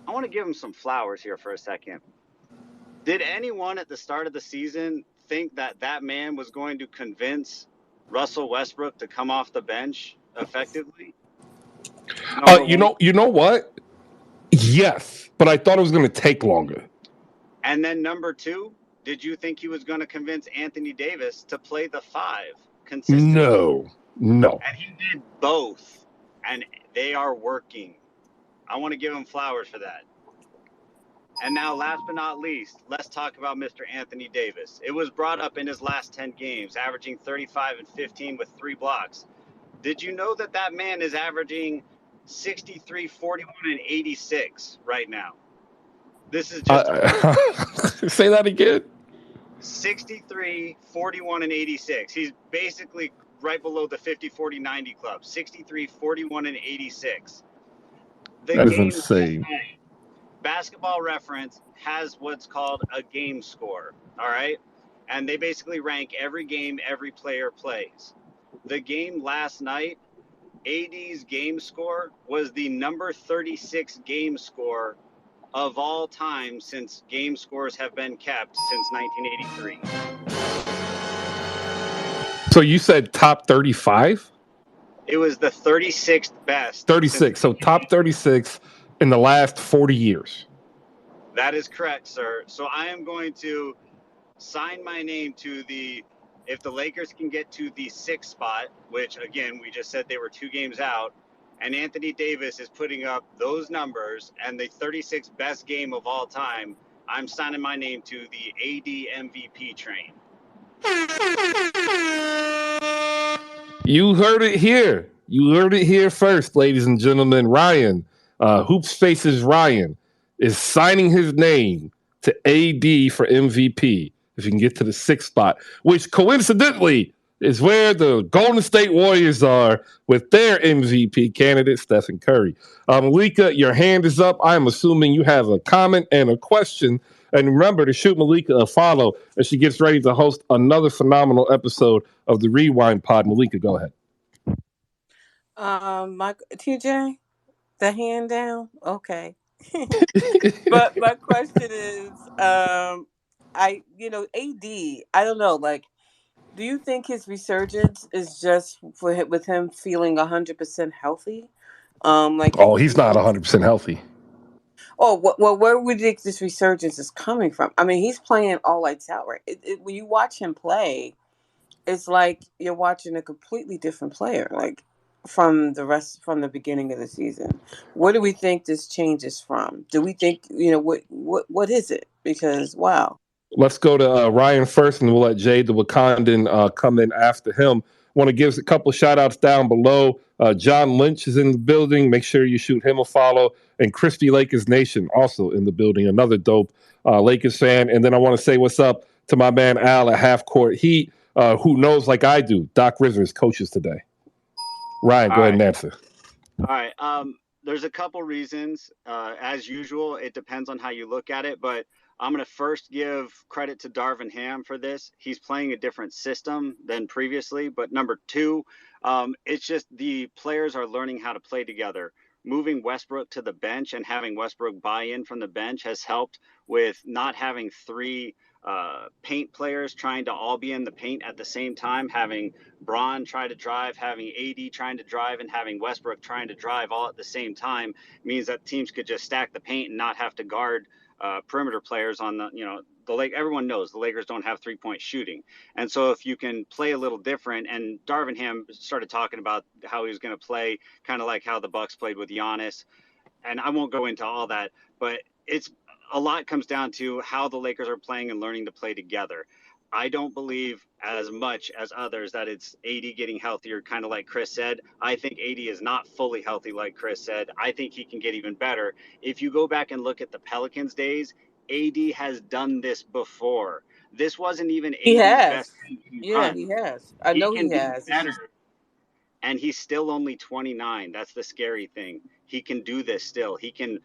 I want to give him some flowers here for a second. Did anyone at the start of the season think that that man was going to convince Russell Westbrook to come off the bench effectively? You know what? Yes, but I thought it was going to take longer. And then number 2, did you think he was going to convince Anthony Davis to play the 5 consistently? No. And he did both, and they are working. I want to give him flowers for that. And now, last but not least, let's talk about Mr. Anthony Davis. It was brought up in his last 10 games, averaging 35 and 15 with 3 blocks. Did you know that that man is averaging 63, 41, and 86 right now? This is just say that again. 63, 41, and 86. He's basically right below the 50, 40, 90 club. 63, 41, and 86. That is insane. Basketball Reference has what's called a game score, all right? And they basically rank every game every player plays. The game last night, AD's game score was the number 36 game score of all time since game scores have been kept since 1983. So you said top 35? It was the 36th best. 36. So top 36 in the last 40 years. That is correct, sir. So I am going to sign my name to if the Lakers can get to the 6th spot, which again, we just said they were 2 games out, and Anthony Davis is putting up those numbers and the 36th best game of all time, I'm signing my name to the AD MVP train. You heard it here. You heard it here first, ladies and gentlemen. Ryan, HoopSpaces Ryan, is signing his name to AD for MVP if you can get to the sixth spot, which coincidentally is where the Golden State Warriors are with their MVP candidate, Stephen Curry. Malika, your hand is up. I'm assuming you have a comment and a question. And remember to shoot Malika a follow as she gets ready to host another phenomenal episode of the Rewind Pod. Malika, go ahead. My TJ, the hand down. Okay. But my question is, AD. I don't know. Like, do you think his resurgence is just with him feeling 100% healthy? Oh, he's not 100% healthy. Oh, well, where would you think this resurgence is coming from? I mean, he's playing all lights out, right? When you watch him play, it's like you're watching a completely different player, like from the beginning of the season. Where do we think this change is from? Do we think what is it? Because wow. Let's go to Ryan first, and we'll let Jay the Wakandan come in after him. Want to give a couple shout outs down below. John Lynch is in the building. Make sure you shoot him a follow. And Crispy Lakers Nation also in the building. Another dope Lakers fan. And then I want to say what's up to my man Al at Half Court Heat, who knows like I do. Doc Rivers coaches today. Ryan, go ahead and answer. All right. There's a couple reasons. As usual, it depends on how you look at it, but I'm going to first give credit to Darvin Ham for this. He's playing a different system than previously. But number two, it's just the players are learning how to play together. Moving Westbrook to the bench and having Westbrook buy in from the bench has helped with not having three paint players trying to all be in the paint at the same time, having Braun try to drive, having AD trying to drive, and having Westbrook trying to drive all at the same time means that teams could just stack the paint and not have to guard perimeter players on the Lake. Everyone knows the Lakers don't have 3-point shooting. And so if you can play a little different, and Darvin Ham started talking about how he was going to play kind of like how the Bucks played with Giannis. And I won't go into all that, but it's a lot comes down to how the Lakers are playing and learning to play together. I don't believe as much as others that it's AD getting healthier, kind of like Chris said. I think AD is not fully healthy, like Chris said. I think he can get even better. If you go back and look at the Pelicans days, AD has done this before. This wasn't even He AD's has. best Yeah, run. he has. I know he Can be has. better. And he's still only 29. That's the scary thing. He can do this still. He can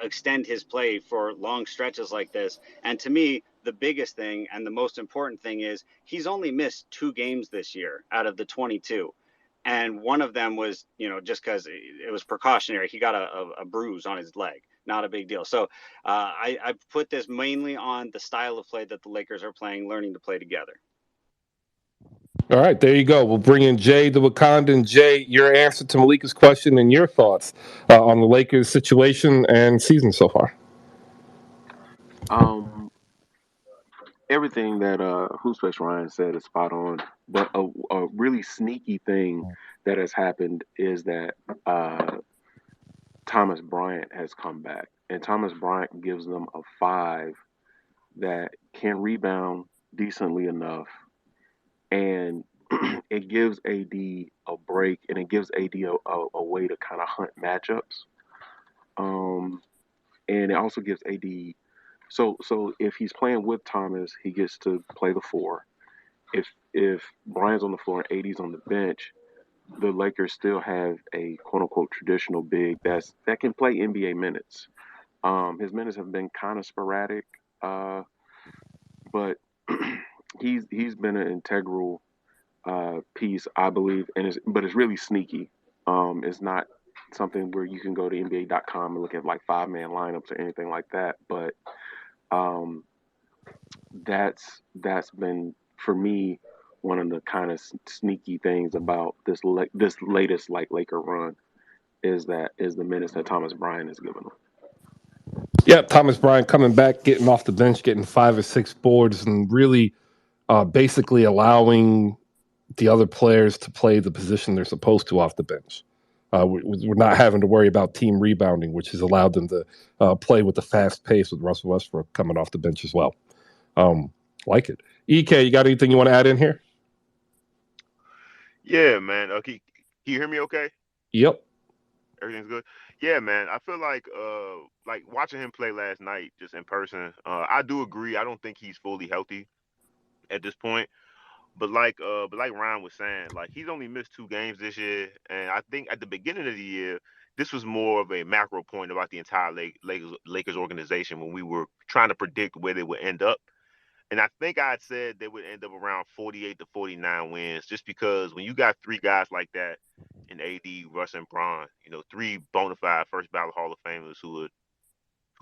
extend his play for long stretches like this. And to me, the biggest thing and the most important thing is he's only missed 2 games this year out of the 22. And one of them was, just because it was precautionary. He got a bruise on his leg. Not a big deal. So I put this mainly on the style of play that the Lakers are playing, learning to play together. All right, there you go. We'll bring in Jay the Wakandan. Jay, your answer to Malika's question and your thoughts on the Lakers' situation and season so far. Everything that HoopSpace Ryan said is spot on. But a really sneaky thing that has happened is that Thomas Bryant has come back, and Thomas Bryant gives them a 5 that can rebound decently enough, and it gives AD a break, and it gives AD a way to kind of hunt matchups. And it also gives AD so if he's playing with Thomas, he gets to play the 4. If Bryant's on the floor and AD's on the bench, the Lakers still have a quote unquote traditional big that can play NBA minutes. His minutes have been kind of sporadic, but he's been an integral piece, I believe, but it's really sneaky. It's not something where you can go to NBA.com and look at like 5-man lineups or anything like that. But that's been for me one of the kind of sneaky things about this latest Laker run is the minutes that Thomas Bryant is giving them. Yep, Thomas Bryant coming back, getting off the bench, getting 5 or 6 boards, and really basically allowing the other players to play the position they're supposed to off the bench. We're not having to worry about team rebounding, which has allowed them to play with the fast pace with Russell Westbrook coming off the bench as well. Like it. EK, you got anything you want to add in here? Yeah, man. Can you hear me okay? Yep. Everything's good. Yeah, man. I feel like watching him play last night just in person. I do agree. I don't think he's fully healthy at this point. But like Ryan was saying, like he's only missed 2 games this year, and I think at the beginning of the year, this was more of a macro point about the entire Lakers organization when we were trying to predict where they would end up. And I think I had said they would end up around 48 to 49 wins, just because when you got 3 guys like that in AD, Russ, and Bron, 3 bona fide first ballot Hall of Famers who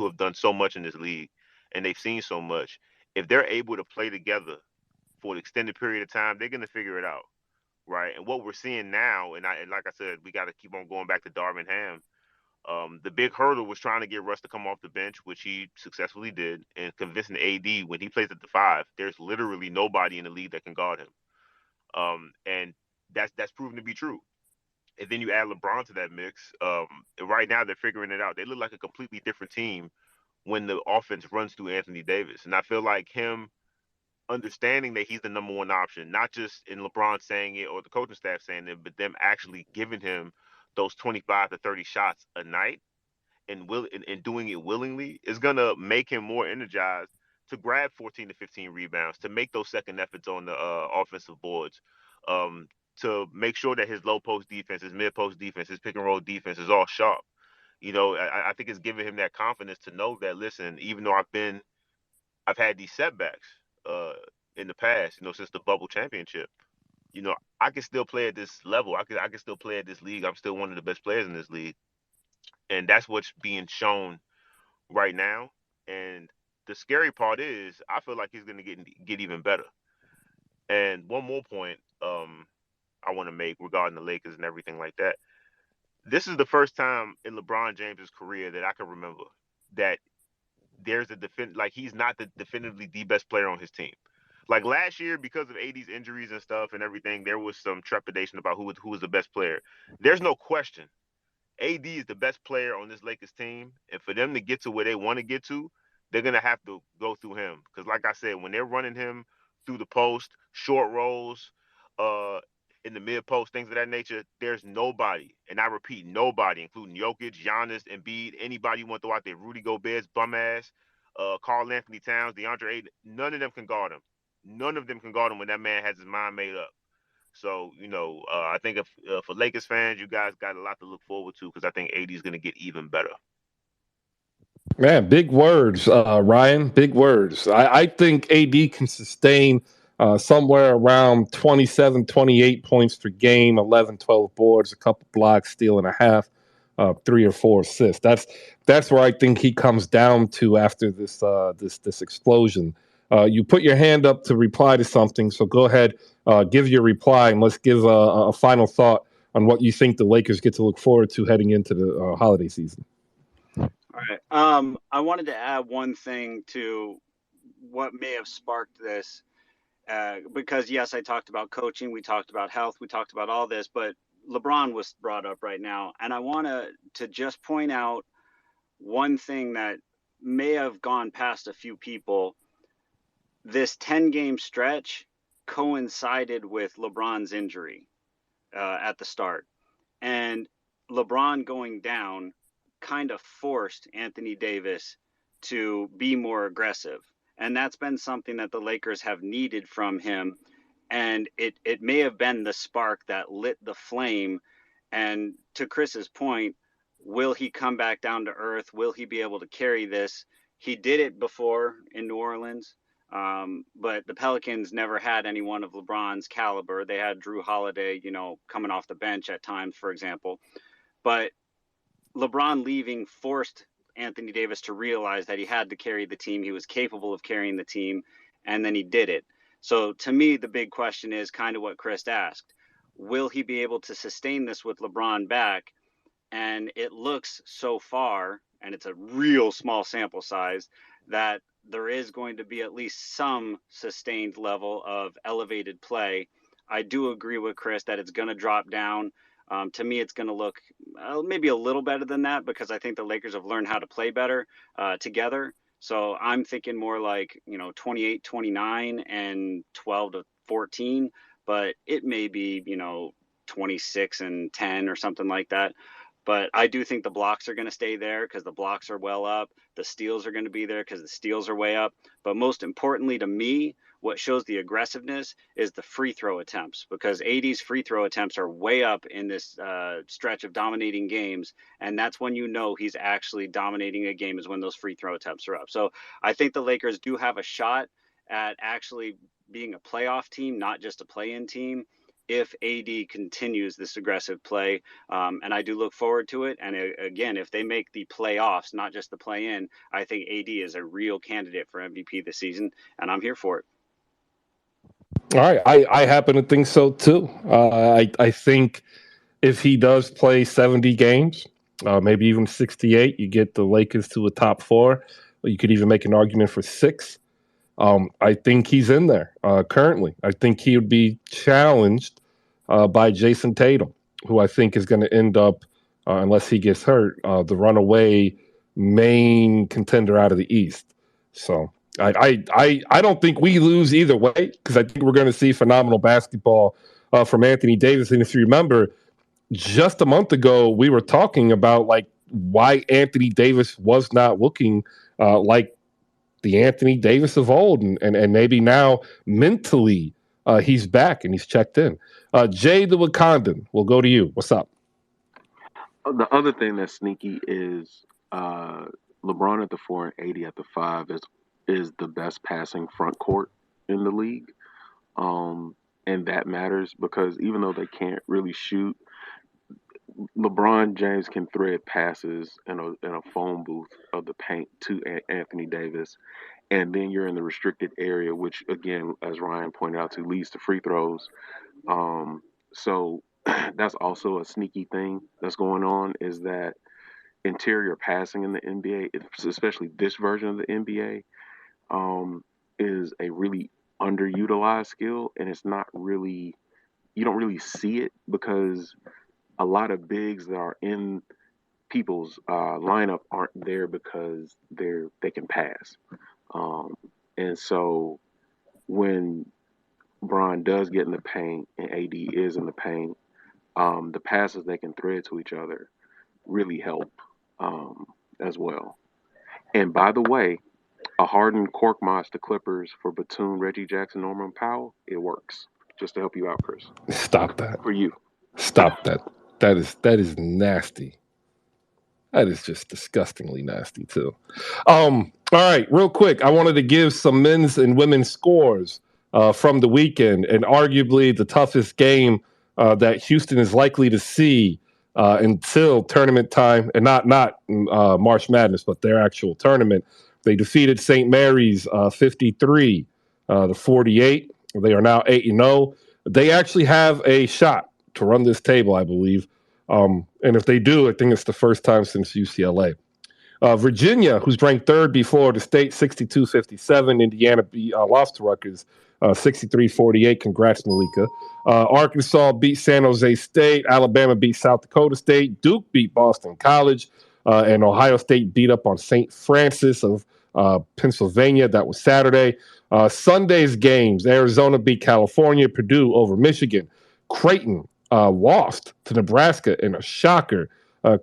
have done so much in this league, and they've seen so much. If they're able to play together for an extended period of time, they're going to figure it out, right? And what we're seeing now, and like I said, we got to keep on going back to Darvin Ham. The big hurdle was trying to get Russ to come off the bench, which he successfully did, and convincing AD when he plays at the 5, there's literally nobody in the league that can guard him. And that's proven to be true. And then you add LeBron to that mix. Right now they're figuring it out. They look like a completely different team when the offense runs through Anthony Davis, and I feel like him understanding that he's the number one option, not just in LeBron saying it or the coaching staff saying it, but them actually giving him those 25 to 30 shots a night and doing it willingly is gonna make him more energized to grab 14 to 15 rebounds, to make those second efforts on the offensive boards, to make sure that his low post defense, his mid post defense, his pick and roll defense is all sharp. I think it's giving him that confidence to know that, listen, even though I've had these setbacks uh, in the past, since the bubble championship. I can still play at this level. I can still play at this league. I'm still one of the best players in this league, and that's what's being shown right now. And the scary part is, I feel like he's going to get even better. And one more point I want to make regarding the Lakers and everything like that. This is the first time in LeBron James's career that I can remember that there's like he's not definitively the best player on his team. Like last year, because of AD's injuries and stuff and everything, there was some trepidation about who was the best player. There's no question. AD is the best player on this Lakers team, and for them to get to where they want to get to, they're gonna have to go through him. Because, like I said, when they're running him through the post, short rolls, uh, in the mid post, things of that nature, there's nobody, and I repeat, nobody, including Jokic, Giannis, Embiid, anybody you want to throw out there, Rudy Gobert's bum ass, Karl Anthony Towns, DeAndre Ayton, none of them can guard him. None of them can guard him when that man has his mind made up. So, I think if for Lakers fans, you guys got a lot to look forward to because I think AD is going to get even better. Man, big words, Ryan. Big words. I think AD can sustain somewhere around 27, 28 points per game, 11, 12 boards, a couple blocks, steal and a half, 3 or 4 assists. That's where I think he comes down to after this explosion. You put your hand up to reply to something, so go ahead, give your reply, and let's give a final thought on what you think the Lakers get to look forward to heading into the holiday season. All right. I wanted to add one thing to what may have sparked this, because yes, I talked about coaching, we talked about health, we talked about all this, but LeBron was brought up right now, and I want to just point out one thing that may have gone past a few people. This 10-game stretch coincided with LeBron's injury at the start, and LeBron going down kind of forced Anthony Davis to be more aggressive. And that's been something that the Lakers have needed from him. And it may have been the spark that lit the flame. And to Chris's point, will he come back down to earth? Will he be able to carry this? He did it before in New Orleans. But the Pelicans never had anyone of LeBron's caliber. They had Drew Holiday, coming off the bench at times, for example. But LeBron leaving forced Anthony Davis to realize that he had to carry the team. He was capable of carrying the team, and then he did it. So to me, the big question is kind of what Chris asked. Will he be able to sustain this with LeBron back? And it looks so far, and it's a real small sample size, that there is going to be at least some sustained level of elevated play. I do agree with Chris that it's going to drop down. To me, it's going to look maybe a little better than that because I think the Lakers have learned how to play better together. So I'm thinking more like, 28-29 and 12-14, but it may be, 26-10 or something like that. But I do think the blocks are going to stay there because the blocks are well up. The steals are going to be there because the steals are way up. But most importantly to me, what shows the aggressiveness is the free throw attempts because AD's free throw attempts are way up in this stretch of dominating games. And that's when he's actually dominating a game is when those free throw attempts are up. So I think the Lakers do have a shot at actually being a playoff team, not just a play-in team, if AD continues this aggressive play. And I do look forward to it. And again, if they make the playoffs, not just the play-in, I think AD is a real candidate for MVP this season, and I'm here for it. All right, I happen to think so too. I think if he does play 70 games, maybe even 68, you get the Lakers to a top four. You could even make an argument for six. I think he's in there currently. I think he would be challenged by Jason Tatum, who I think is going to end up, unless he gets hurt, the runaway main contender out of the East. So I don't think we lose either way because I think we're going to see phenomenal basketball from Anthony Davis. And if you remember, just a month ago, we were talking about like why Anthony Davis was not looking like the Anthony Davis of old, and maybe now mentally he's back and he's checked in. Jay the Wakandan, we'll go to you. What's up? The other thing that's sneaky is LeBron at the 4 and AD at the 5 is the best passing front court in the league. And that matters because even though they can't really shoot, LeBron James can thread passes in a phone booth of the paint to Anthony Davis, and then you're in the restricted area, which again, as Ryan pointed out, to leads to free throws. So that's also a sneaky thing that's going on is that interior passing in the NBA, especially this version of the NBA, is a really underutilized skill, and it's not really you don't really see it because a lot of bigs that are in people's lineup aren't there because they can pass. Um, and so when Bron does get in the paint and AD is in the paint, the passes they can thread to each other really help as well. And by the way, a Harden Cork Moss to Clippers for Batum, Reggie Jackson, Norman Powell, it works. Just to help you out, Chris. Stop that. For you. Stop that. That is nasty. That is just disgustingly nasty too. All right, real quick, I wanted to give some men's and women's scores from the weekend, and arguably the toughest game that Houston is likely to see until tournament time, and not March Madness, but their actual tournament. They defeated St. Mary's 53 to 48. They are now 8-0. They actually have a shot to run this table, I believe. And if they do, I think it's the first time since UCLA. Virginia, who's ranked third, beat Florida State 62-57. Indiana lost to Rutgers 63-48. Congrats, Malika. Arkansas beat San Jose State. Alabama beat South Dakota State. Duke beat Boston College. And Ohio State beat up on St. Francis of Pennsylvania. That was Saturday. Sunday's games, Arizona beat California. Purdue over Michigan. Creighton lost to Nebraska in a shocker.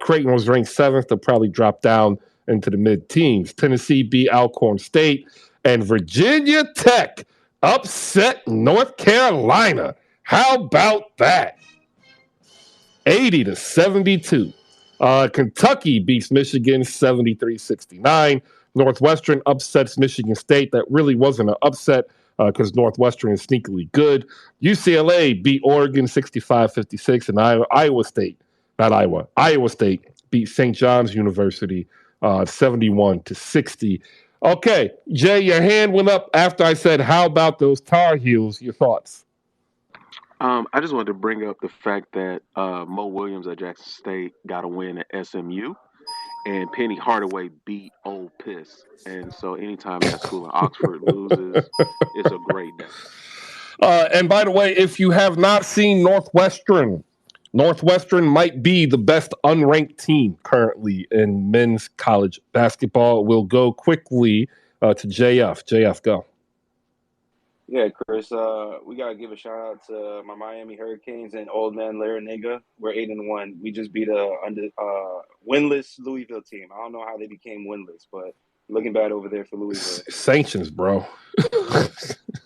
Creighton was ranked 7th. They'll probably drop down into the mid-teens. Tennessee beat Alcorn State. And Virginia Tech upset North Carolina. How about that? 80-72. Kentucky beats Michigan 73-69. Northwestern upsets Michigan State. That really wasn't an upset because Northwestern is sneakily good. UCLA beat Oregon 65-56, and Iowa State beat St. John's University 71-60. Okay, Jay, your hand went up after I said, how about those Tar Heels? Your thoughts? I just wanted to bring up the fact that Mo Williams at Jackson State got a win at SMU, and Penny Hardaway beat Old Piss. And so anytime that school in Oxford loses, it's a great day. And by the way, if you have not seen Northwestern Northwestern might be the best unranked team currently in men's college basketball. We'll go quickly to JF. JF, go. Yeah, Chris. We gotta give a shout out to my Miami Hurricanes and old man Larinaga. We're 8-1. We just beat a winless Louisville team. I don't know how they became winless, but looking bad over there for Louisville. Sanctions, bro.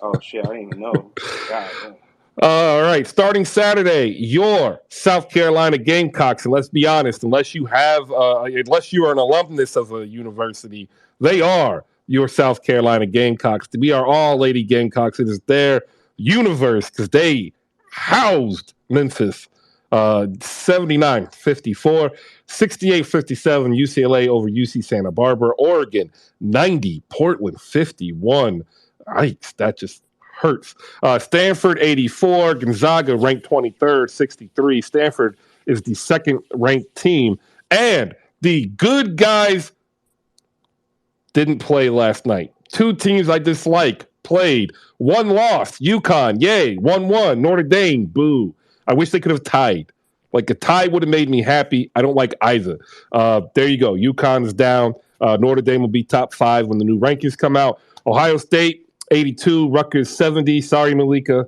Oh shit, I didn't even know. God damn. All right, starting Saturday, your South Carolina Gamecocks, and let's be honest, unless you are an alumnus of a university, they are your South Carolina Gamecocks. We are all Lady Gamecocks. It is their universe because they housed Memphis 79-54, 68-57 UCLA over UC Santa Barbara, Oregon 90, Portland 51. That just hurts. Stanford 84, Gonzaga ranked 23rd, 63. Stanford is the second ranked team. And the good guys didn't play last night. Two teams I dislike played. One lost. UConn, yay. 1-1. Notre Dame, boo. I wish they could have tied. Like a tie would have made me happy. I don't like either. There you go. UConn is down. Notre Dame will be top 5 when the new rankings come out. Ohio State 82, Rutgers 70. Sorry, Malika.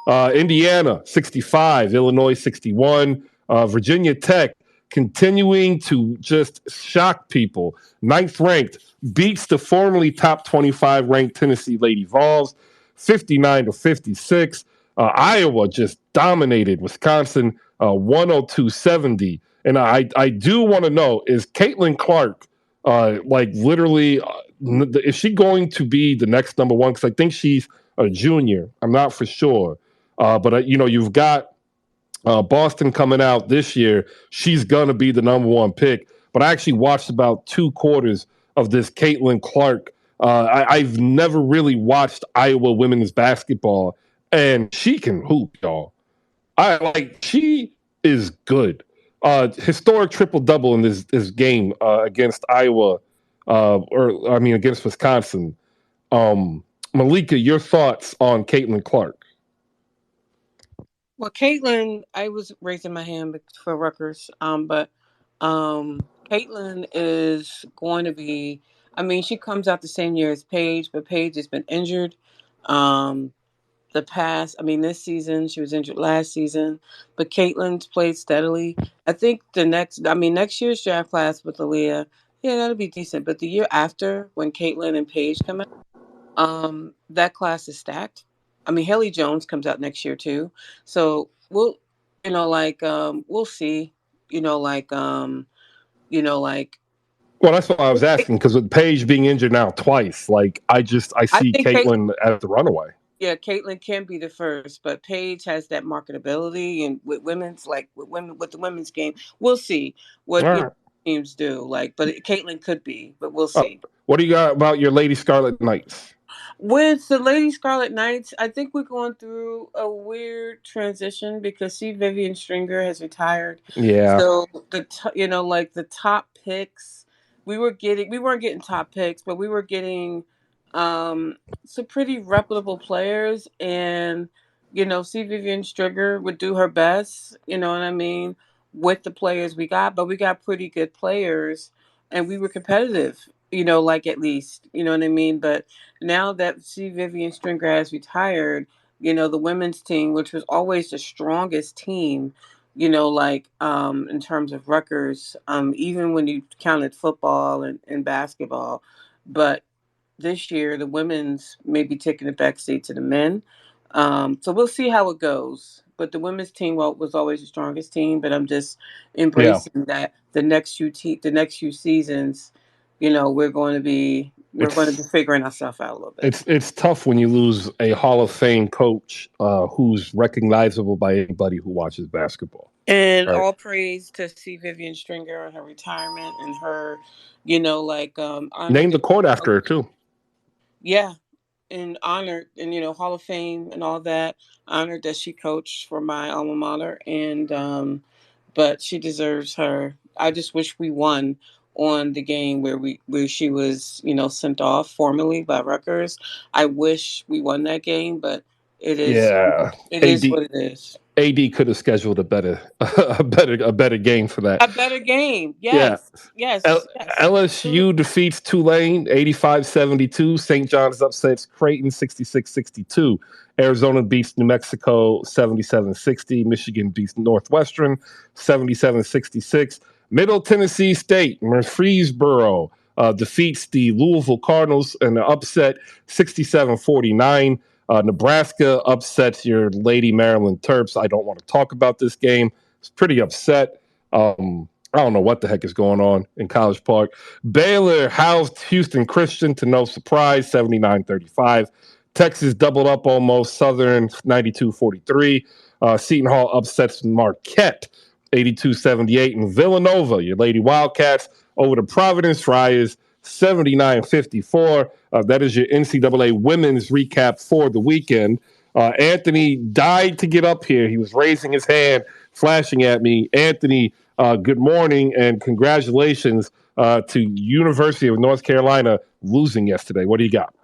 Indiana 65, Illinois 61. Virginia Tech continuing to just shock people. Ninth ranked beats the formerly top 25 ranked Tennessee Lady Vols 59-56. Iowa just dominated Wisconsin 102-70. And I do want to know, is Caitlin Clark literally is she going to be the next number one? Because I think she's a junior. I'm not for sure. But you've got Boston coming out this year. She's gonna be the number one pick. But I actually watched about 2 quarters of this Caitlin Clark. I've never really watched Iowa women's basketball, and she can hoop, y'all. She is good. Historic triple double in this game against Iowa, against Wisconsin. Malika, your thoughts on Caitlin Clark? Well, Caitlin, I was raising my hand for Rutgers, but Caitlin is going to be. I mean, she comes out the same year as Paige, but Paige has been injured. Um, this season she was injured last season, but Caitlin's played steadily. I think next year's draft class with Aaliyah, yeah, that'll be decent. But the year after, when Caitlin and Paige come out. That class is stacked. I mean, Haley Jones comes out next year too, so we'll see. You know, like, you know, like Well, that's what I was asking because with Paige being injured now twice, I I see think Caitlin. Caitlin as the runaway. Yeah, Caitlin can be the first, but Paige has that marketability, and with the women's game, we'll see All what right. teams do. But Caitlin could be, but we'll Uh, see. what do you got about your Lady Scarlet Knights? With the Lady Scarlet Knights, I think we're going through a weird transition because C. Vivian Stringer has retired. Yeah. So the top picks, we weren't getting top picks, but we were getting some pretty reputable players, and C. Vivian Stringer would do her best. You know what I mean, with the players we got, but we got pretty good players, and we were competitive. At least what I mean, but now that C. Vivian Stringer has retired, the women's team, which was always the strongest team, in terms of Rutgers, even when you counted football and basketball. But this year, the women's may be taking a backseat to the men. So we'll see how it goes. But the women's team was always the strongest team. But I'm just Yeah. embracing that the next few seasons, we're going to be It's figuring ourselves out a little bit. it's tough when you lose a Hall of Fame coach who's recognizable by anybody who watches basketball. And Right. all praise to see Vivian Stringer and her retirement and her, Name honored. the court after her too. Yeah, and honored, and Hall of Fame and all that. Honored that she coached for my alma mater, and but she deserves her. I just wish we won on the game where she was sent off formally by Rutgers. I wish we won that game, but It is. Yeah, It is AD what it is. AD could have scheduled a better a better game for that. A better game. Yeah. Yes. Yes. Yes. LSU defeats Tulane 85-72. St. John's upsets Creighton 66-62. Arizona beats New Mexico 77-60. Michigan beats Northwestern 77-66. Middle Tennessee State, Murfreesboro defeats the Louisville Cardinals in an upset 67-49. Nebraska upsets your Lady Maryland Terps. I don't want to talk about this game. It's pretty upset. I don't know what the heck is going on in College Park. Baylor housed Houston Christian to no surprise, 79-35. Texas doubled up almost, Southern 92-43. Seton Hall upsets Marquette 82-78. And Villanova, your Lady Wildcats, over to Providence Friars 79-54. That is your NCAA women's recap for the weekend. Anthony died to get up here. He was raising his hand, flashing at me. Anthony, good morning and congratulations to University of North Carolina losing yesterday. What do you got?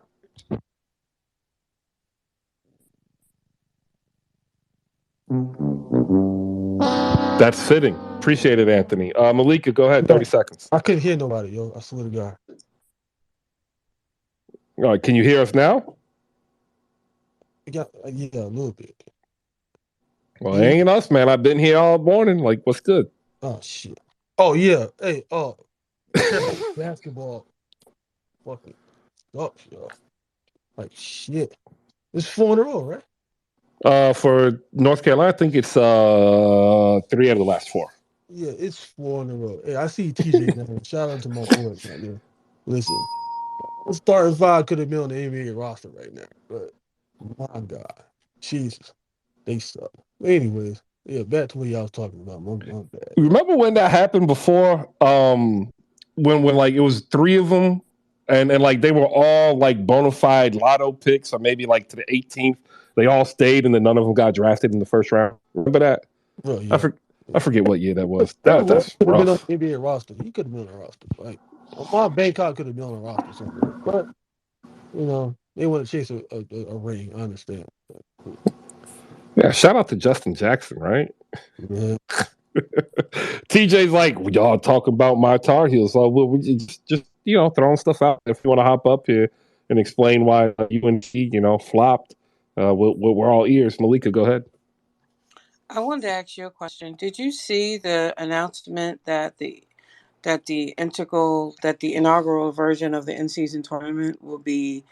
That's fitting. Appreciate it, Anthony. Malika, go ahead. 30 seconds. I couldn't hear nobody, yo. I swear to God. All right, can you hear us now? Yeah, a little bit. Well, it ain't us, man. I've been here all morning. Like, what's good? Oh, shit. Oh, yeah. Hey, basketball fucking sucks, yo. Like, shit. It's 4 in a row, right? For North Carolina, I think it's 3 out of the last 4. Yeah, it's 4 in a row. Hey, I see TJ now. Shout out to my boys out there. Listen, the starting 5 could have been on the NBA roster right now, but my God, Jesus, they suck. But anyways, yeah, back to what y'all was talking about. My bad. Remember when that happened before? When like it was 3 of them, and like they were all like bona fide lotto picks, or maybe like to the 18th, they all stayed, and then none of them got drafted in the first round. Remember that? Bro, yeah. I forget what year that was. That's could have been on rough. the NBA roster. He could have been on the roster. Like my Bangkok could have been on the roster somewhere. But they want to chase a ring. I understand. Yeah, shout out to Justin Jackson, right? Yeah. TJ's like, y'all talking about my Tar Heels, so we just throwing stuff out. If you want to hop up here and explain why UNC flopped, we're all ears. Malika, go ahead. I wanted to ask you a question. Did you see the announcement that the inaugural version of the in-season tournament will be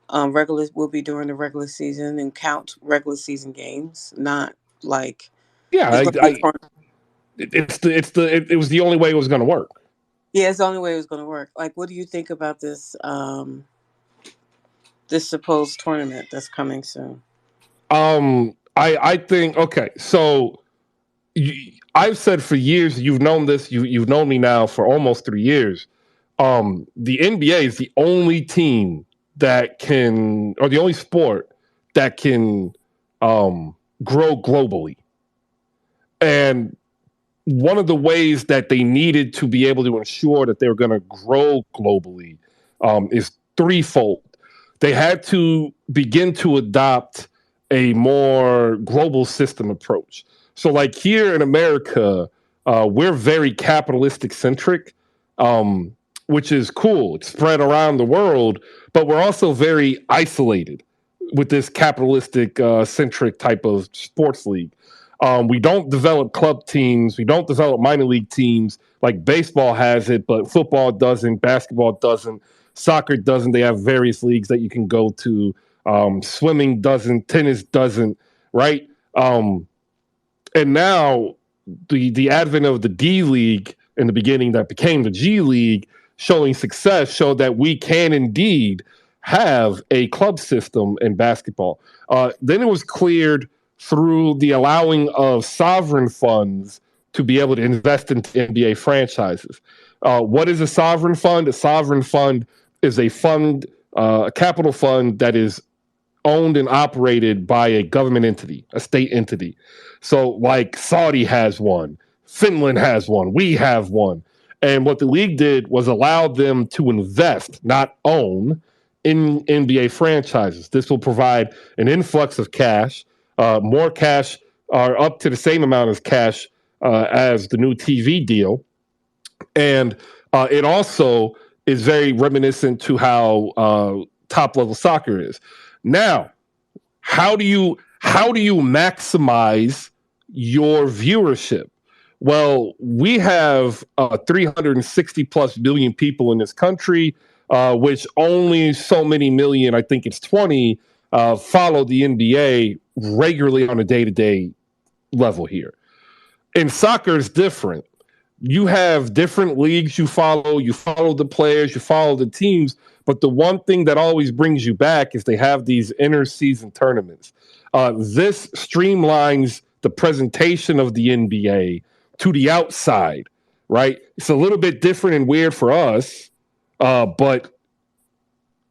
during the regular season and count regular season games, not like Yeah, it was the only way it was going to work. Yeah, it's the only way it was going to work. Like, what do you think about this this supposed tournament that's coming soon? I think so. I've said for years, you've known this. You've known me now for almost 3 years. The NBA is the only team that can, or the only sport that can grow globally. And one of the ways that they needed to be able to ensure that they were going to grow globally is threefold. They had to begin to adopt a more global system approach. So, like here in America, we're very capitalistic centric, which is cool. It's spread around the world, but we're also very isolated with this capitalistic centric type of sports league. We don't develop club teams. We don't develop minor league teams like baseball has it, but football doesn't, basketball doesn't, soccer doesn't. They have various leagues that you can go to. Swimming doesn't, tennis doesn't, right? And now the advent of the D League in the beginning that became the G League showing success showed that we can indeed have a club system in basketball. Then it was cleared through the allowing of sovereign funds to be able to invest into NBA franchises. What is a sovereign fund? A sovereign fund is a fund, a capital fund that is owned and operated by a government entity, a state entity. So, like Saudi has one, Finland has one, we have one. And what the league did was allow them to invest, not own, in NBA franchises. This will provide an influx of cash, more cash, or up to the same amount of cash as the new TV deal. And it also is very reminiscent to how top level soccer is. Now, how do you maximize your viewership? Well, we have 360 plus million people in this country, which only so many million, I think it's 20, follow the NBA regularly on a day to day level here. In soccer, it's different. You have different leagues you follow the players, you follow the teams, but the one thing that always brings you back is they have these inter season tournaments. This streamlines the presentation of the NBA to the outside, right? It's a little bit different and weird for us, but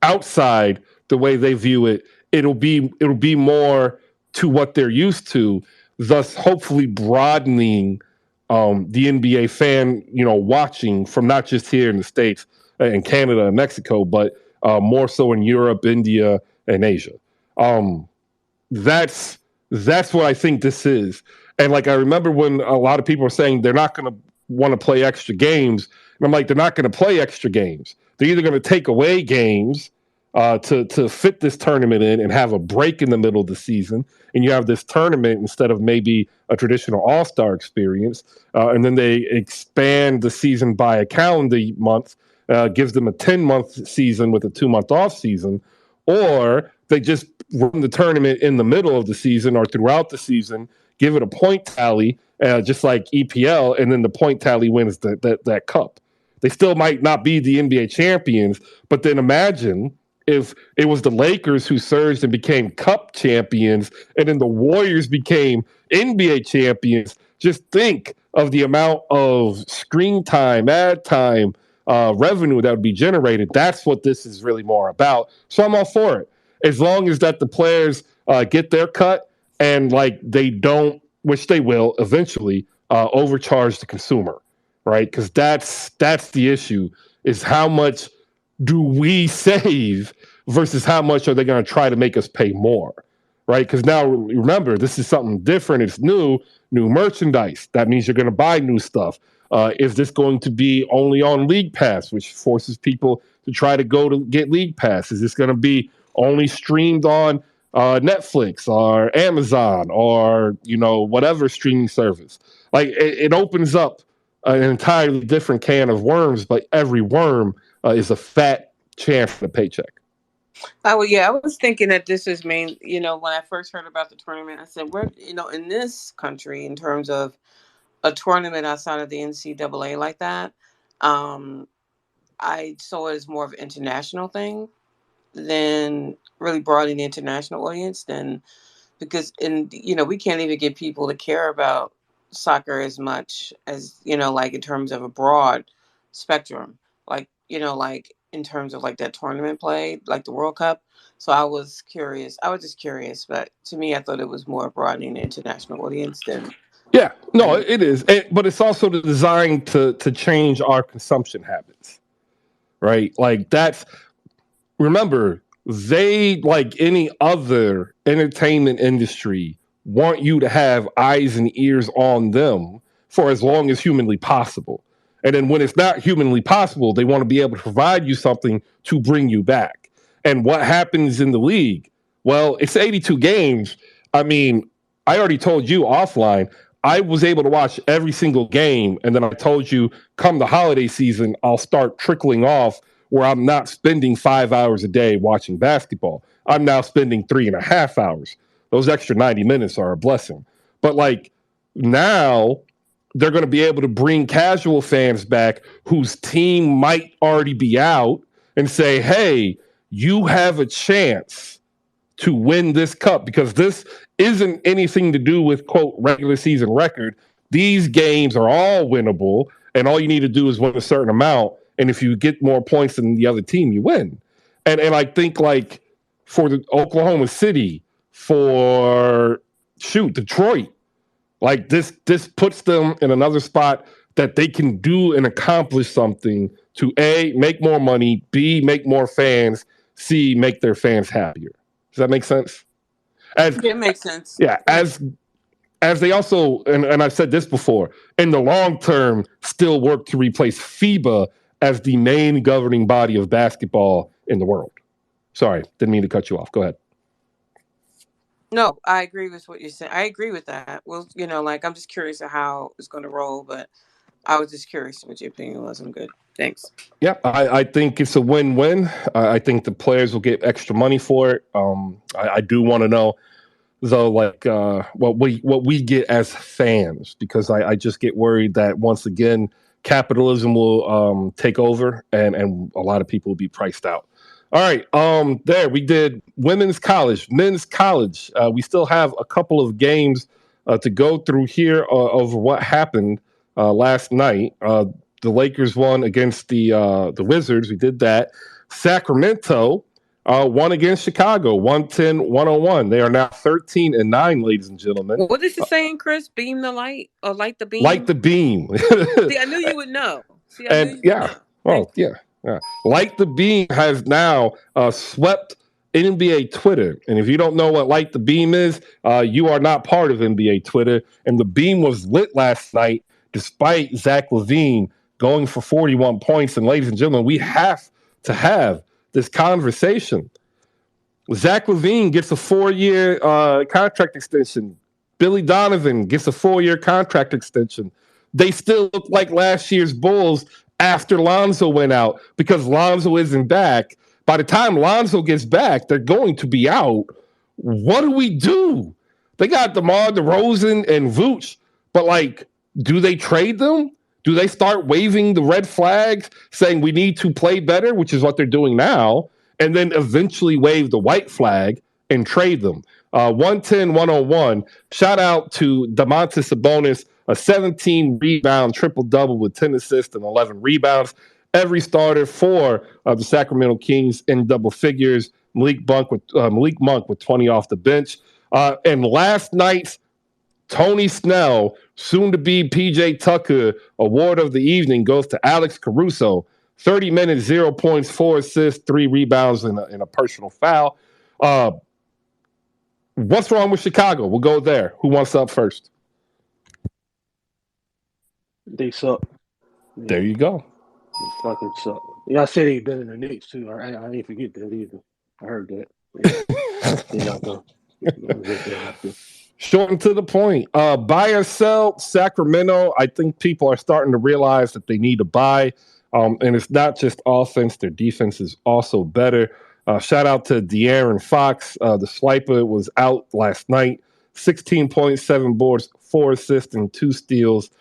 outside the way they view it, it'll be more to what they're used to, thus hopefully broadening the NBA fan, watching from not just here in the States and Canada and Mexico, but more so in Europe, India, and Asia. Um, that's that's what I think this is. And like I remember when a lot of people were saying they're not going to want to play extra games, and I'm like, they're not going to play extra games. They're either going to take away games to fit this tournament in and have a break in the middle of the season, and you have this tournament instead of maybe a traditional All Star experience, and then they expand the season by a calendar month, gives them a 10-month season with a 2-month off season, or they just run the tournament in the middle of the season or throughout the season, give it a point tally, just like EPL, and then the point tally wins that cup. They still might not be the NBA champions, but then imagine if it was the Lakers who surged and became cup champions, and then the Warriors became NBA champions. Just think of the amount of screen time, ad time, revenue that would be generated. That's what this is really more about. So I'm all for it, as long as that the players get their cut and like they don't, which they will eventually, overcharge the consumer, right? Because that's the issue: is how much do we save versus how much are they going to try to make us pay more, right? Because now remember, this is something different. It's new merchandise. That means you're going to buy new stuff. Is this going to be only on League Pass, which forces people to try to go to get League Pass? Is this going to be only streamed on Netflix or Amazon or whatever streaming service? Like it opens up an entirely different can of worms, but every worm is a fat chance for the paycheck. Oh, yeah, I was thinking that this is main, when I first heard about the tournament, I said, we're, in this country, in terms of a tournament outside of the NCAA like that, um, I saw it as more of an international thing than really broadening the international audience than because we can't even get people to care about soccer as much as like in terms of a broad spectrum, like in terms of like that tournament play, like the World Cup. So I was just curious, but to me I thought it was more broadening the international audience than Yeah, no, it is, but it's also designed to change our consumption habits, right? Like that's remember, they, like any other entertainment industry, want you to have eyes and ears on them for as long as humanly possible. And then when it's not humanly possible, they want to be able to provide you something to bring you back. And what happens in the league? Well, it's 82 games. I mean, I already told you offline, I was able to watch every single game. And then I told you, come the holiday season, I'll start trickling off where I'm not spending 5 hours a day watching basketball. I'm now spending 3.5 hours. Those extra 90 minutes are a blessing. But like now, they're going to be able to bring casual fans back whose team might already be out and say, hey, you have a chance to win this cup because this isn't anything to do with, quote, regular season record. These games are all winnable, and all you need to do is win a certain amount. And if you get more points than the other team, you win. And I think like for the Oklahoma City, for Detroit, like this puts them in another spot that they can do and accomplish something to A, make more money, B, make more fans, see make their fans happier. Does that make sense? As Yeah, it makes sense. yeah, as they also, and I've said this before, in the long term, still work to replace FIBA as the main governing body of basketball in the world. Sorry, didn't mean to cut you off. Go ahead. No, I agree with what you're saying. I agree with that. Well, like I'm just curious of how it's going to roll, but I was just curious what your opinion was. I'm good. Thanks. Yeah, I think it's a win-win. I think the players will get extra money for it. I do want to know though, like what we get as fans, because I just get worried that once again capitalism will take over and a lot of people will be priced out. All right, there we did women's college, men's college. We still have a couple of games to go through here of what happened last night. The Lakers won against the Wizards. We did that. Sacramento won against Chicago, 110-101. They are now 13-9, ladies and gentlemen. What is it saying, Chris? Beam the light or light the beam? Light the beam. See, I knew you would know. Light the Beam has now swept NBA Twitter. And if you don't know what Light the Beam is, you are not part of NBA Twitter. And the beam was lit last night despite Zach LaVine going for 41 points. And ladies and gentlemen, we have to have this conversation. Zach LaVine gets a 4-year contract extension. Billy Donovan gets a 4-year contract extension. They still look like last year's Bulls after Lonzo went out because Lonzo isn't back. By the time Lonzo gets back, they're going to be out. What do we do? They got DeMar DeRozan and Vooch, but do they trade them? Do they start waving the red flags saying we need to play better, which is what they're doing now, and then eventually wave the white flag and trade them? 110-101. Shout out to Domantas Sabonis, a 17-rebound triple-double with 10 assists and 11 rebounds. Every starter for the Sacramento Kings in double figures. Malik Monk with 20 off the bench. And last night's Tony Snell, soon to be PJ Tucker, award of the evening goes to Alex Caruso. 30 minutes, 0 points, 4 assists, 3 rebounds, and a personal foul. What's wrong with Chicago? We'll go there. Who wants up first? They suck. Yeah. There you go. They fucking suck. Yeah, I said they better than the Knicks too. I didn't forget that either. I heard that. Yeah. They're not gonna. Short and to the point. Buy or sell Sacramento. I think people are starting to realize that they need to buy. And it's not just offense. Their defense is also better. Shout out to De'Aaron Fox. The swiper was out last night. 16.7 boards, 4 assists, and 2 steals,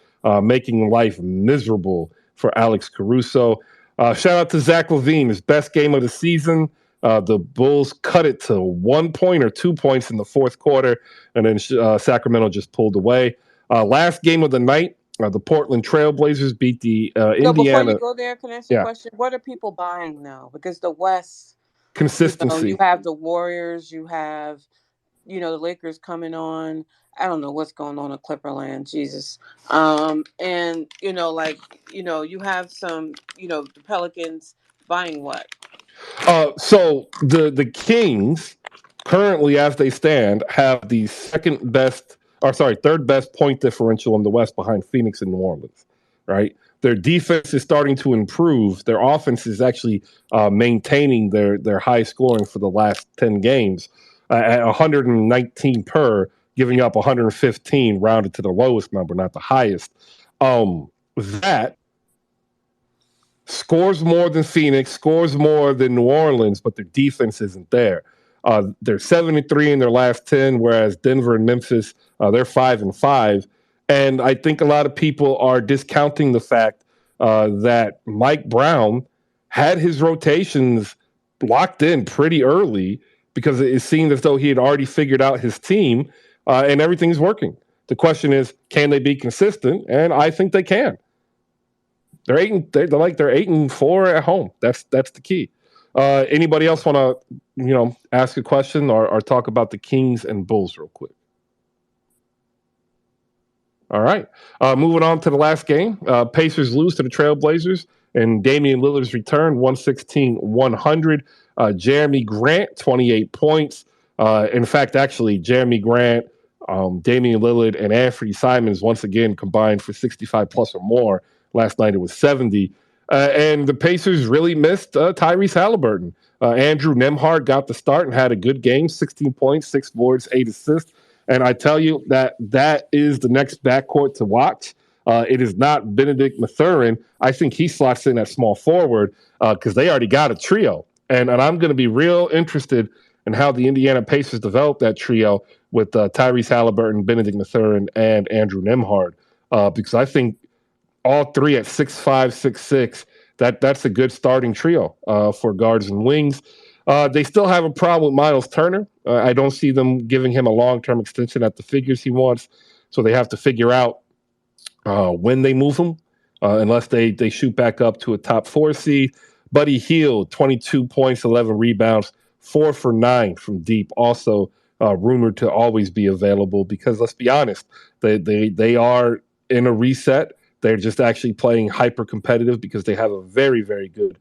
making life miserable for Alex Caruso. Shout out to Zach LaVine, his best game of the season. The Bulls cut it to 1 point or 2 points in the fourth quarter, and then Sacramento just pulled away. Last game of the night, the Portland Trailblazers beat the Indiana. Before you go there, can I ask you a question? What are people buying now? Because the West, consistency. You have the Warriors, you have, the Lakers coming on. I don't know what's going on in Clipperland, Jesus. And you have some, the Pelicans buying what? So the Kings currently, as they stand, have the third best point differential in the West behind Phoenix and New Orleans, right? Their defense is starting to improve. Their offense is actually maintaining their high scoring for the last 10 games at 119 per, giving up 115, rounded to the lowest number, not the highest. That scores more than Phoenix, scores more than New Orleans, but their defense isn't there. They're 7-3 in their last 10, whereas Denver and Memphis, they're 5-5. And I think a lot of people are discounting the fact that Mike Brown had his rotations locked in pretty early because it seemed as though he had already figured out his team and everything's working. The question is, can they be consistent? And I think they can. They're 8-4 at home. That's the key. Anybody else want to ask a question or talk about the Kings and Bulls real quick? All right. Moving on to the last game. Pacers lose to the Trailblazers, and Damian Lillard's return, 116-100. Jeremy Grant, 28 points. In fact, actually, Jeremy Grant, Damian Lillard, and Anthony Simons once again combined for 65 plus or more. Last night it was 70. And the Pacers really missed Tyrese Halliburton. Andrew Nembhard got the start and had a good game, 16 points, 6 boards, 8 assists. And I tell you that is the next backcourt to watch. It is not Benedict Mathurin. I think he slots in at small forward because they already got a trio. And I'm going to be real interested in how the Indiana Pacers develop that trio with Tyrese Halliburton, Benedict Mathurin, and Andrew Nembhard because I think all three at 6'5", 6'6", that's a good starting trio for guards and wings. They still have a problem with Miles Turner. I don't see them giving him a long-term extension at the figures he wants, so they have to figure out when they move him, unless they shoot back up to a top 4 seed. Buddy Hield, 22 points, 11 rebounds, 4 for 9 from deep. Also rumored to always be available because let's be honest, they are in a reset. They're just actually playing hyper competitive because they have a very, very good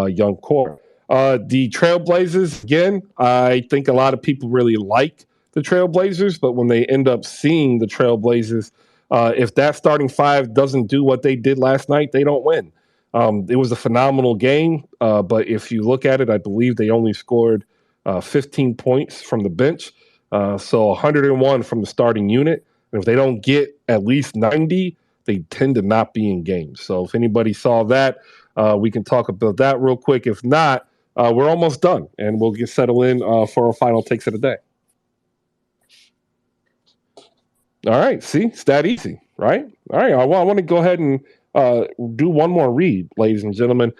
young core. The Trailblazers, again, I think a lot of people really like the Trailblazers, but when they end up seeing the Trailblazers, if that starting five doesn't do what they did last night, they don't win. It was a phenomenal game, but if you look at it, I believe they only scored 15 points from the bench, so 101 from the starting unit. And if they don't get at least 90, they tend to not be in games. So if anybody saw that, we can talk about that real quick. If not, we're almost done, and we'll get settled in for our final takes of the day. All right, see, it's that easy, right? All right, I want to go ahead and do one more read, ladies and gentlemen.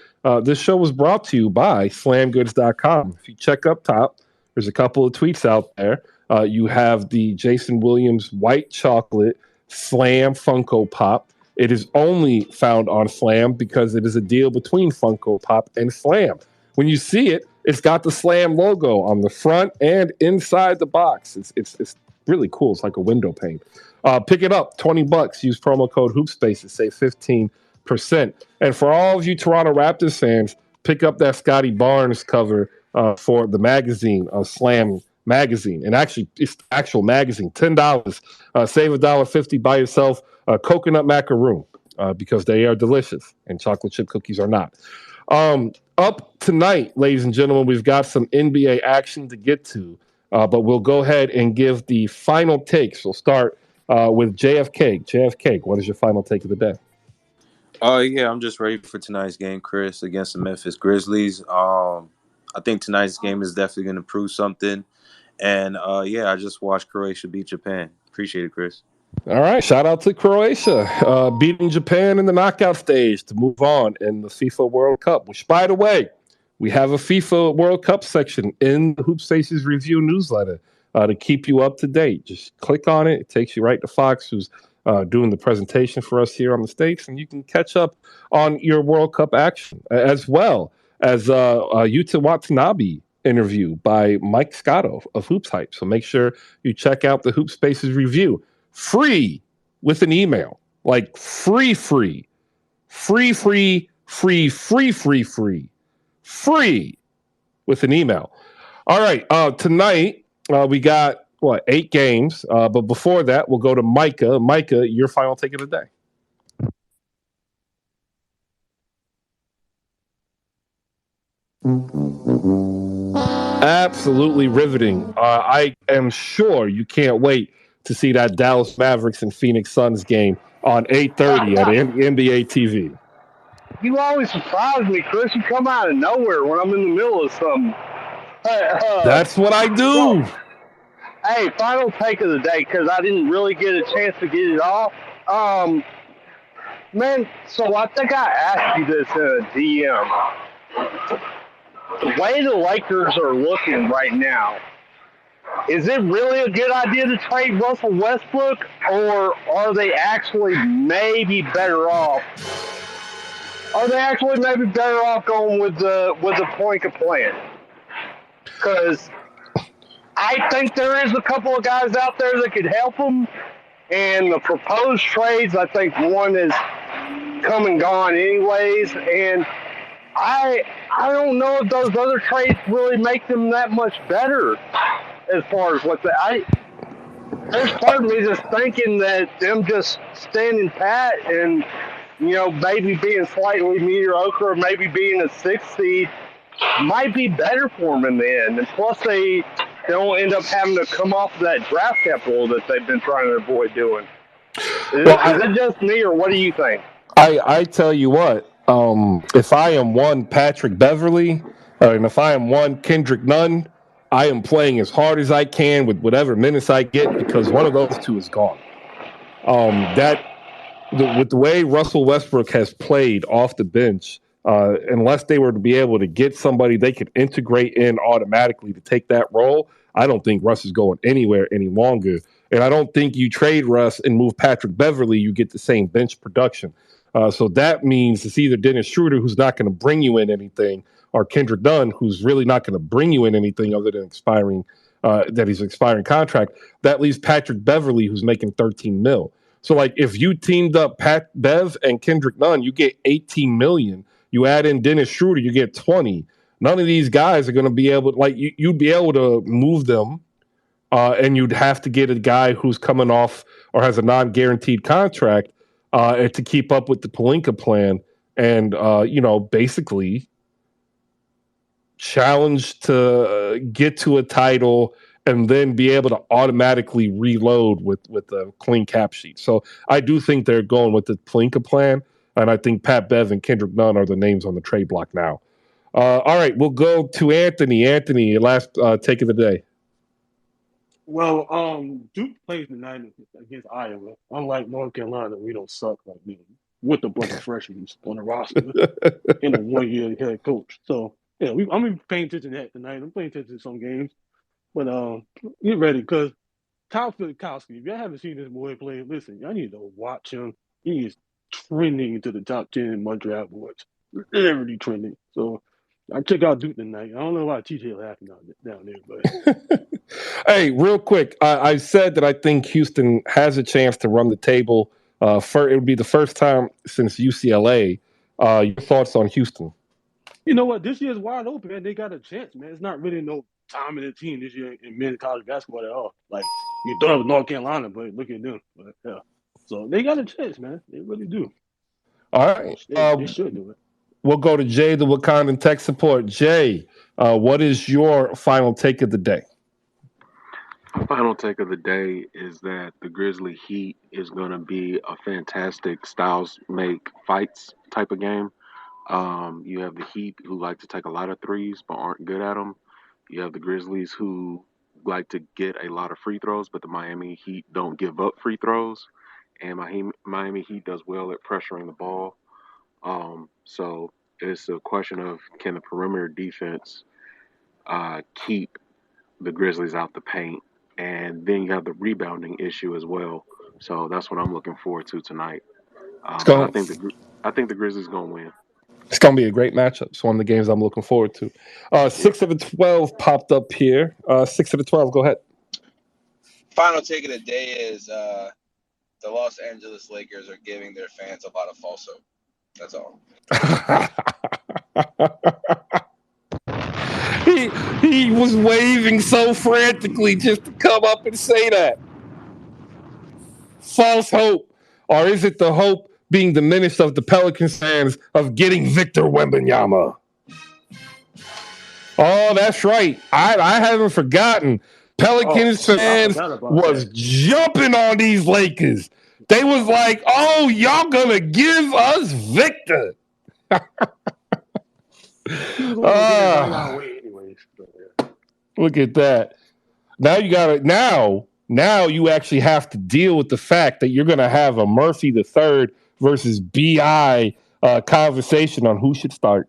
This show was brought to you by slamgoods.com. If you check up top, there's a couple of tweets out there. You have the Jason Williams white chocolate Slam Funko Pop. It is only found on Slam because it is a deal between Funko Pop and Slam. When you see it, it's got the Slam logo on the front and inside the box. It's really cool. It's like a window pane. Pick it up, $20. Use promo code HoopSpaces, save 15%. And for all of you Toronto Raptors fans, pick up that Scotty Barnes cover for the magazine, Slam magazine. And actually, it's the actual magazine, $10. Save $1.50. Buy yourself a coconut macaroon because they are delicious and chocolate chip cookies are not. Up tonight, ladies and gentlemen, we've got some NBA action to get to. But we'll go ahead and give the final takes. We'll start with JFK. JFK, what is your final take of the day? Yeah, I'm just ready for tonight's game, Chris, against the Memphis Grizzlies. I think tonight's game is definitely going to prove something. And, I just watched Croatia beat Japan. Appreciate it, Chris. All right, shout out to Croatia beating Japan in the knockout stage to move on in the FIFA World Cup, which, by the way, we have a FIFA World Cup section in the HoopSpaces review newsletter to keep you up to date. Just click on it. It takes you right to Fox, who's doing the presentation for us here on the States, and you can catch up on your World Cup action, as well as a Yuta Watanabe interview by Mike Scotto of Hoops Hype. So make sure you check out the HoopSpaces review. Free with an email. Like free with an email. All right, tonight we got 8 games, but before that we'll go to Micah. Micah, your final take of the day. Absolutely riveting. I am sure you can't wait to see that Dallas Mavericks and Phoenix Suns game on 8:30 at NBA TV. You always surprise me, Chris. You come out of nowhere when I'm in the middle of something. That's what I do. Hey, final take of the day, because I didn't really get a chance to get it off. Man, so I think I asked you this in a DM. The way the Lakers are looking right now, is it really a good idea to trade Russell Westbrook, or are they actually maybe better off? Are they actually maybe better off going with the Poinka plan? Because I think there is a couple of guys out there that could help them, and the proposed trades, I think one is come and gone anyways, and I don't know if those other trades really make them that much better as far as what there's part of me just thinking that them just standing pat and maybe being slightly mediocre or maybe being a 6th seed might be better for them in the end. And plus they don't end up having to come off of that draft capital that they've been trying to avoid doing. Is it just me, or what do you think? I tell you what, if I am one Patrick Beverly, and if I am one Kendrick Nunn, I am playing as hard as I can with whatever minutes I get because one of those two is gone. With the way Russell Westbrook has played off the bench, unless they were to be able to get somebody they could integrate in automatically to take that role, I don't think Russ is going anywhere any longer. And I don't think you trade Russ and move Patrick Beverly, you get the same bench production. So that means it's either Dennis Schroeder, who's not going to bring you in anything, or Kendrick Dunn, who's really not going to bring you in anything other than that he's expiring contract. That leaves Patrick Beverly, who's making 13 mil. So, like, if you teamed up Pat Bev and Kendrick Nunn, you get 18 million. You add in Dennis Schroeder, you get 20. None of these guys are going to be able, you'd be able to move them, and you'd have to get a guy who's coming off or has a non-guaranteed contract to keep up with the Pelinka plan, and basically challenge to get to a title and then be able to automatically reload with a clean cap sheet. So I do think they're going with the Pelinka plan, and I think Pat Bev and Kendrick Nunn are the names on the trade block now. All right, we'll go to Anthony. Anthony, last take of the day. Well, Duke plays tonight against Iowa. Unlike North Carolina, we don't suck like them with a bunch of freshmen on the roster and a one-year head coach. So yeah, I'm paying attention to that tonight. I'm paying attention to some games, but get ready because Kyle Filikowski. If you haven't seen this boy play, listen, y'all need to watch him. He is trending into the top 10 in my draft boards. Literally trending. So I check out Duke tonight. I don't know why TJ laughing down there, but. Hey, real quick, I said that I think Houston has a chance to run the table. It would be the first time since UCLA. Your thoughts on Houston? You know what? This year's wide open, man. They got a chance, man. It's not really no time in the team this year in men's college basketball at all. Like, you thought it was North Carolina, but look at them. But, yeah. So they got a chance, man. They really do. All right. They should do it. We'll go to Jay, the Wakandan tech support. Jay, what is your final take of the day? My final take of the day is that the Grizzly Heat is going to be a fantastic styles make fights type of game. You have the Heat who like to take a lot of threes but aren't good at them. You have the Grizzlies who like to get a lot of free throws, but the Miami Heat don't give up free throws. And Miami Heat does well at pressuring the ball. So it's a question of can the perimeter defense keep the Grizzlies out the paint? And then you have the rebounding issue as well. So that's what I'm looking forward to tonight. But I think the Grizzlies gonna win. It's going to be a great matchup. It's one of the games I'm looking forward to. 6 of the 12 popped up here. 6 of the 12, go ahead. Final take of the day is the Los Angeles Lakers are giving their fans a lot of false hope. That's all. He was waving so frantically just to come up and say that. False hope. Or is it the hope being diminished of the Pelicans fans of getting Victor Wembanyama? Oh, that's right. I haven't forgotten. Pelicans fans was jumping on these Lakers. They was like, oh, y'all gonna give us Victor. Look at that. Now you got it. Now you actually have to deal with the fact that you're going to have a Murphy the third versus BI conversation on who should start.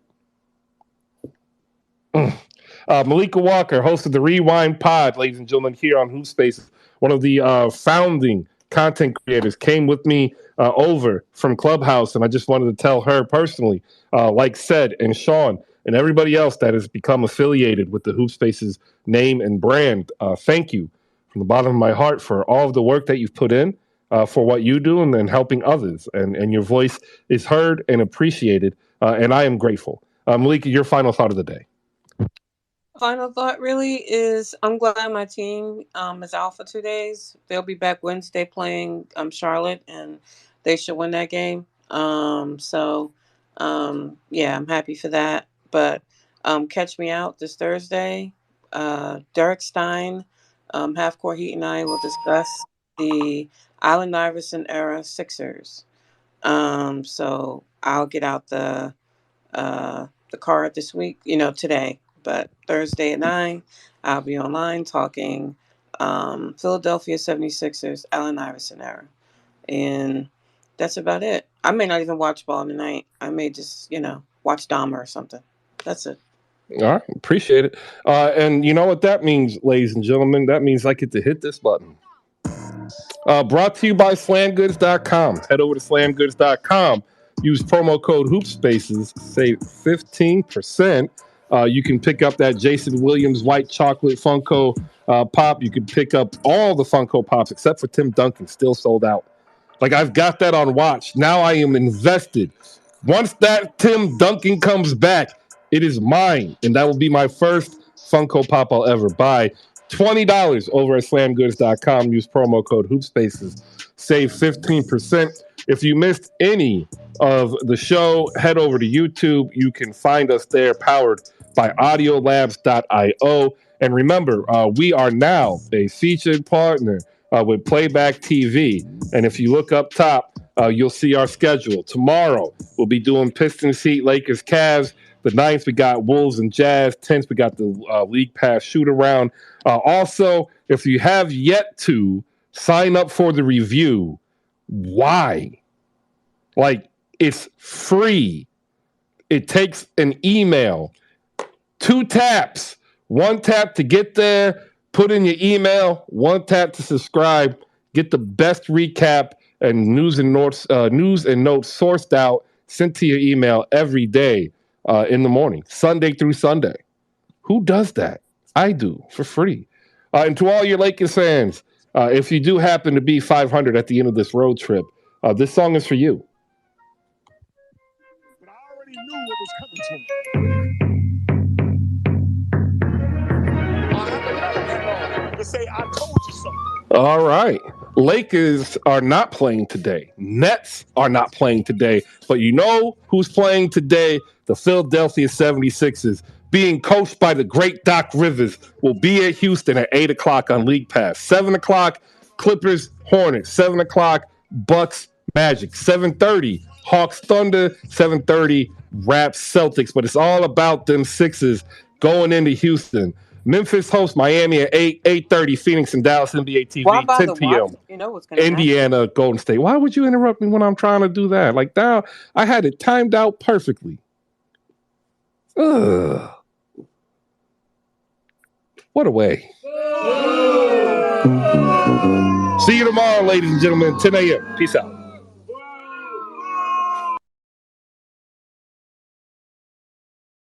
Malika Walker, host of the Rewind Pod, ladies and gentlemen, here on HoopSpaces. One of the founding content creators came with me over from Clubhouse, and I just wanted to tell her personally, like said, and Sean, and everybody else that has become affiliated with the HoopSpaces name and brand, thank you from the bottom of my heart for all of the work that you've put in, for what you do and helping others. And your voice is heard and appreciated, and I am grateful. Malika, your final thought of the day. Final thought really is I'm glad my team is out for 2 days. They'll be back Wednesday playing Charlotte, and they should win that game. Yeah, I'm happy for that. But catch me out this Thursday. Derek Stein, Half Court Heat, and I will discuss the Allen Iverson era Sixers. So I'll get out the card this week, today. But Thursday at 9, I'll be online talking Philadelphia 76ers, Allen Iverson era. And that's about it. I may not even watch ball tonight. I may just, watch Dahmer or something. That's it. All right, appreciate it. And you know what that means, ladies and gentlemen? That means I get to hit this button. Brought to you by slamgoods.com. Head over to slamgoods.com. Use promo code HoopSpaces. Save 15%. You can pick up that Jason Williams white chocolate Funko Pop. You can pick up all the Funko Pops except for Tim Duncan, still sold out. Like, I've got that on watch. Now I am invested. Once that Tim Duncan comes back, it is mine. And that will be my first Funko Pop I'll ever buy. $20 over at slamgoods.com. Use promo code HoopSpaces. Save 15%. If you missed any of the show, head over to YouTube. You can find us there, powered by audiolabs.io. And remember, we are now a featured partner with Playback TV. And if you look up top, you'll see our schedule. Tomorrow, we'll be doing Pistons Heat, Lakers, Cavs. The 9th, we got Wolves and Jazz. 10th, we got the League Pass shoot-around. Also, if you have yet to sign up for the review, why? Like, it's free. It takes an email. 2 taps. 1 tap to get there, put in your email. 1 tap to subscribe. Get the best recap and news and notes sourced out, sent to your email every day in the morning, Sunday through Sunday. Who does that? I do, for free. And to all your Lakers fans, if you do happen to be 500 at the end of this road trip, this song is for you. But I already knew what was coming to me. I have another song to say, I told you so. All right. Lakers are not playing today. Nets are not playing today. But you know who's playing today? The Philadelphia 76ers, being coached by the great Doc Rivers, will be at Houston at 8 o'clock on League Pass. 7 o'clock, Clippers, Hornets. 7 o'clock, Bucks, Magic. 7:30, Hawks, Thunder. 7:30, Raps, Celtics. But it's all about them Sixers going into Houston. Memphis hosts Miami at 8:30, Phoenix and Dallas, NBA TV, Why bother 10 p.m. watching? You know what's going to happen. Indiana, Golden State. Why would you interrupt me when I'm trying to do that? Like, now I had it timed out perfectly. Ugh. What a way. See you tomorrow, ladies and gentlemen, 10 a.m. Peace out.